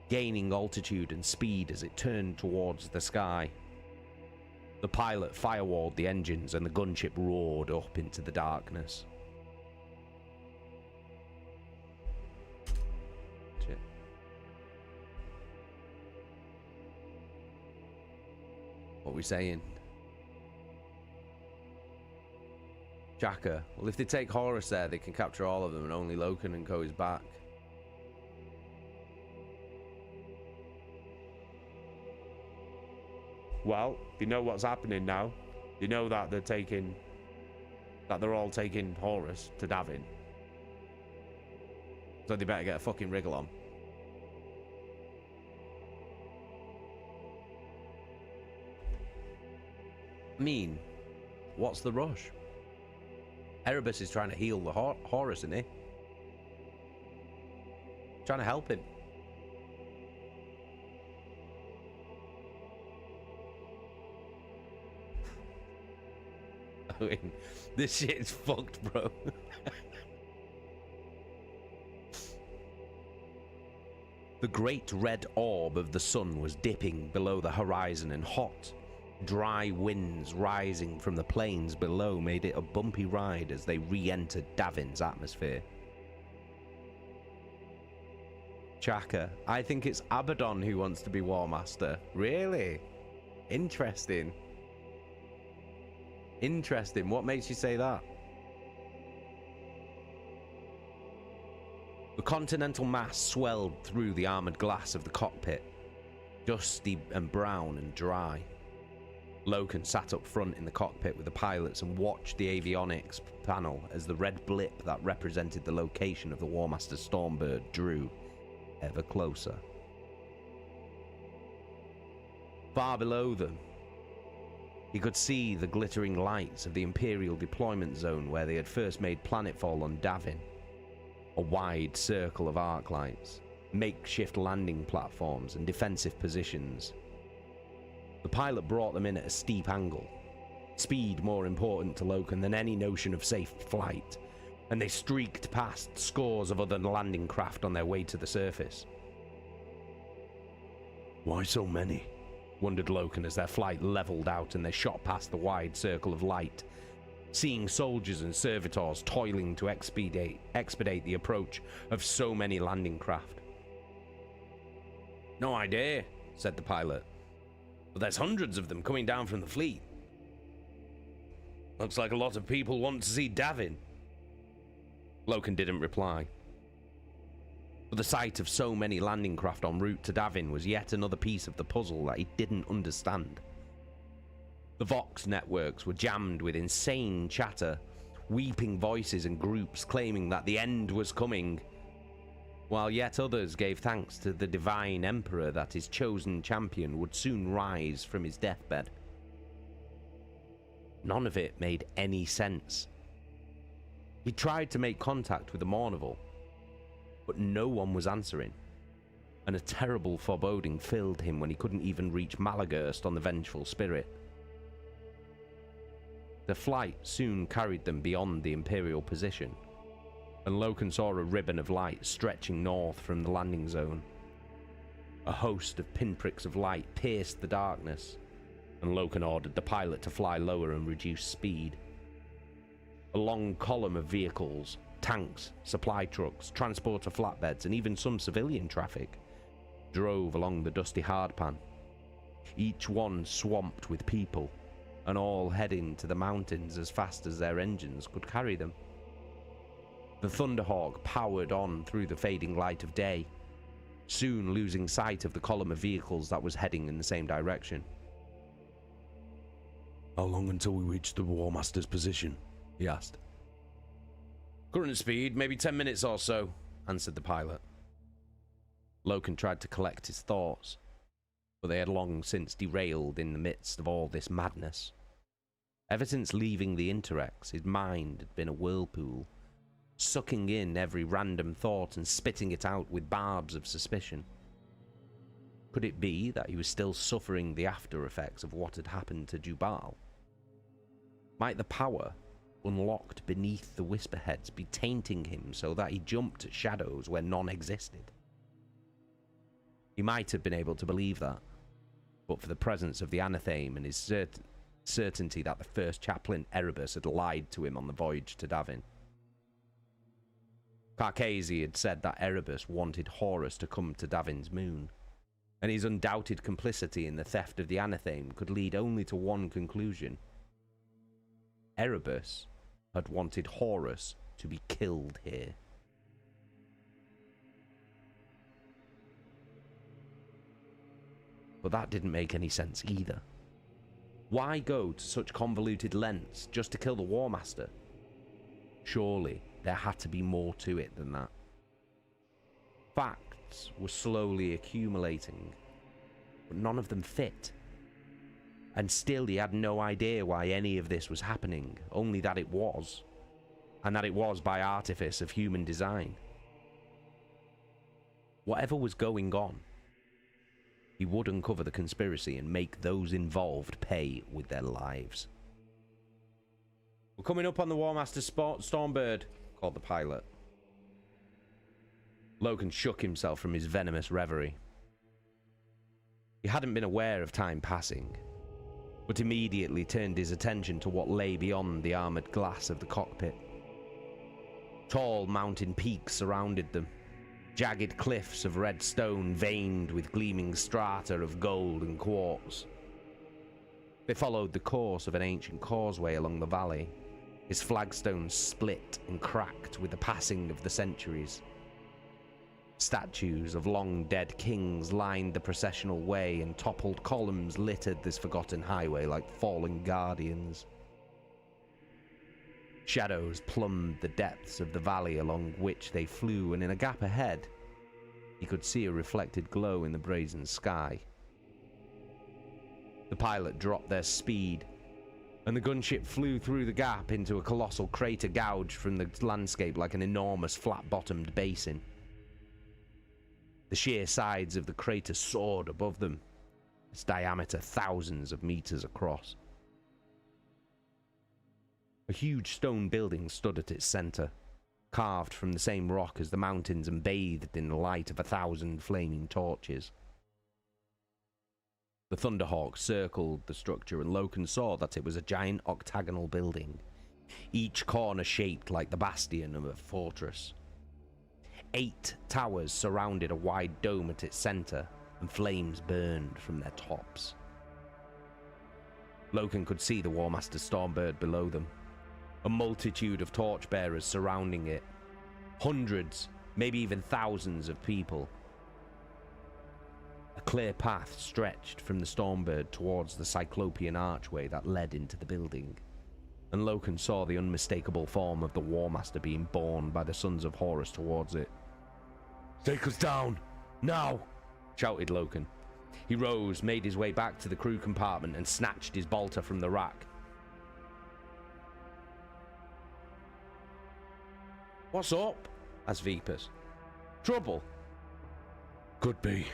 gaining altitude and speed as it turned towards the sky. The pilot firewalled the engines and the gunship roared up into the darkness. Shit. What are we saying? Chaka. Well, if they take Horus there, they can capture all of them and only Loken and Co is back. Well, you know what's happening now. You know that they're all taking Horus to Davin. So they better get a fucking wriggle on. I mean, what's the rush? Erebus is trying to heal the Horus, isn't he? Trying to help him. I mean, this shit's fucked, bro. The great red orb of the sun was dipping below the horizon, and hot, dry winds rising from the plains below made it a bumpy ride as they re-entered Davin's atmosphere. Chaka, I think it's Abaddon who wants to be War Master. Really? Interesting. Interesting. What makes you say that? The continental mass swelled through the armored glass of the cockpit, dusty and brown and dry. Loken sat up front in the cockpit with the pilots and watched the avionics panel as the red blip that represented the location of the War Master Stormbird drew ever closer. Far below them, he could see the glittering lights of the Imperial deployment zone where they had first made planetfall on Davin. A wide circle of arc lights, makeshift landing platforms and defensive positions. The pilot brought them in at a steep angle, speed more important to Loken than any notion of safe flight, and they streaked past scores of other landing craft on their way to the surface. Why so many? Wondered Loken as their flight leveled out and they shot past the wide circle of light, seeing soldiers and servitors toiling to expedite the approach of so many landing craft. No idea, said the pilot, but there's hundreds of them coming down from the fleet. Looks like a lot of people want to see Davin. Loken didn't reply. But the sight of so many landing craft en route to Davin was yet another piece of the puzzle that he didn't understand. The Vox networks were jammed with insane chatter, weeping voices and groups claiming that the end was coming, while yet others gave thanks to the divine emperor that his chosen champion would soon rise from his deathbed. None of it made any sense. He tried to make contact with the Mournival, but no one was answering, and a terrible foreboding filled him when he couldn't even reach Malagurst on the Vengeful Spirit. The flight soon carried them beyond the Imperial position, and Loken saw a ribbon of light stretching north from the landing zone. A host of pinpricks of light pierced the darkness, and Loken ordered the pilot to fly lower and reduce speed. A long column of vehicles, tanks, supply trucks, transporter flatbeds, and even some civilian traffic drove along the dusty hardpan, each one swamped with people, and all heading to the mountains as fast as their engines could carry them. The Thunderhawk powered on through the fading light of day, soon losing sight of the column of vehicles that was heading in the same direction. How long until we reach the War Master's position? He asked. Current speed, maybe 10 minutes or so, answered the pilot. Loken tried to collect his thoughts, but they had long since derailed in the midst of all this madness. Ever since leaving the Interrex, his mind had been a whirlpool, sucking in every random thought and spitting it out with barbs of suspicion. Could it be that he was still suffering the after effects of what had happened to Jubal? Might the power unlocked beneath the Whisperheads be tainting him so that he jumped at shadows where none existed? He might have been able to believe that, but for the presence of the Anathame and his certainty that the first chaplain Erebus had lied to him on the voyage to Davin. Carcasi had said that Erebus wanted Horus to come to Davin's moon, and his undoubted complicity in the theft of the Anathame could lead only to one conclusion. Erebus had wanted Horus to be killed here. But that didn't make any sense either. Why go to such convoluted lengths just to kill the War Master? Surely there had to be more to it than that. Facts were slowly accumulating, but none of them fit. And still he had no idea why any of this was happening, only that it was, and that it was by artifice of human design. Whatever was going on, he would uncover the conspiracy and make those involved pay with their lives. We're coming up on the War Master Stormbird, called the pilot. Loken shook himself from his venomous reverie. He hadn't been aware of time passing, but immediately turned his attention to what lay beyond the armored glass of the cockpit. Tall mountain peaks surrounded them, jagged cliffs of red stone veined with gleaming strata of gold and quartz. They followed the course of an ancient causeway along the valley, its flagstones split and cracked with the passing of the centuries. Statues of long-dead kings lined the processional way, and toppled columns littered this forgotten highway like fallen guardians. Shadows plumbed the depths of the valley along which they flew, and in a gap ahead, he could see a reflected glow in the brazen sky. The pilot dropped their speed, and the gunship flew through the gap into a colossal crater gouged from the landscape like an enormous flat-bottomed basin. The sheer sides of the crater soared above them, its diameter thousands of meters across. A huge stone building stood at its center, carved from the same rock as the mountains and bathed in the light of 1,000 flaming torches. The Thunderhawk circled the structure, and Loken saw that it was a giant octagonal building, each corner shaped like the bastion of a fortress. 8 towers surrounded a wide dome at its center, and flames burned from their tops. Loken could see the Warmaster Stormbird below them, a multitude of torchbearers surrounding it, hundreds, maybe even thousands of people. A clear path stretched from the Stormbird towards the Cyclopean archway that led into the building, and Loken saw the unmistakable form of the Warmaster being borne by the Sons of Horus towards it. Take us down, now! Shouted Loken. He rose, made his way back to the crew compartment, and snatched his bolter from the rack. "What's up?" asked Vipus. "Trouble?" Could be,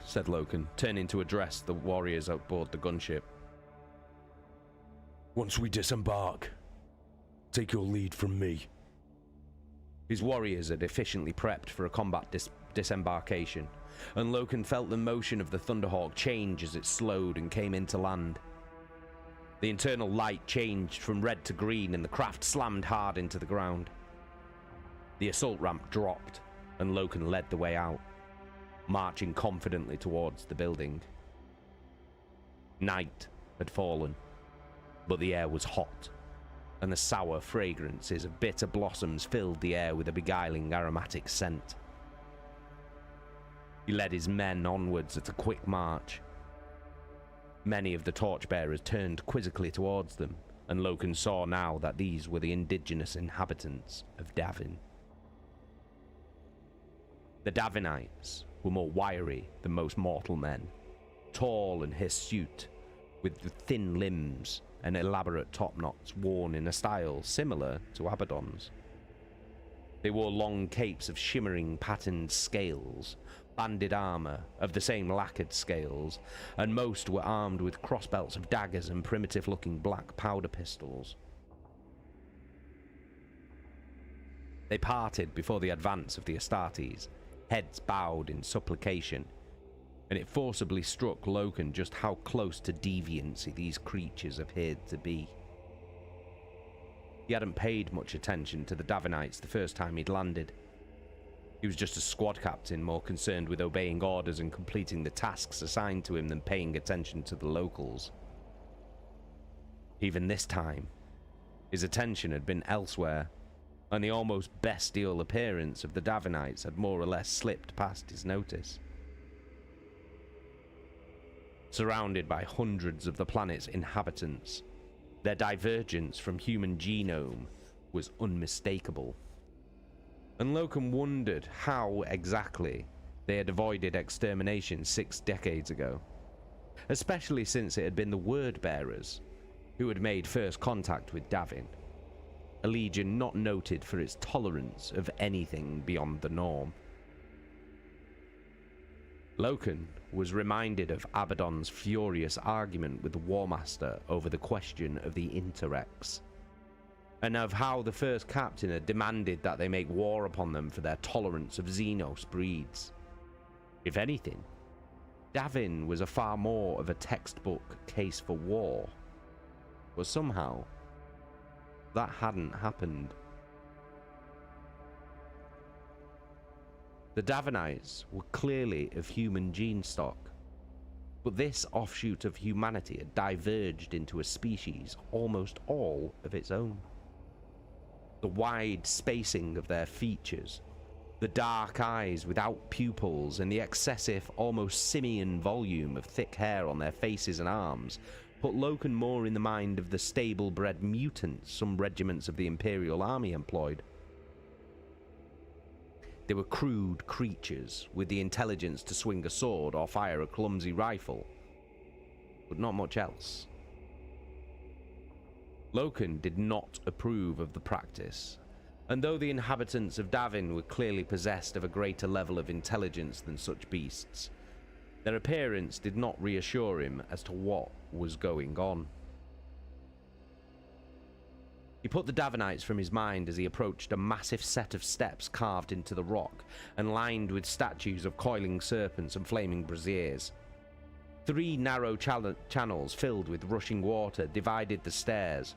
said Loken, turning to address the warriors aboard the gunship. Once we disembark, take your lead from me. His warriors had efficiently prepped for a combat disembarkation, and Loken felt the motion of the Thunderhawk change as it slowed and came into land. The internal light changed from red to green, and the craft slammed hard into the ground. The assault ramp dropped, and Loken led the way out, marching confidently towards the building. Night had fallen, but the air was hot, and the sour fragrances of bitter blossoms filled the air with a beguiling aromatic scent. He led his men onwards at a quick march. Many of the torchbearers turned quizzically towards them, and Loken saw now that these were the indigenous inhabitants of Davin. The Davinites were more wiry than most mortal men, tall and hirsute, with thin limbs and elaborate topknots worn in a style similar to Abaddon's. They wore long capes of shimmering patterned scales, banded armor of the same lacquered scales, and most were armed with crossbelts of daggers and primitive-looking black powder pistols. They parted before the advance of the Astartes, heads bowed in supplication, and it forcibly struck Loken just how close to deviancy these creatures appeared to be. He hadn't paid much attention to the Davinites the first time he'd landed. He was just a squad captain, more concerned with obeying orders and completing the tasks assigned to him than paying attention to the locals. Even this time, his attention had been elsewhere, and the almost bestial appearance of the Davinites had more or less slipped past his notice. Surrounded by hundreds of the planet's inhabitants, their divergence from human genome was unmistakable. And Loken wondered how exactly they had avoided extermination 6 decades ago, especially since it had been the Word-Bearers who had made first contact with Davin, a legion not noted for its tolerance of anything beyond the norm. Loken was reminded of Abaddon's furious argument with the Warmaster over the question of the Interrex, and of how the first captain had demanded that they make war upon them for their tolerance of Xenos breeds. If anything, Davin was a far more of a textbook case for war, but somehow that hadn't happened. The Davinites were clearly of human gene stock, but this offshoot of humanity had diverged into a species almost all of its own. The wide spacing of their features, the dark eyes without pupils, and the excessive, almost simian volume of thick hair on their faces and arms put Loken more in the mind of the stable-bred mutants some regiments of the Imperial Army employed. They were crude creatures with the intelligence to swing a sword or fire a clumsy rifle, but not much else. Loken did not approve of the practice, and though the inhabitants of Davin were clearly possessed of a greater level of intelligence than such beasts, their appearance did not reassure him as to what was going on. He put the Davinites from his mind as he approached a massive set of steps carved into the rock and lined with statues of coiling serpents and flaming braziers. 3 narrow channels filled with rushing water divided the stairs,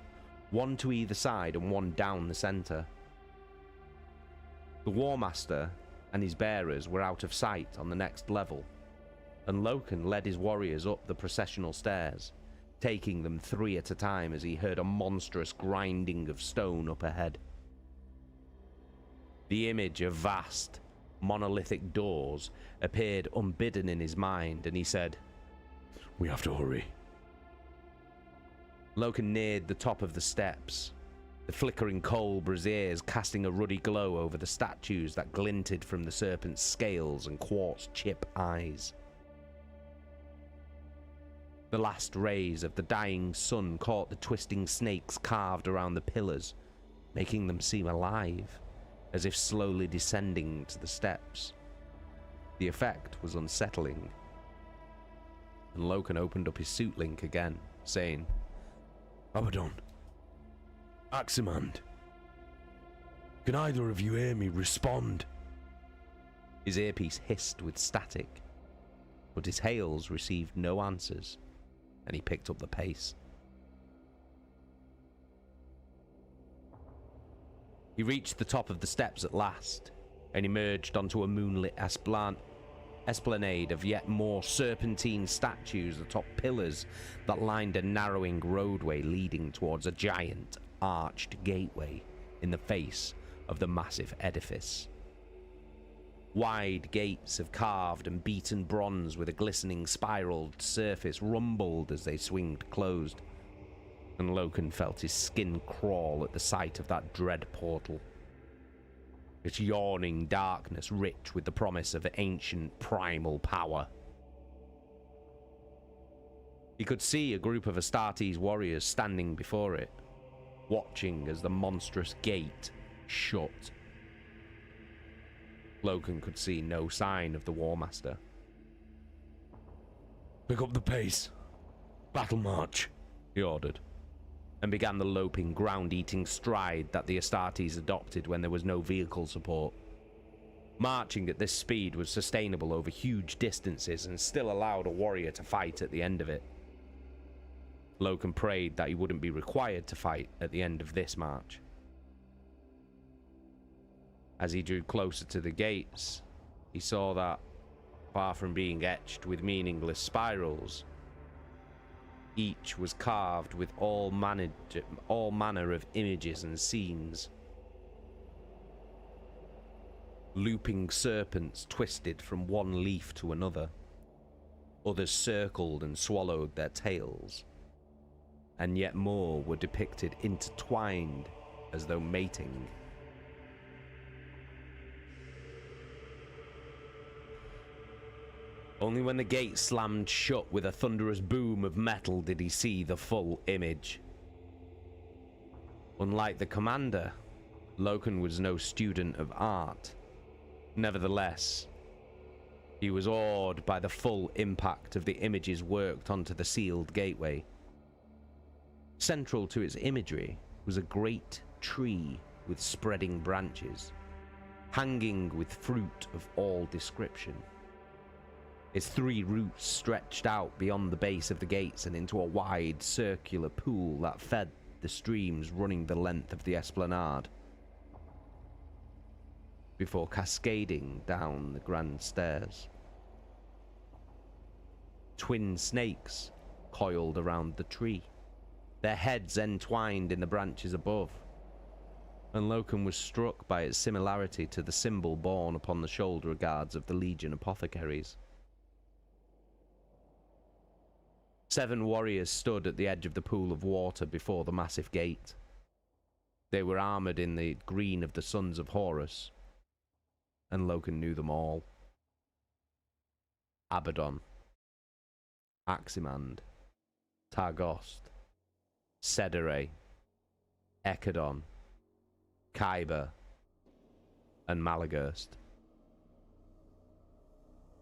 one to either side and one down the center. The War Master and his bearers were out of sight on the next level, and Loken led his warriors up the processional stairs, taking them 3 at a time as he heard a monstrous grinding of stone up ahead. The image of vast, monolithic doors appeared unbidden in his mind, and he said, We have to hurry. Loken neared the top of the steps, the flickering coal braziers casting a ruddy glow over the statues that glinted from the serpent's scales and quartz chip eyes. The last rays of the dying sun caught the twisting snakes carved around the pillars, making them seem alive, as if slowly descending to the steps. The effect was unsettling, and Loken opened up his suit link again, saying, Abaddon. Aximand. Can either of you hear me respond? His earpiece hissed with static, but his hails received no answers, and he picked up the pace. He reached the top of the steps at last, and emerged onto a moonlit esplanade of yet more serpentine statues atop pillars that lined a narrowing roadway leading towards a giant, arched gateway in the face of the massive edifice. Wide gates of carved and beaten bronze with a glistening spiraled surface rumbled as they swinged closed, and Loken felt his skin crawl at the sight of that dread portal. Its yawning darkness rich with the promise of ancient primal power. He could see a group of Astartes warriors standing before it, watching as the monstrous gate shut. Loken could see no sign of the War Master. Pick up the pace. Battle march, he ordered, and began the loping, ground-eating stride that the Astartes adopted when there was no vehicle support. Marching at this speed was sustainable over huge distances and still allowed a warrior to fight at the end of it. Loken prayed that he wouldn't be required to fight at the end of this march. As he drew closer to the gates, he saw that, far from being etched with meaningless spirals, each was carved with all manner of images and scenes. Looping serpents twisted from one leaf to another. Others circled and swallowed their tails. And yet more were depicted intertwined as though mating. Only when the gate slammed shut with a thunderous boom of metal did he see the full image. Unlike the commander, Loken was no student of art. Nevertheless, he was awed by the full impact of the images worked onto the sealed gateway. Central to its imagery was a great tree with spreading branches, hanging with fruit of all description. Its 3 roots stretched out beyond the base of the gates and into a wide circular pool that fed the streams running the length of the esplanade, before cascading down the grand stairs. Twin snakes coiled around the tree, their heads entwined in the branches above, and Loken was struck by its similarity to the symbol borne upon the shoulder guards of the Legion Apothecaries. 7 warriors stood at the edge of the pool of water before the massive gate. They were armored in the green of the Sons of Horus, and Loken knew them all. Abaddon, Aximand, Targost, Sedere, Ekadon, Kyber, and Malagurst.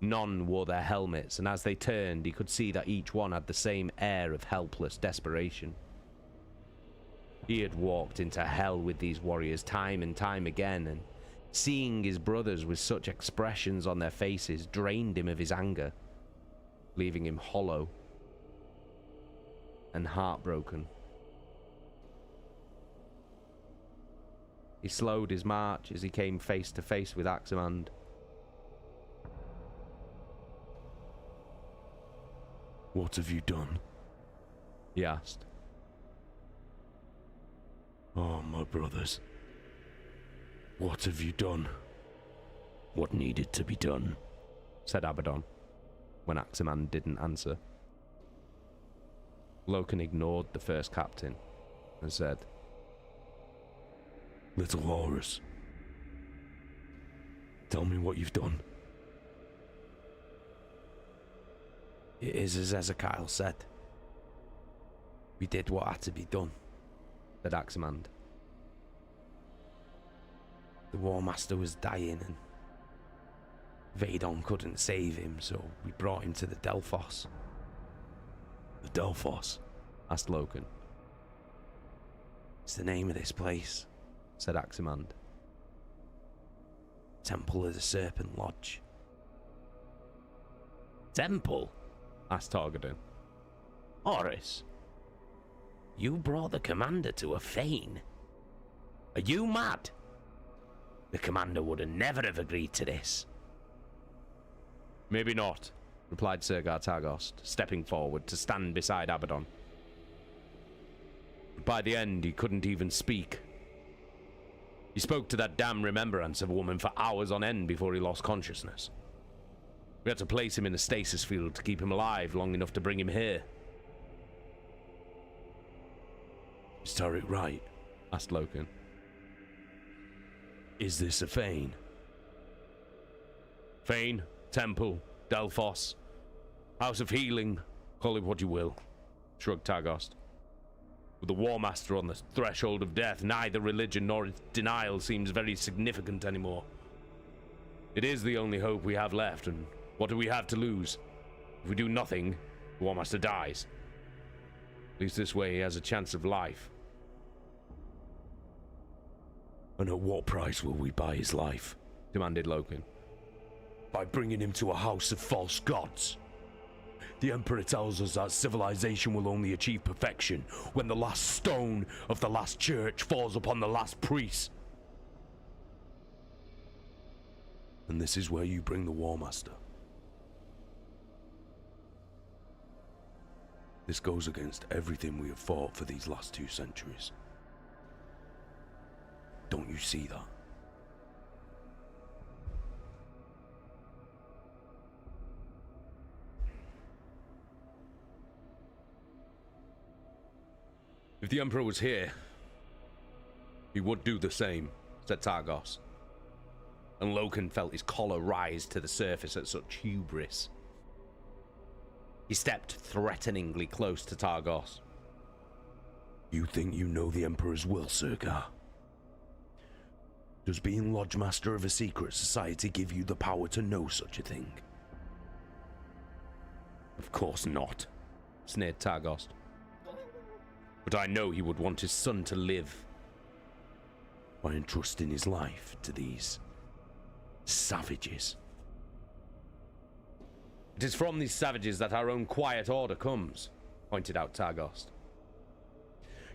None wore their helmets, and as they turned, he could see that each one had the same air of helpless desperation. He had walked into hell with these warriors time and time again, and seeing his brothers with such expressions on their faces drained him of his anger. leaving him hollow and heartbroken. He slowed his march as he came face to face with Aximand. What have you done? He asked. Oh, my brothers. What have you done? What needed to be done? Said Abaddon, when Aximand didn't answer. Loken ignored the first captain and said, Little Horus, tell me what you've done. It is as Ezekiel said. We did what had to be done. said Aximand. The War Master was dying and Vadon couldn't save him, so we brought him to the Delphos. The Delphos? Asked Loken. It's the name of this place, said Aximand. Temple of the Serpent Lodge. Temple? Asked Targadin. Horus, you brought the commander to a fane. Are you mad? The commander would have never have agreed to this. Maybe not, replied Sergar Targost, stepping forward to stand beside Abaddon. But by the end, he couldn't even speak. He spoke to that damn remembrance of a woman for hours on end before he lost consciousness. We had to place him in a stasis field to keep him alive long enough to bring him here. Is Tariq right? Asked Loken. Is this a fane? Fane, Temple, Delphos, House of Healing, call it what you will, shrugged Targost. With the War Master on the threshold of death, neither religion nor its denial seems very significant anymore. It is the only hope we have left, and what do we have to lose? If we do nothing, the War Master dies. At least this way he has a chance of life. And at what price will we buy his life? Demanded Loken. By bringing him to a house of false gods. The Emperor tells us that civilization will only achieve perfection when the last stone of the last church falls upon the last priest. And this is where you bring the War Master. This goes against everything we have fought for these last 2 centuries. Don't you see that? If the Emperor was here, he would do the same, said Targos. And Loken felt his collar rise to the surface at such hubris. He stepped threateningly close to Targos. You think you know the Emperor's will, Sergar? Does being Lodge Master of a secret society give you the power to know such a thing? Of course not, sneered Targost. But I know he would want his son to live. By entrusting his life to these savages. It is from these savages that our own quiet order comes, pointed out Targost.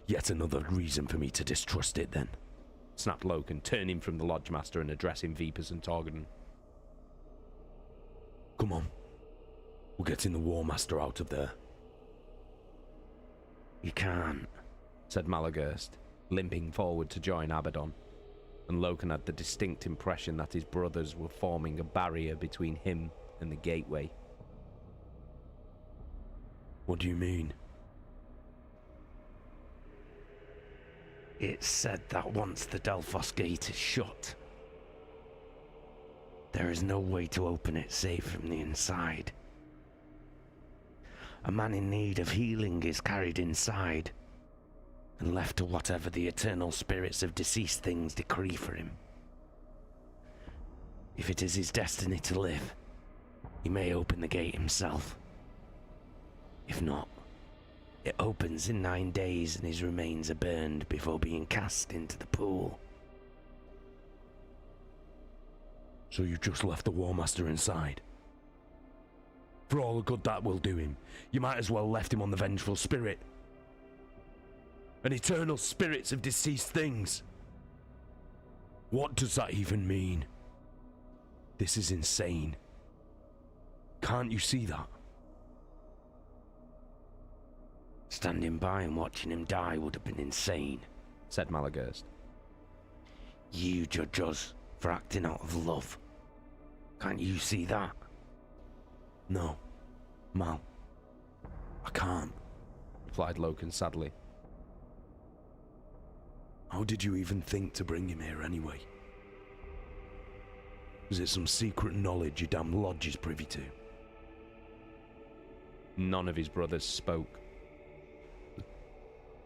Yet another reason for me to distrust it, then. Snapped Loken, turning from the Lodge Master and addressing Vipers and Torgadon. Come on. We're getting the War Master out of there. You can't, said Malagurst, limping forward to join Abaddon. And Loken had the distinct impression that his brothers were forming a barrier between him and the gateway. What do you mean? It's said that once the Delphos gate is shut, there is no way to open it save from the inside. A man in need of healing is carried inside and left to whatever the eternal spirits of deceased things decree for him. If it is his destiny to live, he may open the gate himself. If not, it opens in 9 days and his remains are burned before being cast into the pool. So you just left the War Master inside? For all the good that will do him, you might as well left him on the vengeful spirit. An eternal spirits of deceased things. What does that even mean? This is insane. Can't you see that? Standing by and watching him die would have been insane, said Malagurst. You judge us for acting out of love. Can't you see that? No, Mal. I can't, replied Loken sadly. How did you even think to bring him here anyway? Was it some secret knowledge your damn lodge is privy to? None of his brothers spoke.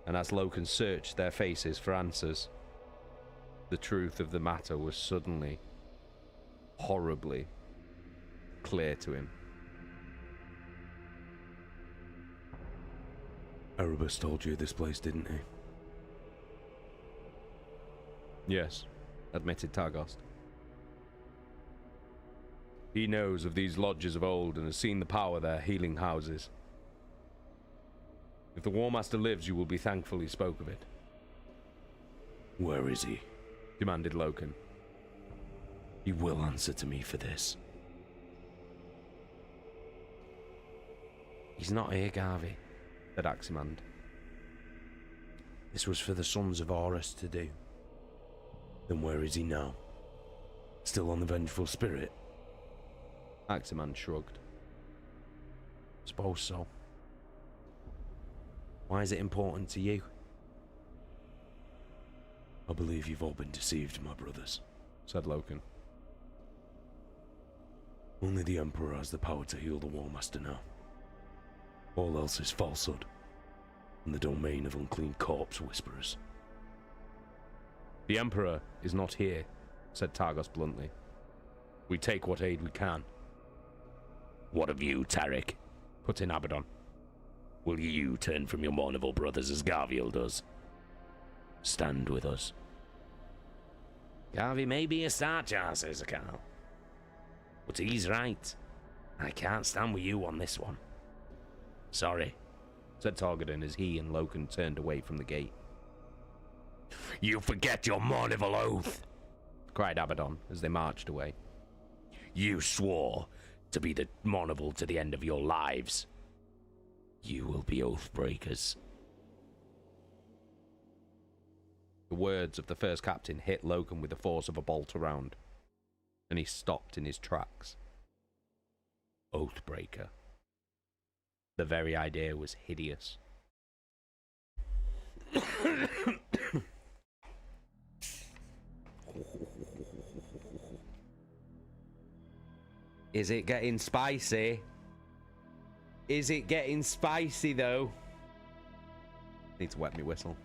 And as Loken searched their faces for answers, the truth of the matter was suddenly, horribly clear to him. Erebus told you this place, didn't he? Yes, admitted Targost. He knows of these lodges of old and has seen the power their healing houses. If the War Master lives, you will be thankful he spoke of it. Where is he? Demanded Loken. He will answer to me for this. He's not here, Garvey, said Aximand. This was for the Sons of Horus to do. Then where is he now? Still on the vengeful spirit? Aximand shrugged. Suppose so. Why is it important to you? I believe you've all been deceived, my brothers, said Loken. Only the Emperor has the power to heal the War Master now. All else is falsehood, and the domain of unclean corpse whisperers. The Emperor is not here, said Targos bluntly. We take what aid we can. What of you, Tarek? Put in Abaddon. Will you turn from your Mournival brothers as Garviel does? Stand with us. Garvey may be a Starjar, says Akal. But he's right. I can't stand with you on this one. Sorry, said Targadin as he and Loken turned away from the gate. You forget your Mournival oath, cried Abaddon as they marched away. You swore to be the Mournival to the end of your lives. You will be oath breakers. The words of the first captain hit Loken with the force of a bolt around, and he stopped in his tracks. Oathbreaker. The very idea was hideous. Is it getting spicy? Is it getting spicy though? Need to wet me whistle.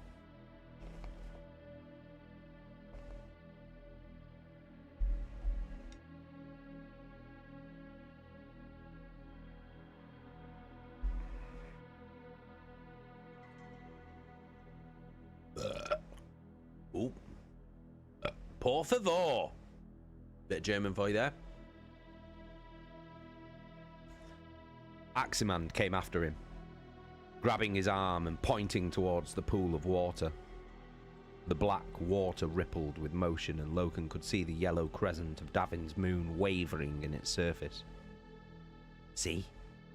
Ooh. Por favor. Bit of German for you there. Aximand came after him, grabbing his arm and pointing towards the pool of water. The black water rippled with motion, and Loken could see the yellow crescent of Davin's moon wavering in its surface. See,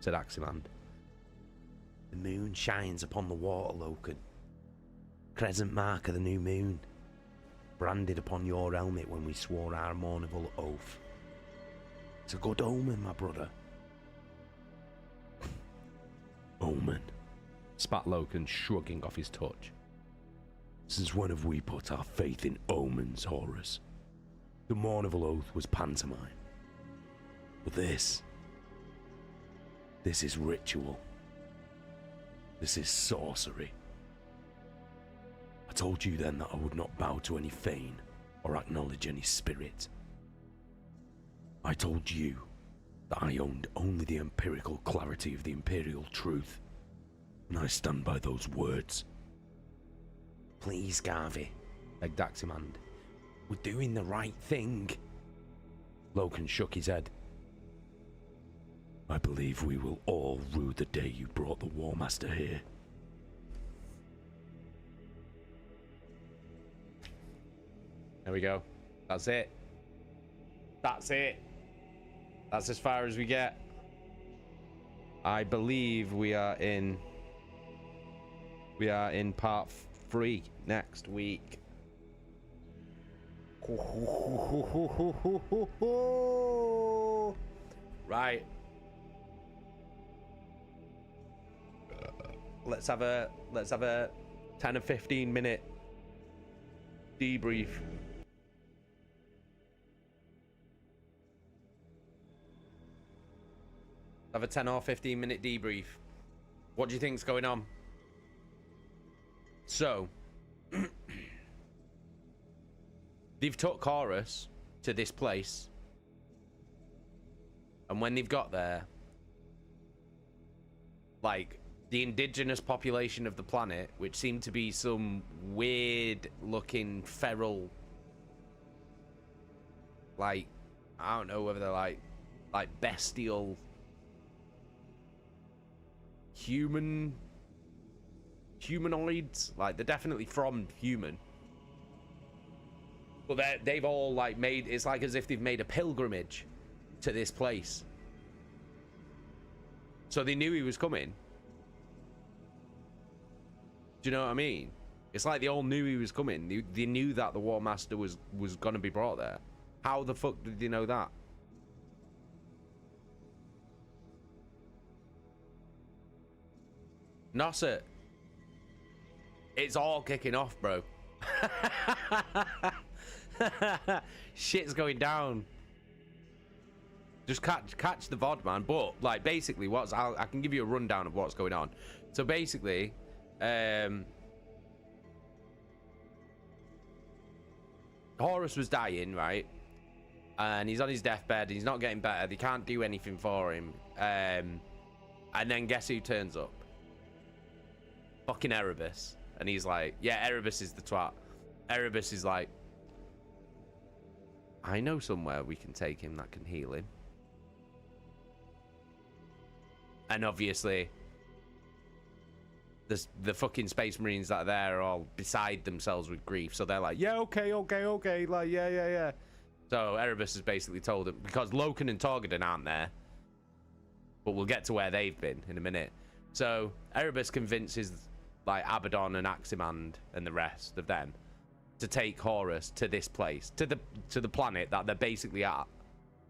said Aximand. The moon shines upon the water, Loken. Crescent mark of the new moon, branded upon your helmet when we swore our Mournival oath. It's a good omen, my brother. Omen, spat Loken, shrugging off his touch. Since when have we put our faith in omens, Horus? The Mournival oath was pantomime. But this is ritual. This is sorcery. I told you then that I would not bow to any fane or acknowledge any spirit. I told you that I owned only the empirical clarity of the imperial truth, and I stand by those words. Please, Garvey, begged Aximand. We're doing the right thing. Loken shook his head. I believe we will all rue the day you brought the War Master here. There we go. That's it. That's it. That's as far as we get. I believe we are in part 3 next week. Right. Let's have a 10 or 15 minute debrief. Have a 10 or 15 minute debrief. What do you think's going on? So, they've took Horus to this place, and when they've got there, like, the indigenous population of the planet, which seemed to be some weird looking feral, like, I don't know whether they're like bestial humanoids, like they're definitely from human, but they've all like made, it's like as if they've made a pilgrimage to this place. So they knew he was coming. Do you know what I mean? It's like they all knew he was coming. They knew that the War Master was gonna be brought there. How the fuck did they know that? Nosset, it's all kicking off, bro. Shit's going down. Just catch the VOD, man. But like, basically, I can give you a rundown of what's going on. So basically, Horus was dying, right? And he's on his deathbed. He's not getting better. They can't do anything for him. And then guess who turns up? Fucking Erebus. And he's like, yeah, Erebus is the twat. Erebus is like, I know somewhere we can take him that can heal him. And obviously, the fucking Space Marines that are there are all beside themselves with grief. So they're like, yeah, okay. Like, yeah. So Erebus has basically told him, because Loken and Torgadon aren't there. But we'll get to where they've been in a minute. So Erebus convinces like Abaddon and Aximand and the rest of them to take Horus to this place, to the planet that they're basically at,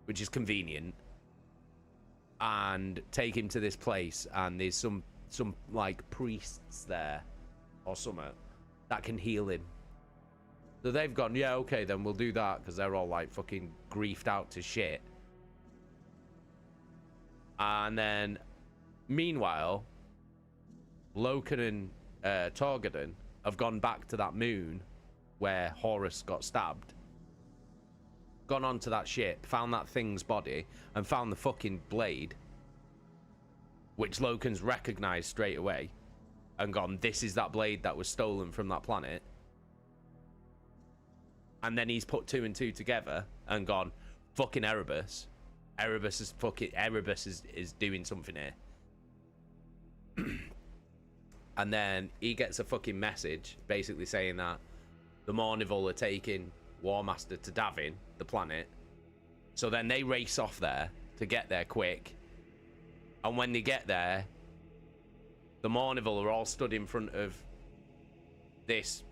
which is convenient, and take him to this place. And there's some like priests there or something that can heal him. So they've gone, yeah, okay, then we'll do that, because they're all like fucking griefed out to shit. And then meanwhile, Loken and Torgadon have gone back to that moon where Horus got stabbed, gone onto that ship, found that thing's body, and found the fucking blade, which Loken's recognized straight away, and gone, this is that blade that was stolen from that planet. And then he's put 2 and 2 together and gone, fucking Erebus. Erebus is doing something here. And then he gets a fucking message basically saying that the Mournival are taking War Master to Davin, the planet. So then they race off there to get there quick. And when they get there, the Mournival are all stood in front of this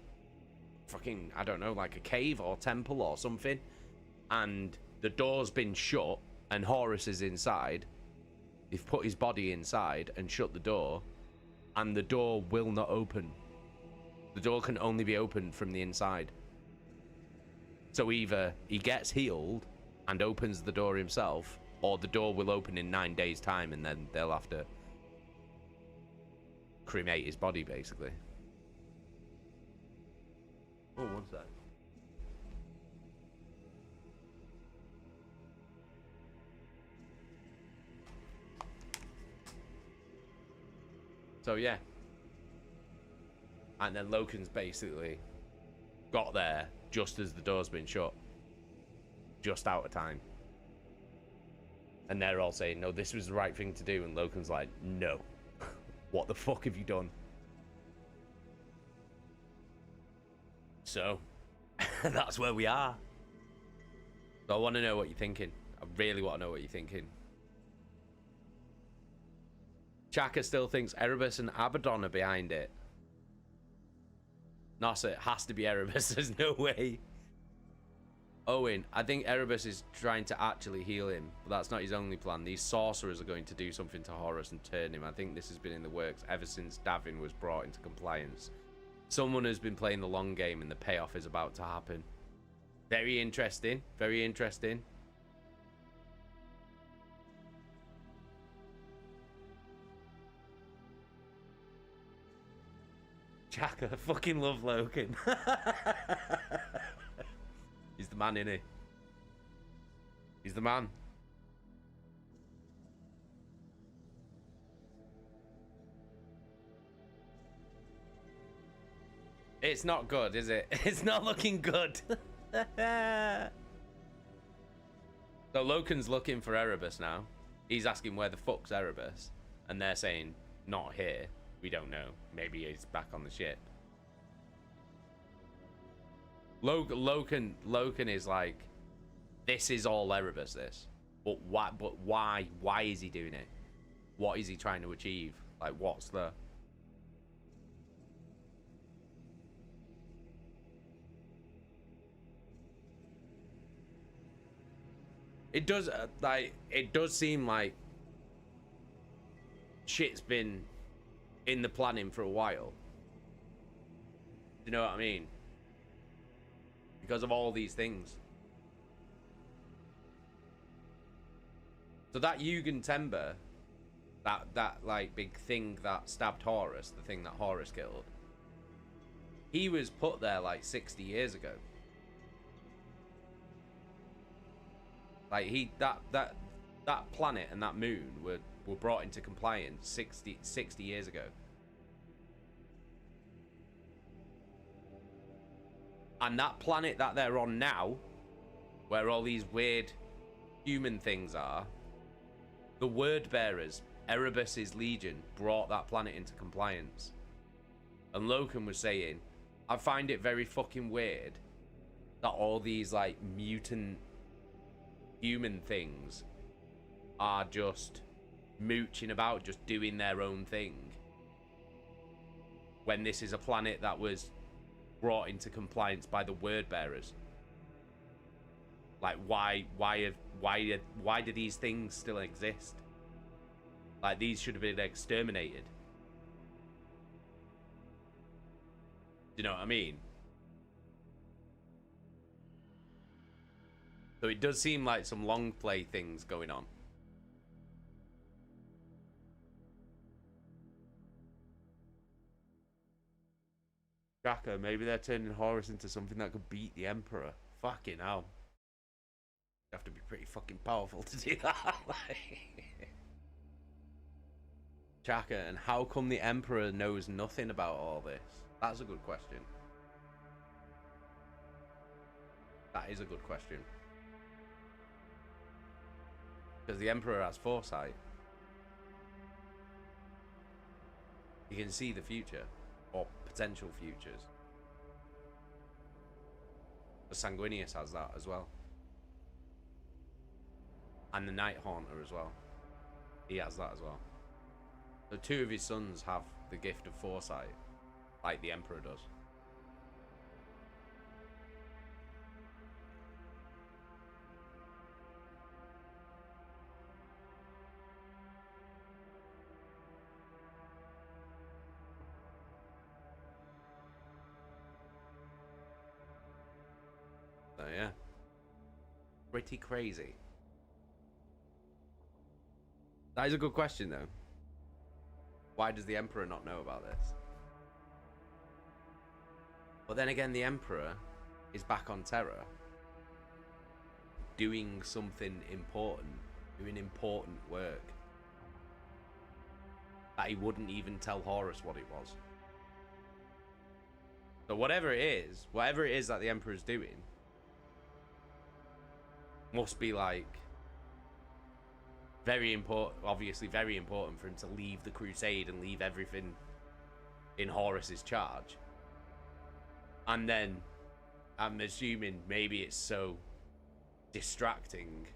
fucking, I don't know, like a cave or temple or something. And the door's been shut and Horus is inside. They've put his body inside and shut the door. And the door will not open. The door can only be opened from the inside. So either he gets healed and opens the door himself, or the door will open in 9 days' time, and then they'll have to cremate his body, basically. Oh, one sec. So yeah, and then Loken's basically got there just as the door's been shut, just out of time. And they're all saying, no, this was the right thing to do. And Loken's like, no. What the fuck have you done? So, that's where we are. So I want to know what you're thinking. I really want to know what you're thinking. Chaka still thinks Erebus and Abaddon are behind it. Nasa, it has to be Erebus. There's no way. Owen, I think Erebus is trying to actually heal him, but that's not his only plan. These sorcerers are going to do something to Horus and turn him. I think this has been in the works ever since Davin was brought into compliance. Someone has been playing the long game and the payoff is about to happen. Very interesting. Very interesting. Chaka, I fucking love Loken. He's the man, innit? He's the man. It's not good, is it? It's not looking good. So Loken's looking for Erebus now. He's asking where the fuck's Erebus, and they're saying not here. We don't know. Maybe he's back on the ship. Loken is like, this is all Erebus. This, but why? But why? Why is he doing it? What is he trying to achieve? Like, what's the? It does like it does seem like shit's been in the planning for a while. You know what I mean? Because of all these things. So that Jugendtember, that like big thing that stabbed Horus, the thing that Horus killed, he was put there like 60 years ago. Like that planet and that moon were brought into compliance 60 years ago. And that planet that they're on now, where all these weird human things are, the word bearers, Erebus's legion, brought that planet into compliance. And Loken was saying, I find it very fucking weird that all these like mutant human things are just mooching about, just doing their own thing, when this is a planet that was brought into compliance by the word bearers. Like, why do these things still exist? Like, these should have been exterminated. Do you know what I mean? So it does seem like some long play things going on. Chaka, maybe they're turning Horus into something that could beat the Emperor. Fucking hell. You have to be pretty fucking powerful to do that. Chaka, and how come the Emperor knows nothing about all this? That's a good question. That is a good question. Because the Emperor has foresight. He can see the future. Or potential futures. But Sanguinius has that as well. And the Night Haunter as well. He has that as well. So two of his sons have the gift of foresight, like the Emperor does. So yeah, pretty crazy. That is a good question though. Why does the Emperor not know about this? But then again, the Emperor is back on Terra, doing something important, doing important work, that he wouldn't even tell Horus what it was. So whatever it is that the Emperor's doing, must be like Very important, obviously very important for him to leave the crusade and leave everything in Horus's charge. And then I'm assuming maybe it's so distracting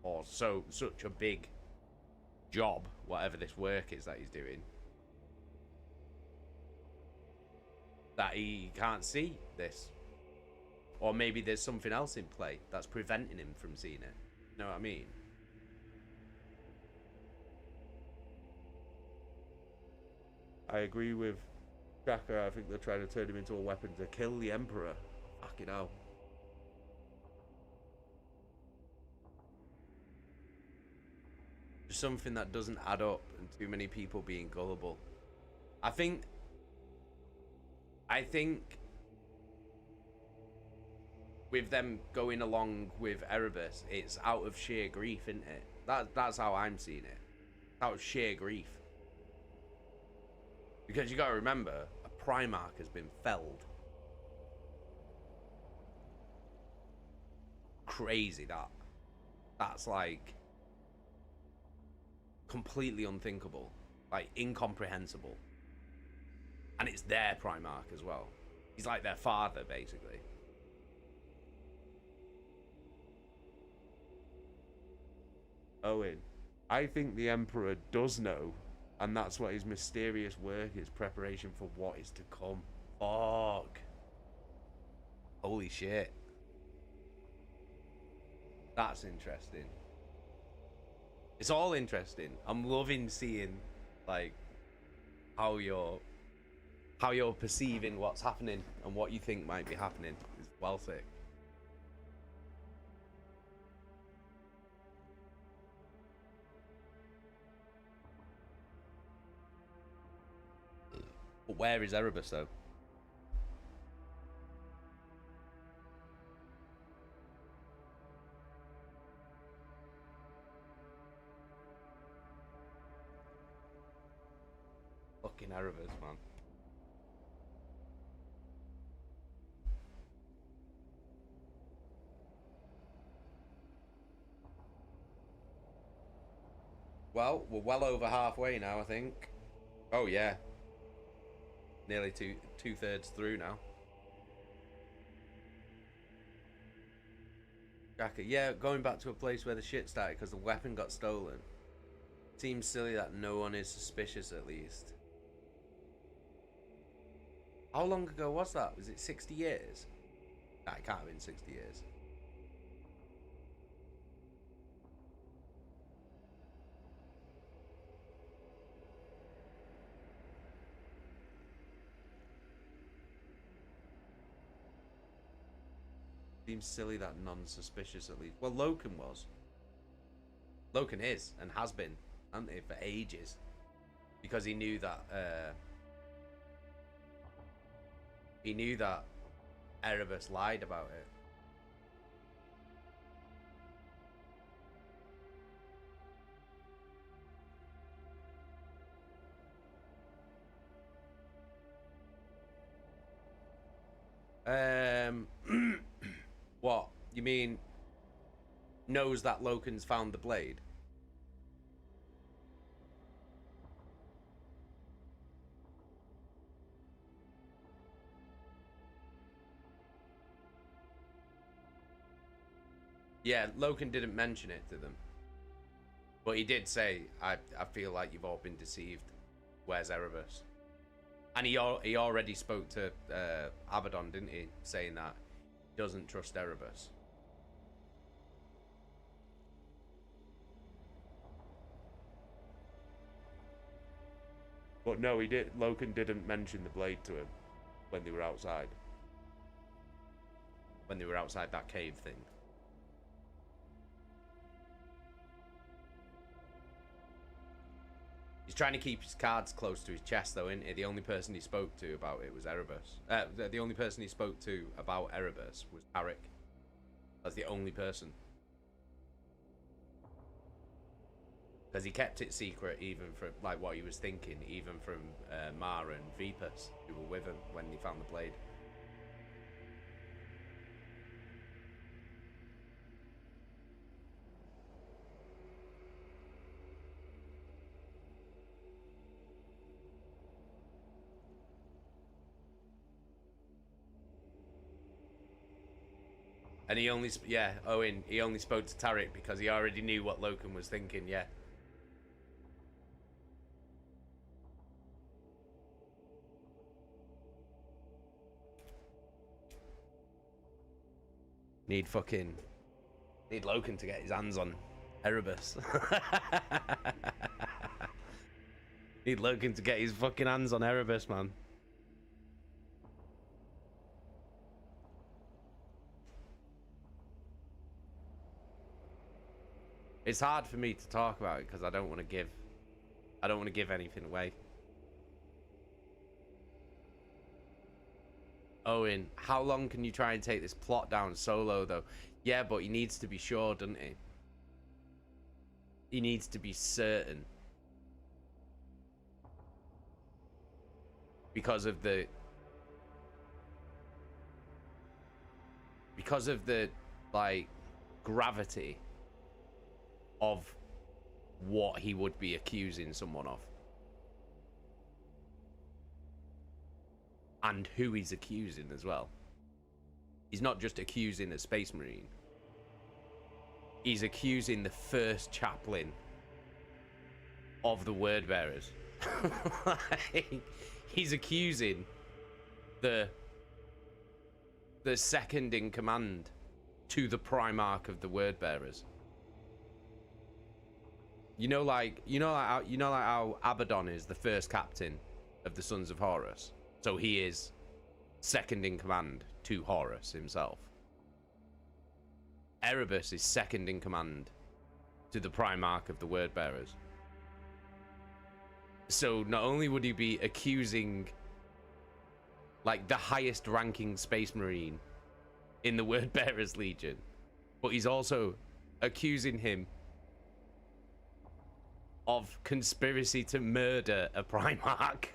or such a big job, whatever this work is that he's doing, that he can't see this. Or maybe there's something else in play that's preventing him from seeing it. You know what I mean? I agree with Shaka. I think they're trying to turn him into a weapon to kill the Emperor. Fucking hell. There's something that doesn't add up, and too many people being gullible. I think with them going along with Erebus, it's out of sheer grief, isn't it? That's how I'm seeing it. Out of sheer grief. Because you gotta remember, a Primarch has been felled. Crazy that's like completely unthinkable, like incomprehensible. And it's their Primarch as well. He's like their father, basically. Owen, I think the Emperor does know, and that's what his mysterious work is, preparation for what is to come. Fuck. Holy shit. That's interesting. It's all interesting. I'm loving seeing, like, how you're perceiving what's happening and what you think might be happening. It's well sick. But where is Erebus, though? Fucking Erebus, man. Well, we're well over halfway now, I think. Oh, yeah. Nearly two-thirds through now. Jacka, yeah, going back to a place where the shit started because the weapon got stolen. Seems silly that no one is suspicious, at least. How long ago was that? Was it 60 years? Nah, it can't have been 60 years. Seems silly that non-suspicious, at least. Well, Loken was. Loken is and has been, hasn't he, for ages, because he knew that Erebus lied about it. What? You mean knows that Loken's found the blade? Yeah, Loken didn't mention it to them. But he did say, I feel like you've all been deceived. Where's Erebus? And he already spoke to Abaddon, didn't he? Saying that he doesn't trust Erebus. But no, Loken didn't mention the blade to him when they were outside. When they were outside that cave thing. He's trying to keep his cards close to his chest, though, isn't he? The only person he spoke to about it was Erebus. The only person he spoke to about Erebus was Tarek. That's the only person. Because he kept it secret, even from like what he was thinking, even from Mara and Vipus, who were with him when he found the blade. And he only, Owen, he only spoke to Tarek because he already knew what Loken was thinking, yeah. Need Loken to get his hands on Erebus. Need Loken to get his fucking hands on Erebus, man. It's hard for me to talk about it because I don't want to give anything away. Owen, how long can you try and take this plot down solo though? Yeah, but he needs to be sure, doesn't he? He needs to be certain. Because of the like gravity of what he would be accusing someone of. And who he's accusing as well. He's not just accusing a space marine. He's accusing the first chaplain of the word bearers. He's accusing the second in command to the Primarch of the word bearers. You know like how Abaddon is the first captain of the Sons of Horus. So he is second in command to Horus himself. Erebus is second in command to the Primarch of the word bearers. So not only would he be accusing like the highest ranking space marine in the word bearers legion, but he's also accusing him of conspiracy to murder a Primarch.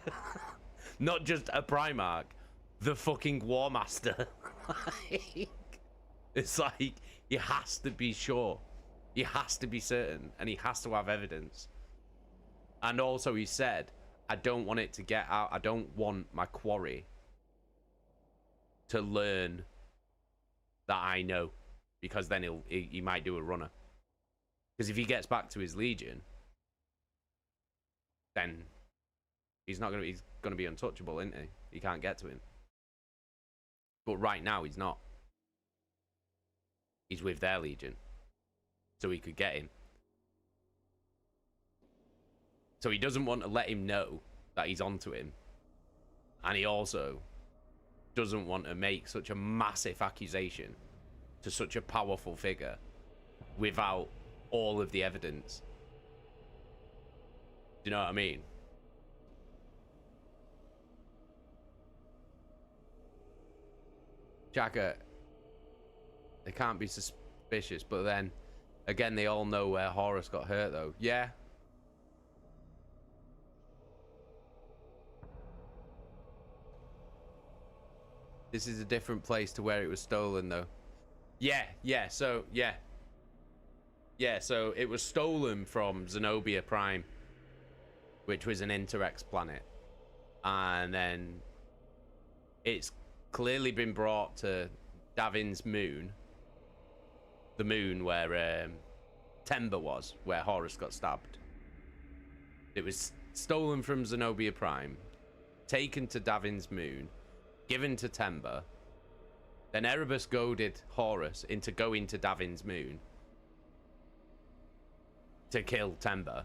Not just a Primarch, the fucking War Master. It's like, he has to be sure. He has to be certain, and he has to have evidence. And also he said, I don't want it to get out. I don't want my quarry to learn that I know, because then he might do a runner. Because if he gets back to his legion, then he's gonna be untouchable, isn't he? You can't get to him. But right now he's not. He's with their legion, so he could get him. So he doesn't want to let him know that he's onto him, and he also doesn't want to make such a massive accusation to such a powerful figure without all of the evidence. Do you know what I mean? Chaka, they can't be suspicious, but then again, they all know where Horus got hurt, though. Yeah. This is a different place to where it was stolen, though. Yeah, so it was stolen from Zenobia Prime, which was an Interrex planet. And then it's clearly been brought to Davin's moon. The moon where Temba was, where Horus got stabbed. It was stolen from Zenobia Prime, taken to Davin's moon, given to Temba. Then Erebus goaded Horus into going to Davin's moon to kill Temba.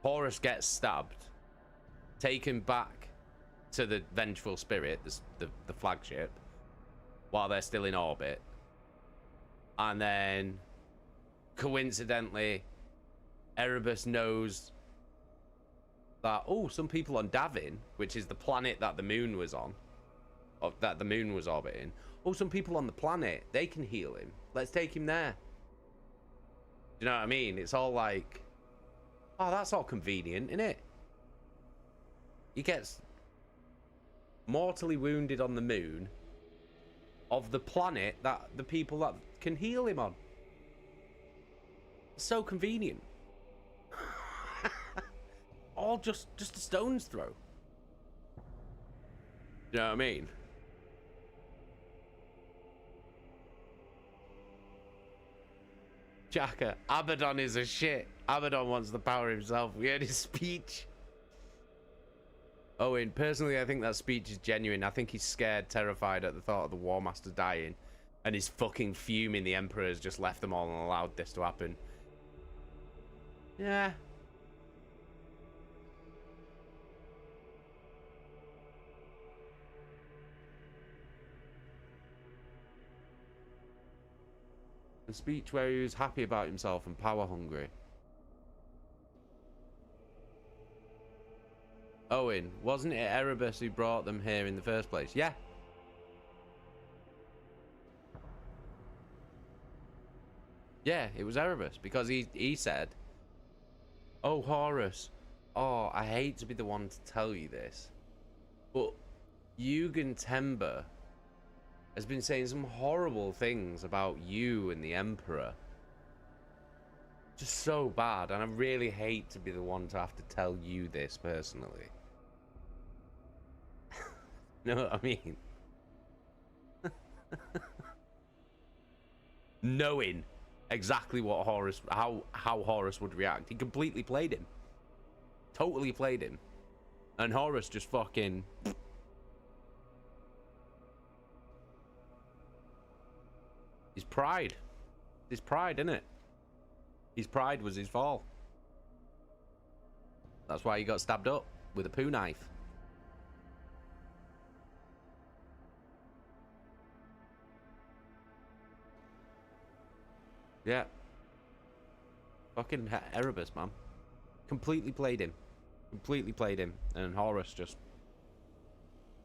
Horus gets stabbed, taken back to the Vengeful Spirit, the flagship, while they're still in orbit. And then, coincidentally, Erebus knows that, oh, some people on Davin, which is the planet that the moon was on, or that the moon was orbiting, oh, some people on the planet, they can heal him. Let's take him there. Do you know what I mean? It's all like, oh, that's all convenient, isn't it? He gets mortally wounded on the moon of the planet that the people that can heal him on. It's so convenient. All just a stone's throw. You know what I mean? Chaka, Abaddon is a shit. Abaddon wants the power himself. We heard his speech. Owen, personally, I think that speech is genuine. I think he's scared, terrified at the thought of the War Master dying. And he's fucking fuming the Emperor has just left them all and allowed this to happen. Yeah. The speech where he was happy about himself and power hungry. Owen, wasn't it Erebus who brought them here in the first place? Yeah. Yeah, it was Erebus, because he said, "Oh, Horus, oh, I hate to be the one to tell you this, but Eugen Tember has been saying some horrible things about you and the Emperor. Just so bad, and I really hate to be the one to have to tell you this personally." You know what I mean? Knowing exactly what Horus, how Horus would react. He completely played him. Totally played him. And Horus just fucking... His pride. His pride, innit? His pride was his fall. That's why he got stabbed up with a poo knife. Yeah. Fucking Erebus, man. Completely played him. Completely played him. And Horus just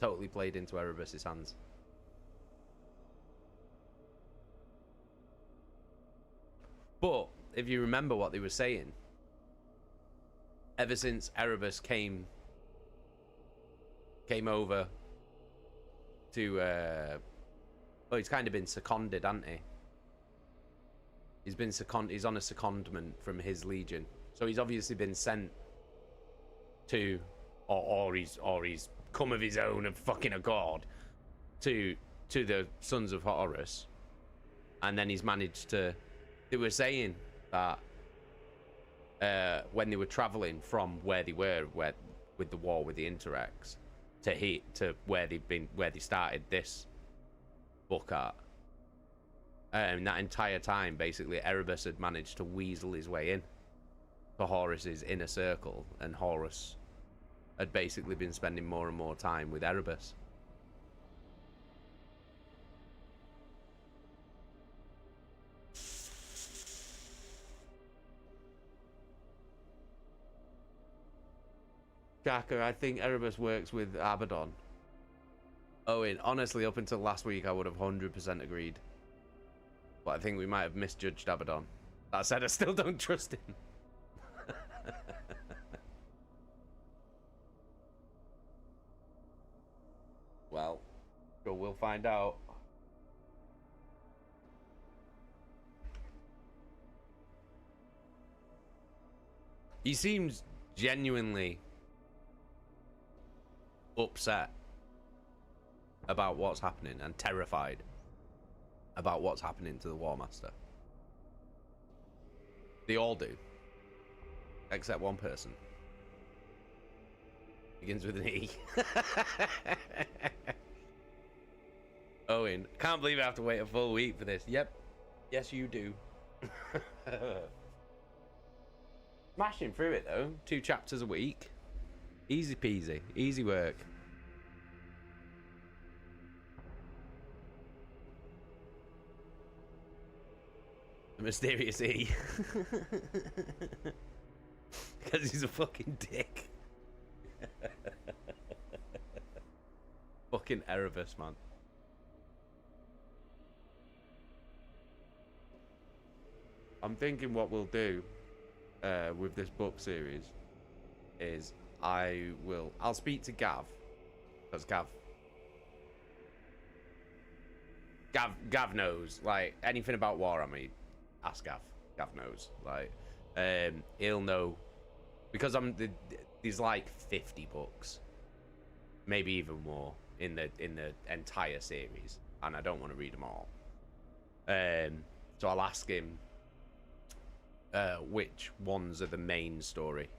totally played into Erebus's hands. But if you remember what they were saying, ever since Erebus came over to well, he's kind of been seconded, hasn't he? He's been he's on a secondment from his legion. So he's obviously been sent to or he's come of his own of fucking a god to the sons of Horus. And then he's managed to... They were saying that when they were traveling from where they were with the war with the Interrex to where they started this book at, that entire time basically Erebus had managed to weasel his way in to Horus's inner circle, and Horus had basically been spending more and more time with Erebus. Shaka, I think Erebus works with Abaddon. Oh, and honestly, up until last week, I would have 100% agreed. But I think we might have misjudged Abaddon. That said, I still don't trust him. Well, sure, we'll find out. He seems genuinely upset about what's happening and terrified about what's happening to the War Master. They all do. Except one person. Begins with an E. Owen, can't believe I have to wait a full week for this. Yep. Yes, you do. Smashing through it, though. 2 chapters a week. Easy peasy. Easy work. The mysterious E. Because he's a fucking dick. Fucking Erebus, man. I'm thinking what we'll do with this book series is I'll speak to Gav, because Gav knows, like, anything about Warhammer. Ask Gav. Gav knows, like, he'll know, because there's like 50 books, maybe even more in the entire series, and I don't want to read them all. So I'll ask him which ones are the main story,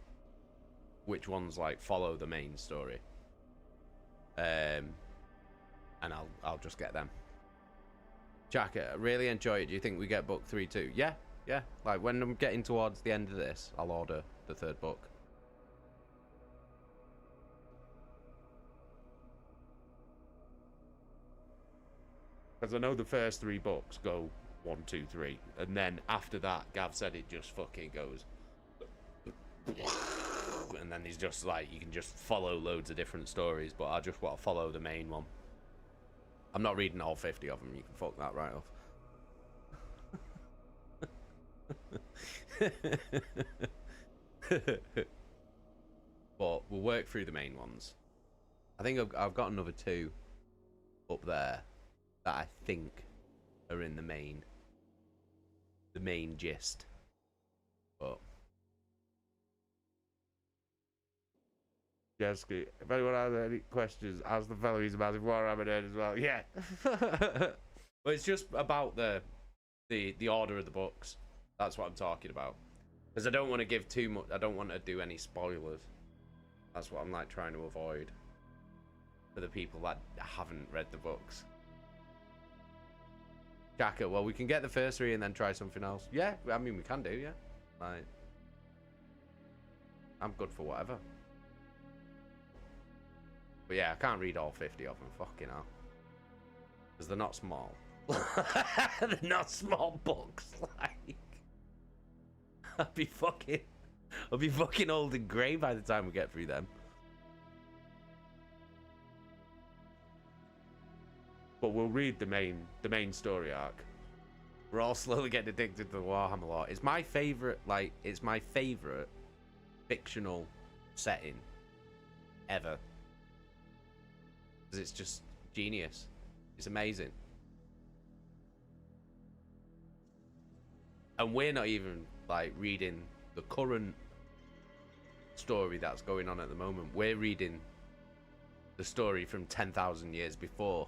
which ones like follow the main story, and I'll just get them. Jack, I really enjoy it. Do you think we get book 3 too? Yeah. Like when I'm getting towards the end of this, I'll order the 3rd book. Because I know the first 3 books go 1, 2, 3, and then after that, Gav said it just fucking goes, and then he's just like, you can just follow loads of different stories, but I just want to follow the main one. I'm not reading all 50 of them. You can fuck that right off. But we'll work through the main ones. I think I've got another 2 up there that I think are in the main gist. But Jessica, if anyone has any questions, ask the fellow who's a massive Warhammer nerd as well. Yeah. But it's just about the order of the books. That's what I'm talking about. Because I don't want to give too much. I don't want to do any spoilers. That's what I'm like trying to avoid for the people that haven't read the books. Jacka, well, we can get the first 3 and then try something else. Yeah, I mean, we can do, yeah. Like, I'm good for whatever. But yeah, I can't read all 50 of them, fucking hell. Because they're not small. They're not small books, like. I'll be fucking old and grey by the time we get through them. But we'll read the main story arc. We're all slowly getting addicted to the Warhammer lore. It's my favorite fictional setting ever. Because it's just genius. It's amazing. And we're not even like reading the current story that's going on at the moment. We're reading the story from 10,000 years before.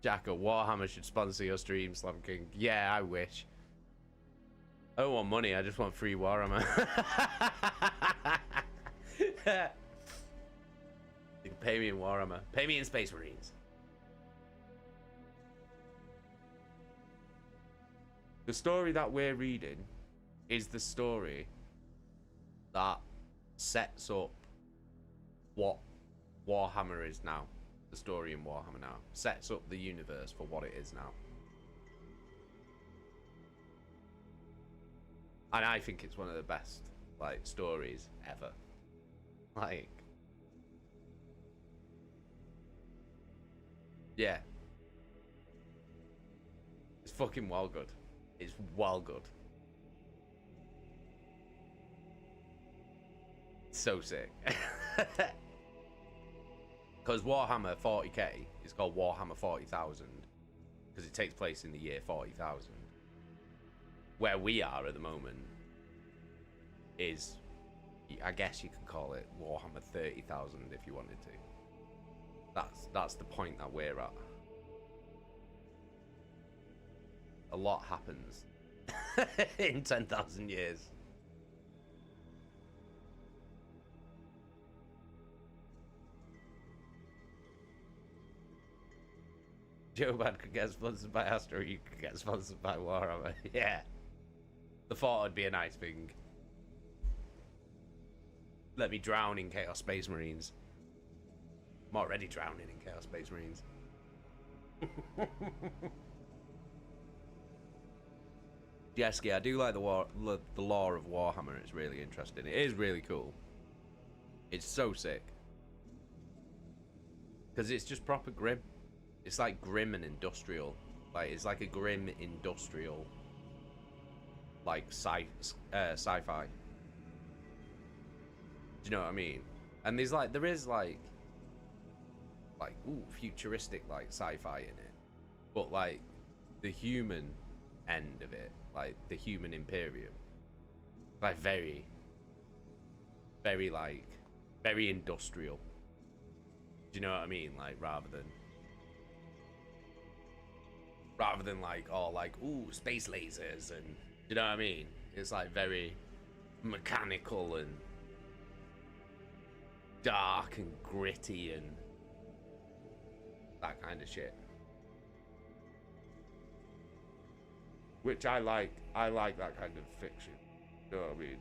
Jacko, Warhammer should sponsor your stream, Slam King. Yeah, I wish. I don't want money, I just want free Warhammer. You can pay me in Warhammer. Pay me in Space Marines. The story that we're reading is the story that sets up what Warhammer is now. The story in Warhammer now. Sets up the universe for what it is now. And I think it's one of the best, like, stories ever. Like... yeah. It's fucking well good. It's well good. So sick. Because Warhammer 40k is called Warhammer 40,000 because it takes place in the year 40,000. Where we are at the moment is, I guess you could call it Warhammer 30,000 if you wanted to. That's the point that we're at. A lot happens in 10,000 years. Joe Bad could get sponsored by Astro, you could get sponsored by Warhammer. Yeah. The thought would be a nice thing. Let me drown in Chaos Space Marines. I'm already drowning in Chaos Space Marines. Jesky, I do like the lore of Warhammer. It's really interesting. It is really cool. It's so sick. Because it's just proper grim. It's like grim and industrial. Like, it's like a grim industrial, like, sci-fi. Do you know what I mean? And there's like, there is like ooh, futuristic, like, sci-fi in it. But, like, the human end of it, like, the human Imperium, like, very, like, very industrial. Do you know what I mean? Like, rather than... rather than like, oh, like, ooh, space lasers, and you know what I mean? It's like very mechanical and dark and gritty and that kind of shit. Which I like. I like that kind of fiction. You know what I mean?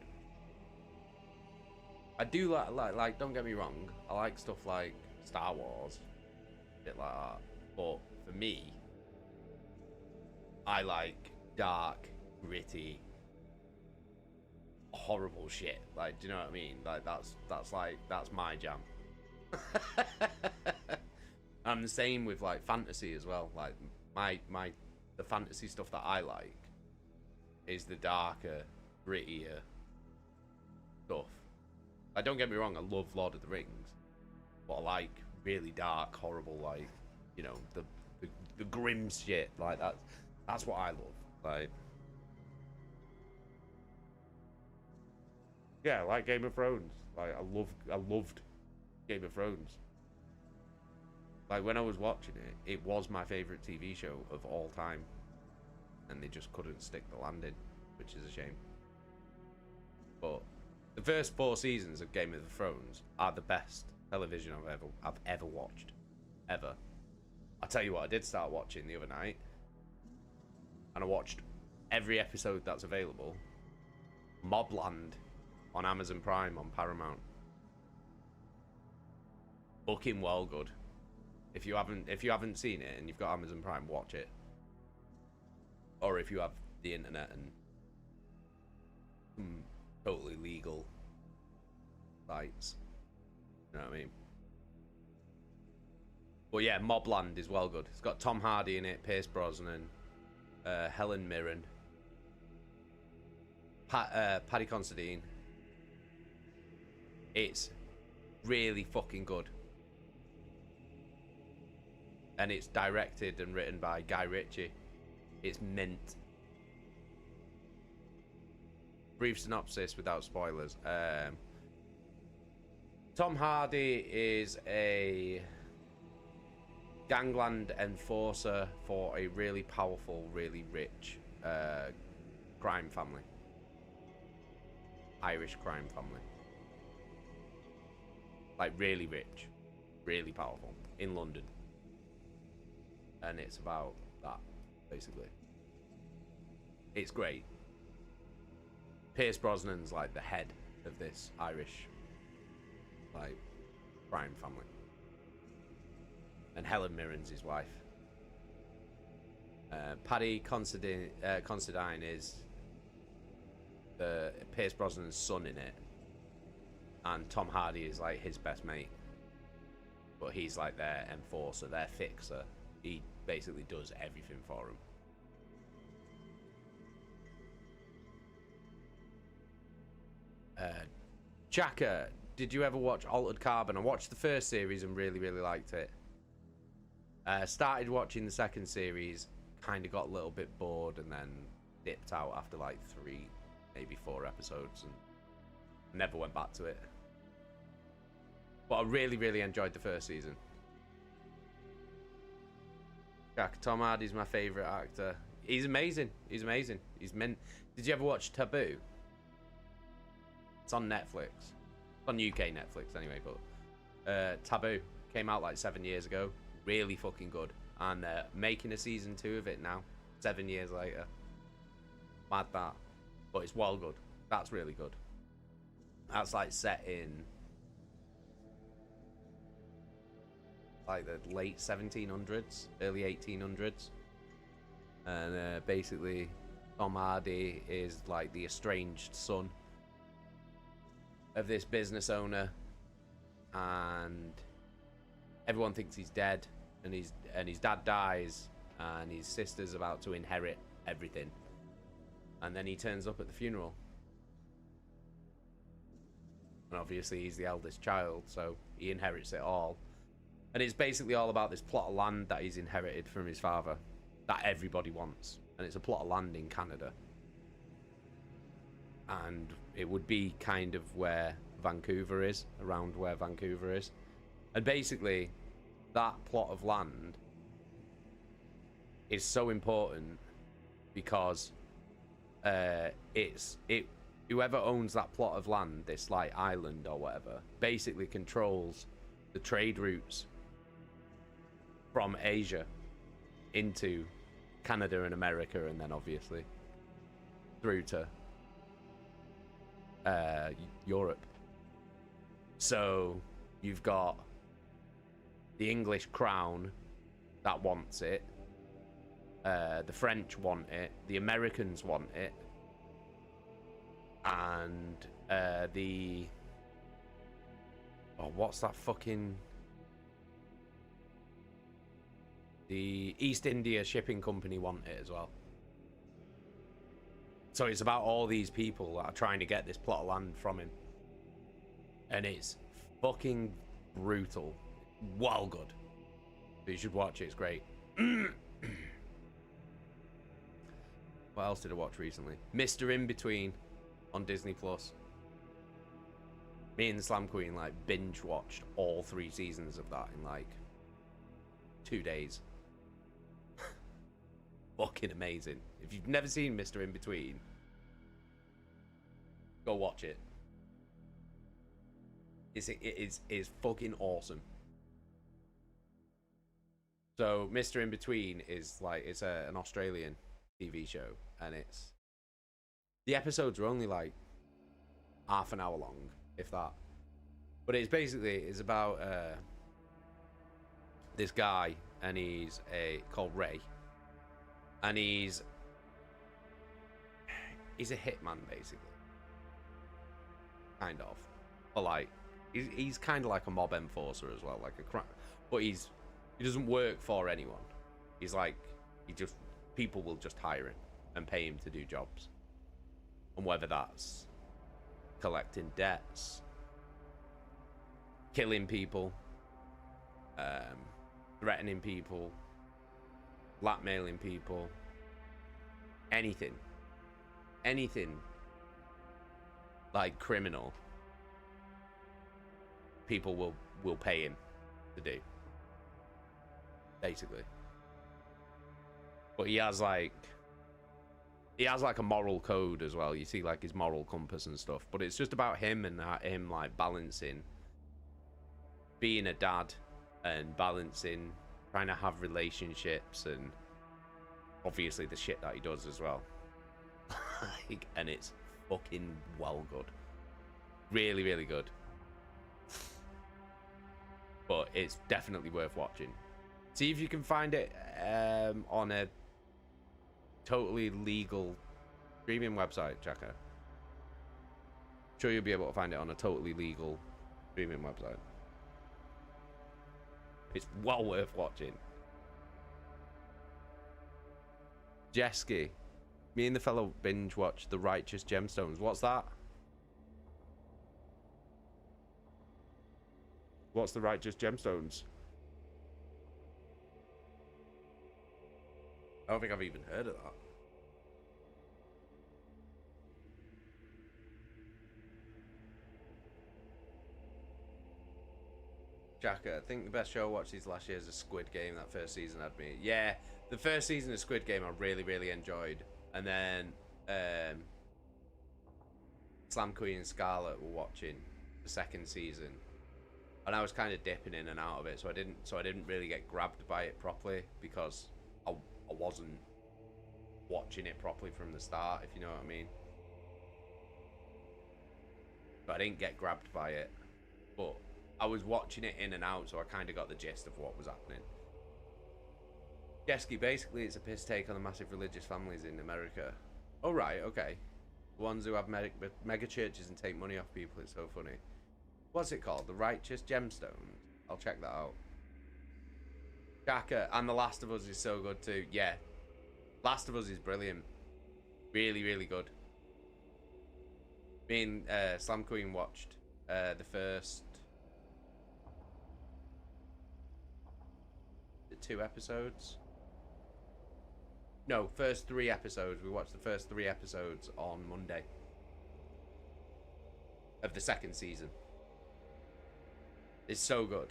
I do like. Don't get me wrong. I like stuff like Star Wars, bit like that. But for me, I like dark, gritty, horrible shit. Like, do you know what I mean? Like that's my jam. I'm the same with like fantasy as well. Like the fantasy stuff that I like is the darker, grittier stuff. Like, don't get me wrong, I love Lord of the Rings, but I like really dark, horrible, like, you know, the grim shit. Like that's what I love. Like, yeah, like Game of Thrones. Like I loved Game of Thrones. Like, when I was watching it, it was my favorite TV show of all time, and they just couldn't stick the landing, which is a shame. But the first 4 seasons of Game of Thrones are the best television I've ever watched, ever. I tell you what, I did start watching the other night, and I watched every episode that's available. Mobland on Amazon Prime on Paramount. Fucking well good. If you haven't seen it and you've got Amazon Prime, watch it. Or if you have the internet and some totally legal sites, you know what I mean? But yeah, Mobland is well good. It's got Tom Hardy in it, Pierce Brosnan, Helen Mirren, Paddy Considine. It's really fucking good. And it's directed and written by Guy Ritchie. It's mint. Brief synopsis without spoilers. Tom Hardy is a gangland enforcer for a really powerful, really rich crime family. Irish crime family. Like, really rich, really powerful, in London. And it's about that, basically. It's great. Pierce Brosnan's like the head of this Irish, like, crime family. And Helen Mirren's his wife. Paddy Considine is Pierce Brosnan's son in it. And Tom Hardy is like his best mate. But he's like their enforcer, their fixer. He basically does everything for him. Chaka, did you ever watch Altered Carbon? I watched the first series and really, really liked it. Started watching the second series, kind of got a little bit bored, and then dipped out after like 3, maybe 4 episodes, and never went back to it. But I really, really enjoyed the first season. Jack, Tom Hardy's my favourite actor. He's amazing. He's amazing. He's mint. Did you ever watch Taboo? It's on Netflix. It's on UK Netflix anyway, but Taboo came out like 7 years ago. Really fucking good. And making a season 2 of it now, 7 years later. Mad that. But it's well good. That's really good. That's like set in like the late 1700s, early 1800s. And basically Tom Hardy is like the estranged son of this business owner, and everyone thinks he's dead, and his dad dies, and his sister's about to inherit everything, and then he turns up at the funeral, and obviously he's the eldest child, so he inherits it all, and it's basically all about this plot of land that he's inherited from his father that everybody wants, and it's a plot of land in Canada. And it would be kind of where Vancouver is, around where Vancouver is. And basically, that plot of land is so important because whoever owns that plot of land, this like island or whatever, basically controls the trade routes from Asia into Canada and America, and then obviously through to Europe. So you've got the English crown that wants it, the French want it, the Americans want it, and what's that fucking, the East India Shipping Company want it as well. So it's about all these people that are trying to get this plot of land from him, and it's fucking brutal. Well good. So you should watch it, it's great. What else did I watch recently? Mr. In Between on Disney Plus. Me and the Slam Queen like binge watched all 3 seasons of that in like 2 days. Fucking amazing. If you've never seen Mr. In Between, go watch it. It's fucking awesome. So Mr. In Between is like, it's an Australian TV show, and the episodes are only like half an hour long, if that. But it's about this guy, and he's called Ray, and he's a hitman basically, kind of, but like he's kind of like a mob enforcer as well, like a crime, but he doesn't work for anyone. He's like, people will just hire him and pay him to do jobs. And whether that's collecting debts, killing people, threatening people, blackmailing people, anything like criminal, people will pay him to do, basically. But he has like a moral code as well. You see like his moral compass and stuff. But it's just about him and him like balancing being a dad and balancing trying to have relationships and obviously the shit that he does as well. And it's fucking well good. Really, really good. But it's definitely worth watching. See if you can find it on a totally legal streaming website, Jacka. Sure, you'll be able to find it on a totally legal streaming website. It's well worth watching. Jesky, me and the fellow binge watched The Righteous Gemstones. What's that? What's The Righteous Gemstones? I don't think I've even heard of that. Jacka, I think the best show I watched these last years is Squid Game. That first season had me. Yeah, the first season of Squid Game I really, really enjoyed. And then Slam Queen and Scarlet were watching the second season. And I was kind of dipping in and out of it, so I didn't really get grabbed by it properly because I wasn't watching it properly from the start, if you know what I mean. But I didn't get grabbed by it. But I was watching it in and out, so I kind of got the gist of what was happening. Jesky, basically it's a piss take on the massive religious families in America. Oh right, okay. The ones who have mega churches and take money off people, it's so funny. What's it called? The Righteous Gemstones? I'll check that out. Jacka, and The Last of Us is so good too. Yeah, Last of Us is brilliant. Really, really good. Me and Slam Queen watched the first 2 episodes. No, first 3 episodes. We watched the first 3 episodes on Monday of the second season. It's so good.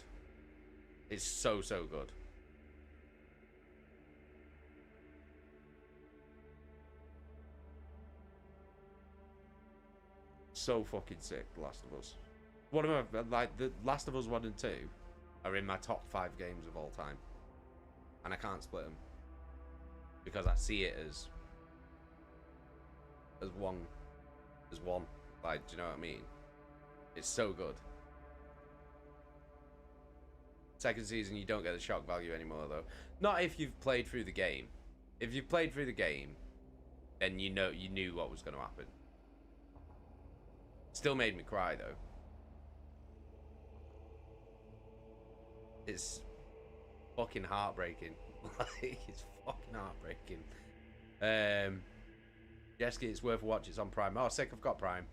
It's so good. so fucking sick. The Last of Us. One of my, like, the Last of Us 1 and 2 are in my top 5 games of all time, and I can't split them because I see it as one. Like, do you know what I mean? It's so good. Second season, you don't get the shock value anymore, though. Not if you've played through the game. If you've played through the game, then you knew what was going to happen. Still made me cry, though. It's fucking heartbreaking. Like, it's fucking heartbreaking. Jesky, it's worth a watch. It's on Prime. Oh, sick, I've got Prime.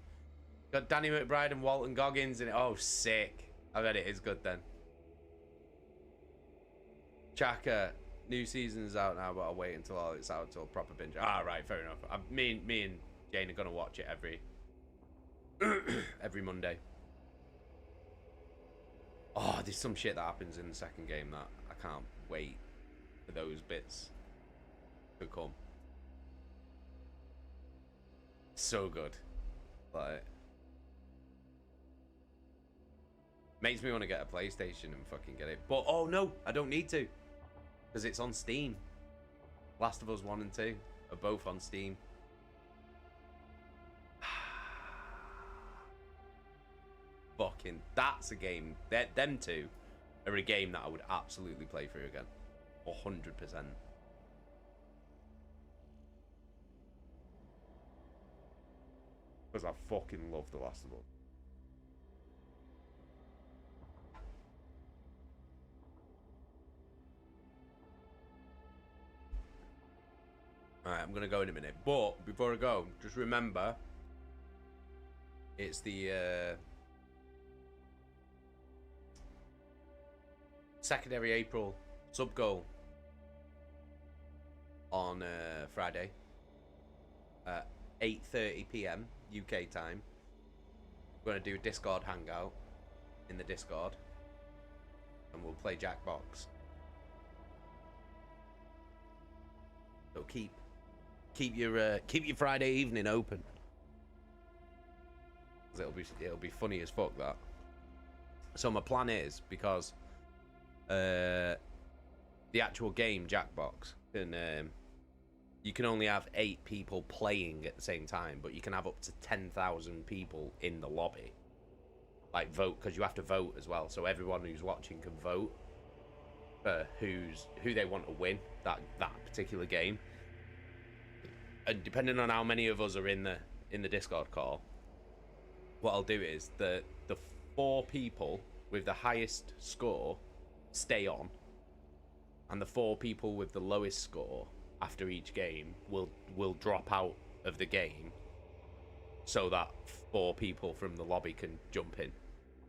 Got Danny McBride and Walton Goggins in it. Oh, sick. I bet it is good then. Chaka, new season's out now, but I'll wait until all it's out until proper binge. Ah, right, fair enough. Me and Jane are gonna watch it every Monday. Oh, there's some shit that happens in the second game that I can't wait for those bits to come. So good. Like, makes me want to get a PlayStation and fucking get it. But oh no, I don't need to, because it's on Steam. Last of Us 1 and 2 are both on Steam. Fucking, that's a game. Them two are a game that I would absolutely play through again. 100%. Because I fucking love The Last of Us. Alright, I'm gonna go in a minute. But before I go, just remember it's the secondary April sub goal on Friday at 8:30 PM UK time. We're gonna do a Discord hangout in the Discord, and we'll play Jackbox. So keep your Friday evening open, 'cause it'll be funny as fuck, that. So my plan is, because the actual game Jackbox you can only have 8 people playing at the same time, but you can have up to 10,000 people in the lobby. Like, vote, because you have to vote as well. So everyone who's watching can vote for who they want to win that particular game. And depending on how many of us are in the Discord call, what I'll do is the 4 people with the highest score stay on, and the 4 people with the lowest score after each game will drop out of the game, so that 4 people from the lobby can jump in,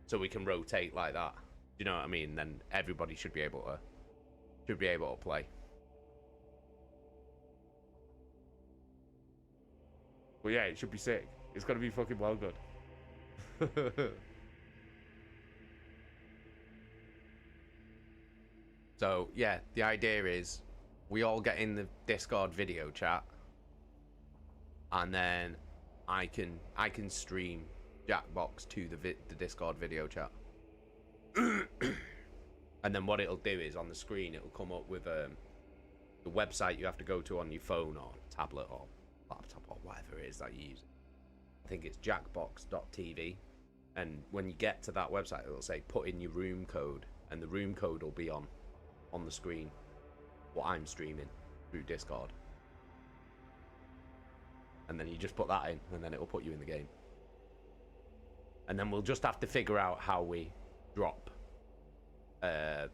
so we can rotate like that. You know what I mean? Then everybody should be able to play. Well, yeah, it should be sick. It's gonna be fucking well good. So yeah, the idea is we all get in the Discord video chat, and then I can stream Jackbox to the Discord video chat. And then what it'll do is, on the screen it'll come up with the website you have to go to on your phone or tablet or laptop or whatever it is that you use. I think it's jackbox.tv, and when you get to that website it'll say put in your room code, and the room code will be on the screen what I'm streaming through Discord, and then you just put that in, and then it'll put you in the game. And then we'll just have to figure out how we drop the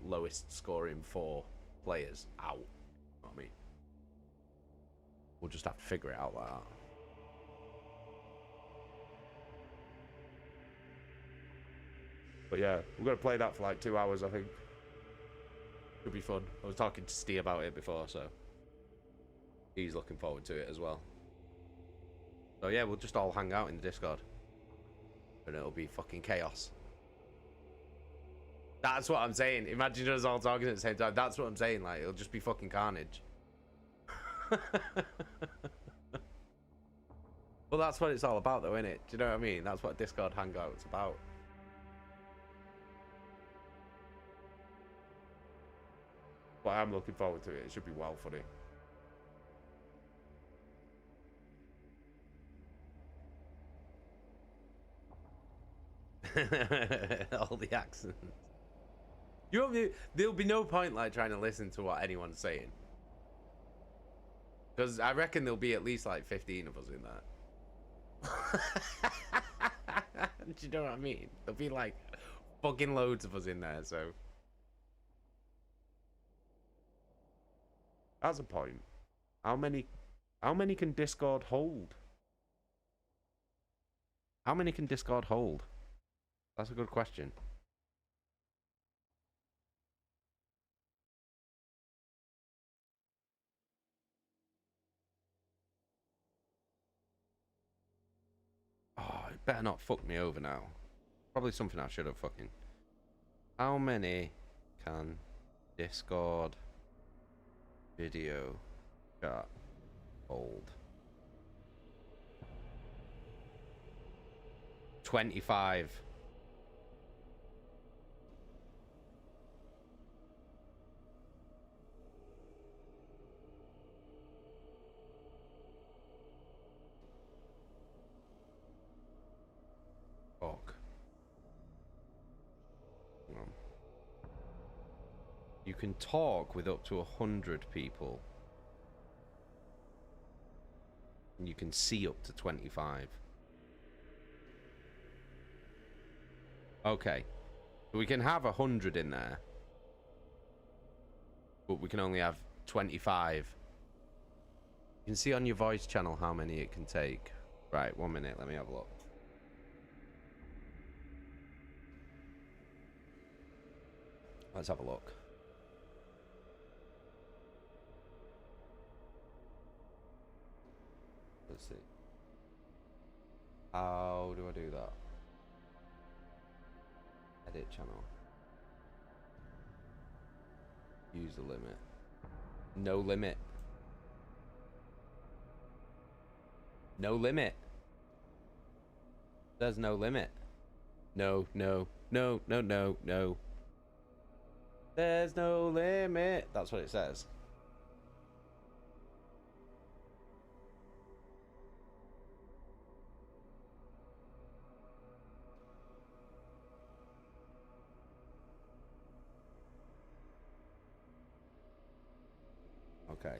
lowest scoring 4 players out. You know what I mean? We'll just have to figure it out like that. But yeah, we're gonna play that for like 2 hours, I think. Could be fun. I was talking to Steve about it before, so he's looking forward to it as well. So yeah, we'll just all hang out in the Discord, and it'll be fucking chaos. That's what I'm saying. Imagine us all talking at the same time. That's what I'm saying. Like, it'll just be fucking carnage. Well, that's what it's all about, though, isn't it? Do you know what I mean? That's what Discord Hangout's about. But I'm looking forward to it. It should be well funny. All the accents. You won't be, there'll be no point like trying to listen to what anyone's saying. Because I reckon there'll be at least like 15 of us in that. Do you know what I mean? There'll be like fucking loads of us in there, so. That's a point. How many can Discord hold? How many can Discord hold? That's a good question. Oh, it better not fuck me over now. Probably something I should have fucking. How many can Discord video chat hold? 25. Fuck. Hang on. You can talk with up to 100 people. And you can see up to 25. Okay. We can have 100 in there. But we can only have 25. You can see on your voice channel how many it can take. Right, 1 minute, let me have a look. Let's have a look. Let's see. How do I do that? Edit channel. Use the limit. No limit. No limit. There's no limit. No, no, no, no, no, no. There's no limit. That's what it says. Okay.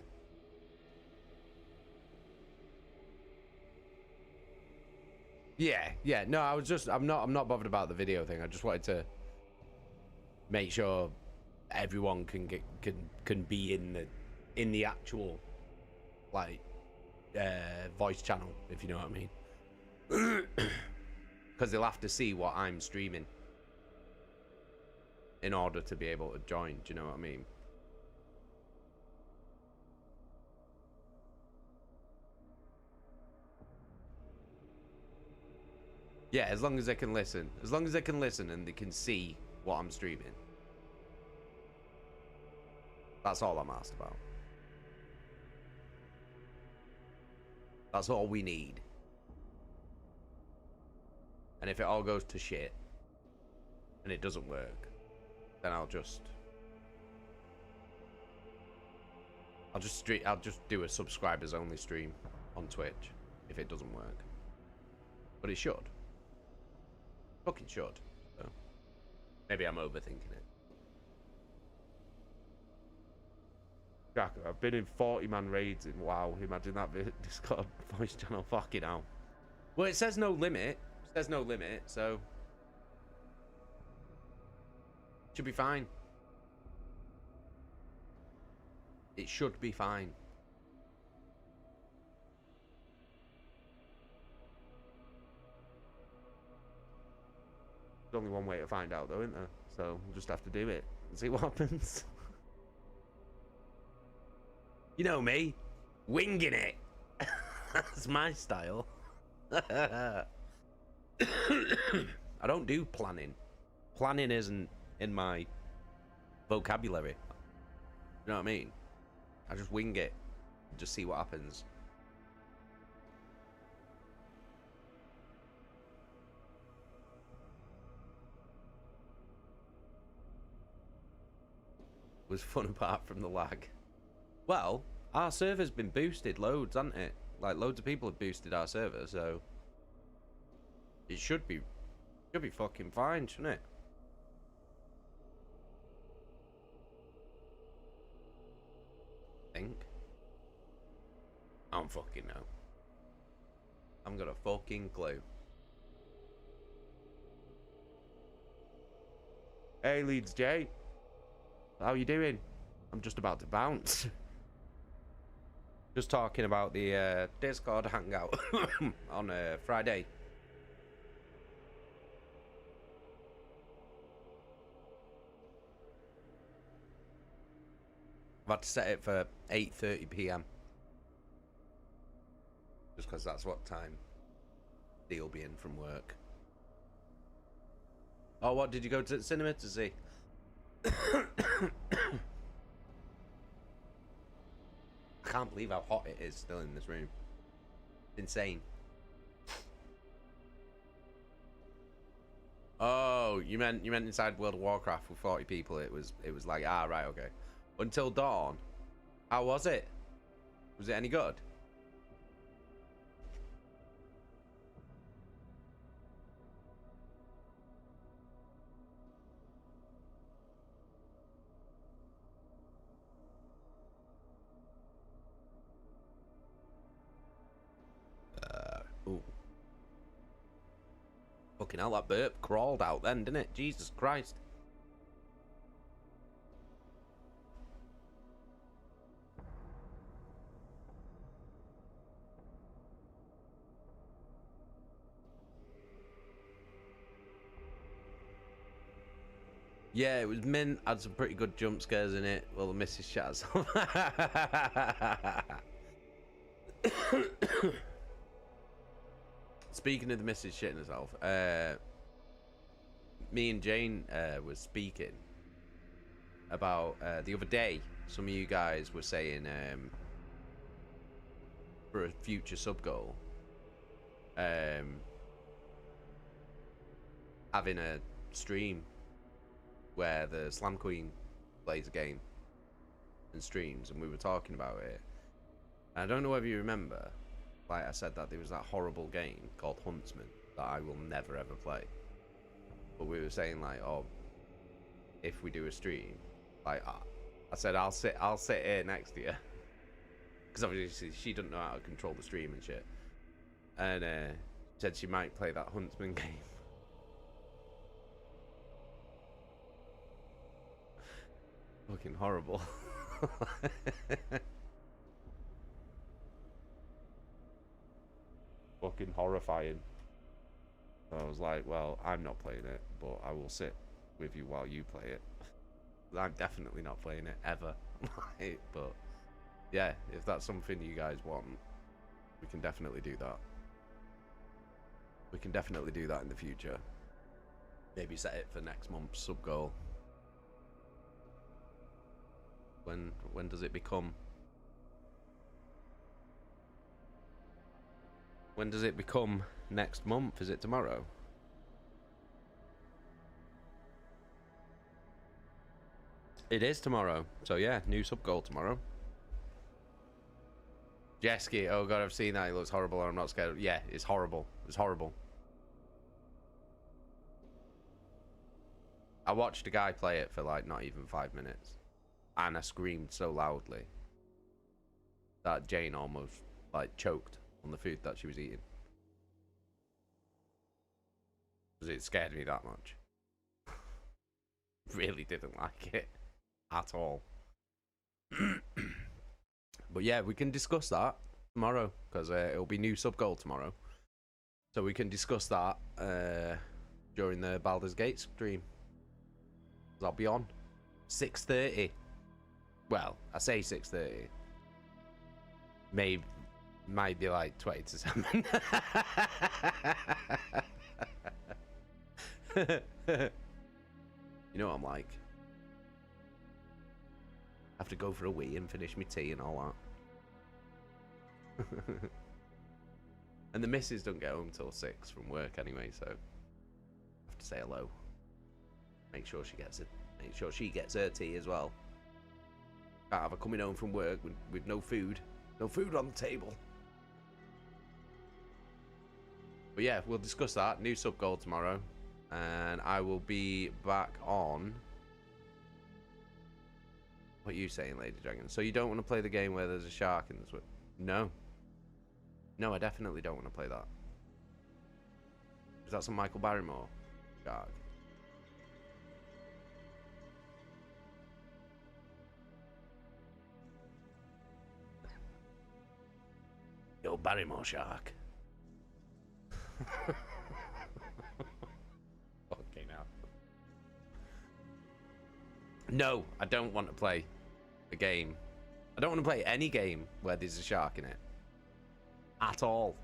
Yeah. No, I'm not bothered about the video thing. I just wanted to make sure everyone can be in the actual like voice channel, if you know what I mean. Because they'll have to see what I'm streaming in order to be able to join. Do you know what I mean? Yeah, as long as they can listen. As long as they can listen and they can see what I'm streaming. That's all I'm asked about. That's all we need. And if it all goes to shit and it doesn't work, then I'll just do a subscribers only stream on Twitch if it doesn't work. But it should. Fucking should. So maybe I'm overthinking it. Jack, I've been in 40-man raids in WoW. Imagine that Discord voice channel. Fucking hell. Well, it says no limit. It says no limit, so should be fine. It should be fine. There's only one way to find out, though, isn't there? So we'll just have to do it and see what happens. You know me, winging it. That's my style. I don't do planning. Planning isn't in my vocabulary. You know what I mean? I just wing it. Just see what happens. was fun apart from the lag. Well, our server's been boosted loads, hasn't it? Like, loads of people have boosted our server, so it should be fucking fine, shouldn't it? Think. I don't fucking know. I haven't got a fucking clue. Hey, Leeds J. How you doing? I'm just about to bounce. Just talking about the Discord hangout on Friday. I've had to set it for 8:30 p.m. Just because that's what time Dee'll be in from work. Oh, what did you go to the cinema to see? I can't believe how hot it is still in this room. It's insane. Oh, you meant inside World of Warcraft with 40 people. It was like, ah, right, okay. Until Dawn. How was it? Was it any good? Ooh. Fucking hell, that burp crawled out then, didn't it? Jesus Christ. Yeah, it was mint. Had some pretty good jump scares in it. Well, the missus shot us off. Speaking of the missus shitting herself, me and Jane was speaking about the other day. Some of you guys were saying for a future sub goal, having a stream where the Slam Queen plays a game and streams, and we were talking about it. And I don't know whether you remember, like I said, that there was that horrible game called Huntsman that I will never ever play. But we were saying like, oh, if we do a stream, like I said, I'll sit here next to you, because obviously she doesn't know how to control the stream and shit. And said she might play that Huntsman game. Fucking horrible. Fucking horrifying. So I was like, well, I'm not playing it, but I will sit with you while you play it. I'm definitely not playing it ever. But yeah, if that's something you guys want, we can definitely do that. We can definitely do that in the future. Maybe set it for next month's sub goal. When does it become? When does it become next month? Is it tomorrow? It is tomorrow. So yeah, new sub goal tomorrow. Jesky, oh god, I've seen that. It looks horrible. I'm not scared. Yeah, it's horrible. It's horrible. I watched a guy play it for like not even 5 minutes. And I screamed so loudly that Jane almost like choked on the food that she was eating. Because it scared me that much. Really didn't like it at all. But yeah, we can discuss that tomorrow, because it'll be new sub goal tomorrow. So we can discuss that during the Baldur's Gate stream. I'll be on 6:30. Well, I say 6:30. Might be like 20 to 7. You know what I'm like. Have to go for a wee and finish my tea and all that. And the missus don't get home till 6 from work anyway, so I have to say hello. Make sure she gets it. Make sure she gets her tea as well. Can't have her coming home from work with no food. No food on the table. But yeah, we'll discuss that. New sub goal tomorrow. And I will be back on... What are you saying, Lady Dragon? So you don't want to play the game where there's a shark in the swim? No. No, I definitely don't want to play that. Is that some Michael Barrymore shark? Yo, Barrymore shark. Okay, now. No, I don't want to play a game. I don't want to play any game where there's a shark in it. At all.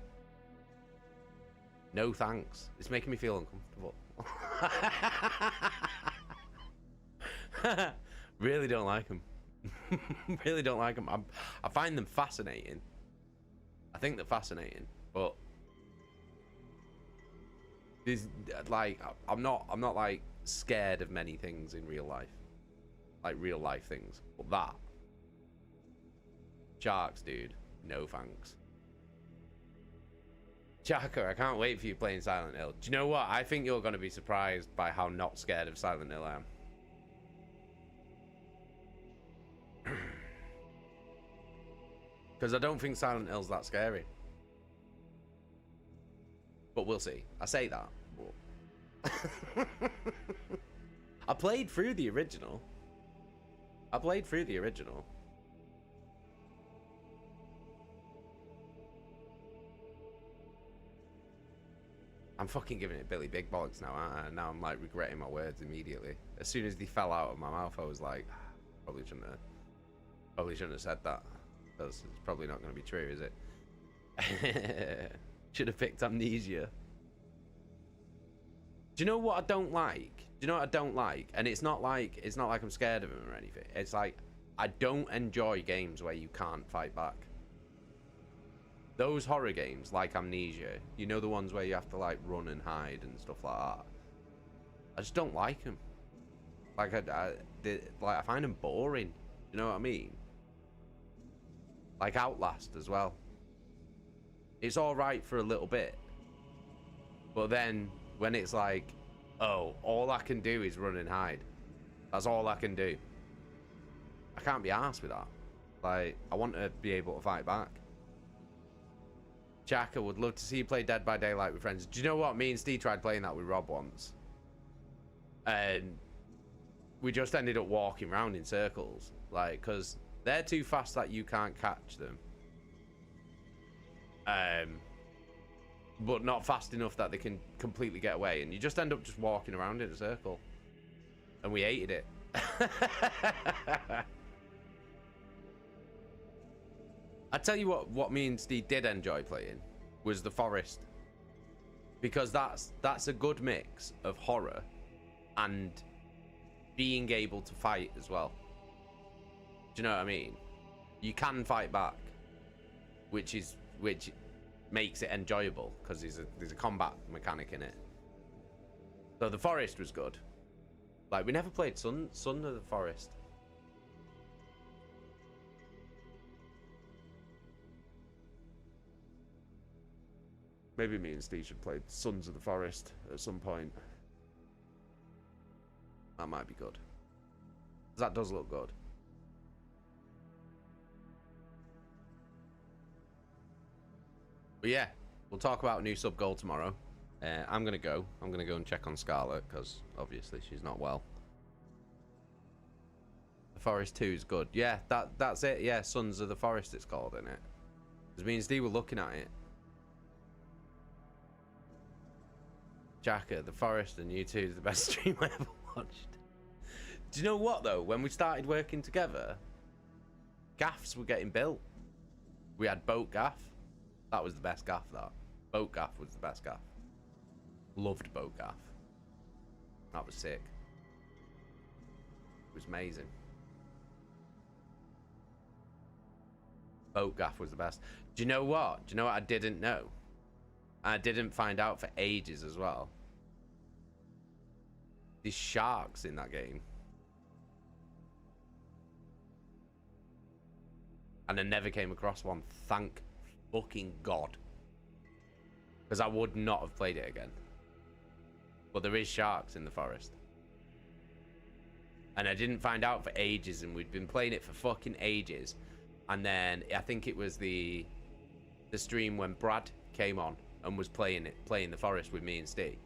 No thanks. It's making me feel uncomfortable. Really don't like them. Really don't like them. I find them fascinating. I think they're fascinating, but there's like I'm not like scared of many things in real life, like real life things. But that sharks, dude, no thanks. Chaka, I can't wait for you playing Silent Hill. Do you know what? I think you're going to be surprised by how not scared of Silent Hill I am. Because I don't think Silent Hill's that scary. But we'll see. I say that. But... I played through the original. I'm fucking giving it Billy Big Bollocks now, aren't I? Now I'm like regretting my words immediately. As soon as they fell out of my mouth, I was like, probably shouldn't have said that. It's probably not going to be true, is it? Should have picked Amnesia. Do you know what I don't like? And it's not like I'm scared of him or anything. It's like I don't enjoy games where you can't fight back. Those horror games like Amnesia, you know, the ones where you have to like run and hide and stuff like that. I just don't like them. Like I find them boring. You know what I mean? Like Outlast as well. It's all right for a little bit, but then when it's like, oh, all I can do is run and hide. That's all I can do. I can't be arsed with that. Like, I want to be able to fight back. Chaka would love to see you play Dead by Daylight with friends. Do you know what? Me and Steve tried playing that with Rob once, and we just ended up walking around in circles, like, because they're too fast that you can't catch them, but not fast enough that they can completely get away, and you just end up just walking around in a circle, and we hated it. I tell you what me and Steve did enjoy playing was The Forest, because that's a good mix of horror and being able to fight as well. Do you know what I mean? You can fight back, which makes it enjoyable because there's a combat mechanic in it. So The Forest was good. Like, we never played Son of the Forest. Maybe me and Steve should play Sons of the Forest at some point. That might be good. That does look good. But yeah, we'll talk about a new sub goal tomorrow. I'm gonna go and check on Scarlet because obviously she's not well. The Forest 2 is good. Yeah, that's it. Yeah, Sons of the Forest it's called, isn't it? Because me and Steve were looking at it. Jacka, The Forest and U2 is the best stream I ever watched. Do you know what though? When we started working together, gaffs were getting built. We had boat gaff. That was the best gaff, that. Boat gaff was the best gaff. Loved boat gaff. That was sick. It was amazing. Boat gaff was the best. Do you know what? Do you know what I didn't know? I didn't find out for ages as well. There's sharks in that game. And I never came across one. Thank fucking God. Because I would not have played it again. But there is sharks in the forest. And I didn't find out for ages, and we'd been playing it for fucking ages. And then I think it was the stream when Brad came on and was playing the forest with me and Steve.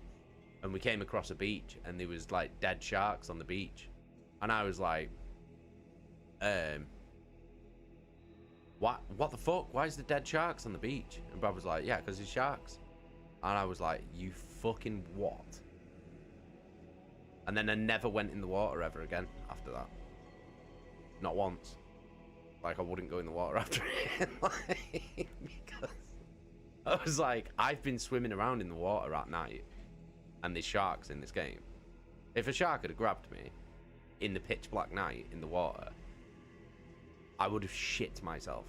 And we came across a beach, and there was like dead sharks on the beach. And I was like, what the fuck? Why is there dead sharks on the beach? And Brad was like, yeah, because there's sharks. And I was like, you fucking what? And then I never went in the water ever again after that. Not once. Like, I wouldn't go in the water after it. Like, because I was like, I've been swimming around in the water at night, and there's sharks in this game. If a shark had grabbed me in the pitch black night in the water, I would have shit myself.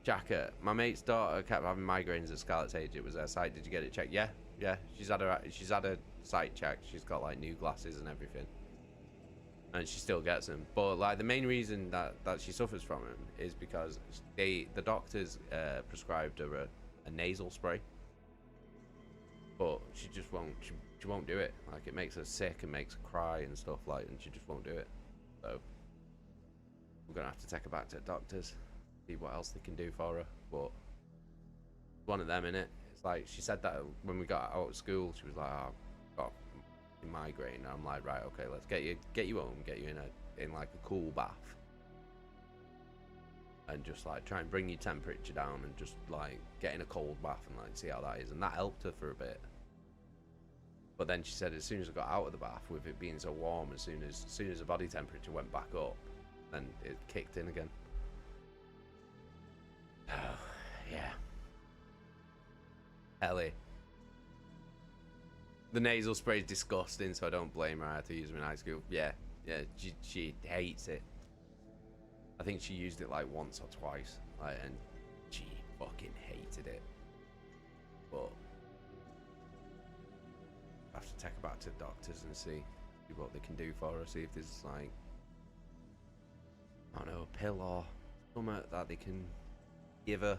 Jacket, my mate's daughter kept having migraines at Scarlett's age. It was her sight. Did you get it checked? Yeah. She's had a sight checked. She's got like new glasses and everything, and she still gets them. But like the main reason that she suffers from them is because the doctors prescribed her a nasal spray, but she just won't. She won't do it. Like, it makes her sick and makes her cry and stuff like, and she just won't do it. So we're gonna have to take her back to the doctors, see what else they can do for her. But one of them, innit? It's like, she said that when we got out of school, she was like, oh, I've got a migraine. And I'm like, right, okay, let's get you home, get you in like a cool bath, and just like try and bring your temperature down, and just like get in a cold bath and like see how that is. And that helped her for a bit. But then she said as soon as I got out of the bath, with it being so warm, as soon as the body temperature went back up, then it kicked in again. Oh, yeah. Ellie. The nasal spray is disgusting, so I don't blame her. I had to use them in high school. Yeah, she hates it. I think she used it like once or twice, like, and she fucking hated it. But I have to take her back to the doctors and see what they can do for her. See if there's like, I don't know, a pill or something that they can give her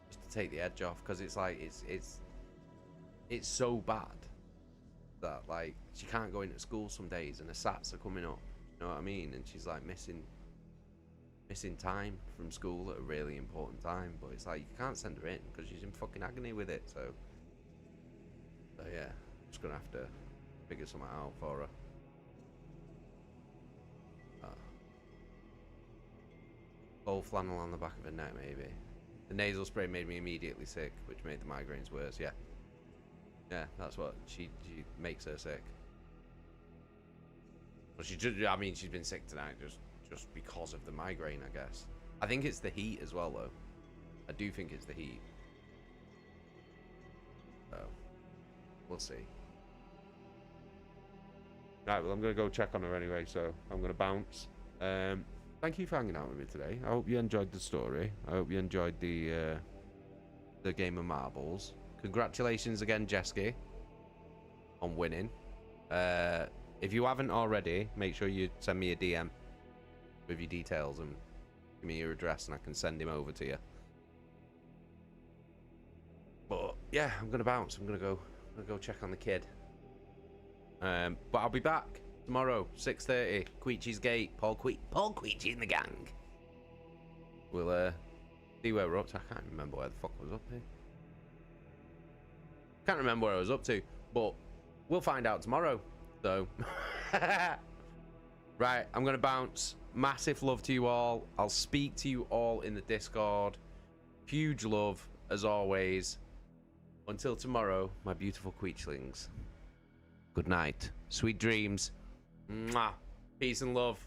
just to take the edge off, because it's like it's so bad that like she can't go into school some days, and the SATs are coming up, you know what I mean, and she's like missing time from school at a really important time. But it's like, you can't send her in because she's in fucking agony with it. So yeah, I'm just gonna have to figure something out for her. Old flannel on the back of her neck, maybe. The nasal spray made me immediately sick, which made the migraines worse. Yeah, that's what she makes her sick. Well, I mean, she's been sick tonight just because of the migraine, I guess. I think it's the heat as well, though. I do think it's the heat. So we'll see. Right, well, I'm gonna go check on her anyway, so I'm gonna bounce. Thank you for hanging out with me today. I hope you enjoyed the story. I hope you enjoyed the game of marbles. Congratulations again, Jesky, on winning. If you haven't already, make sure you send me a DM with your details and give me your address, and I can send him over to you. But yeah, I'm gonna bounce. I'm gonna go check on the kid. But I'll be back tomorrow, 6:30, Queechy's Gate. Paul Queechy and the gang. We'll see where we're up to. I can't remember where the fuck I was up to. Can't remember where I was up to, but we'll find out tomorrow. So, right, I'm gonna bounce. Massive love to you all. I'll speak to you all in the Discord. Huge love, as always. Until tomorrow, my beautiful Queechlings. Good night. Sweet dreams. Mwah. Peace and love.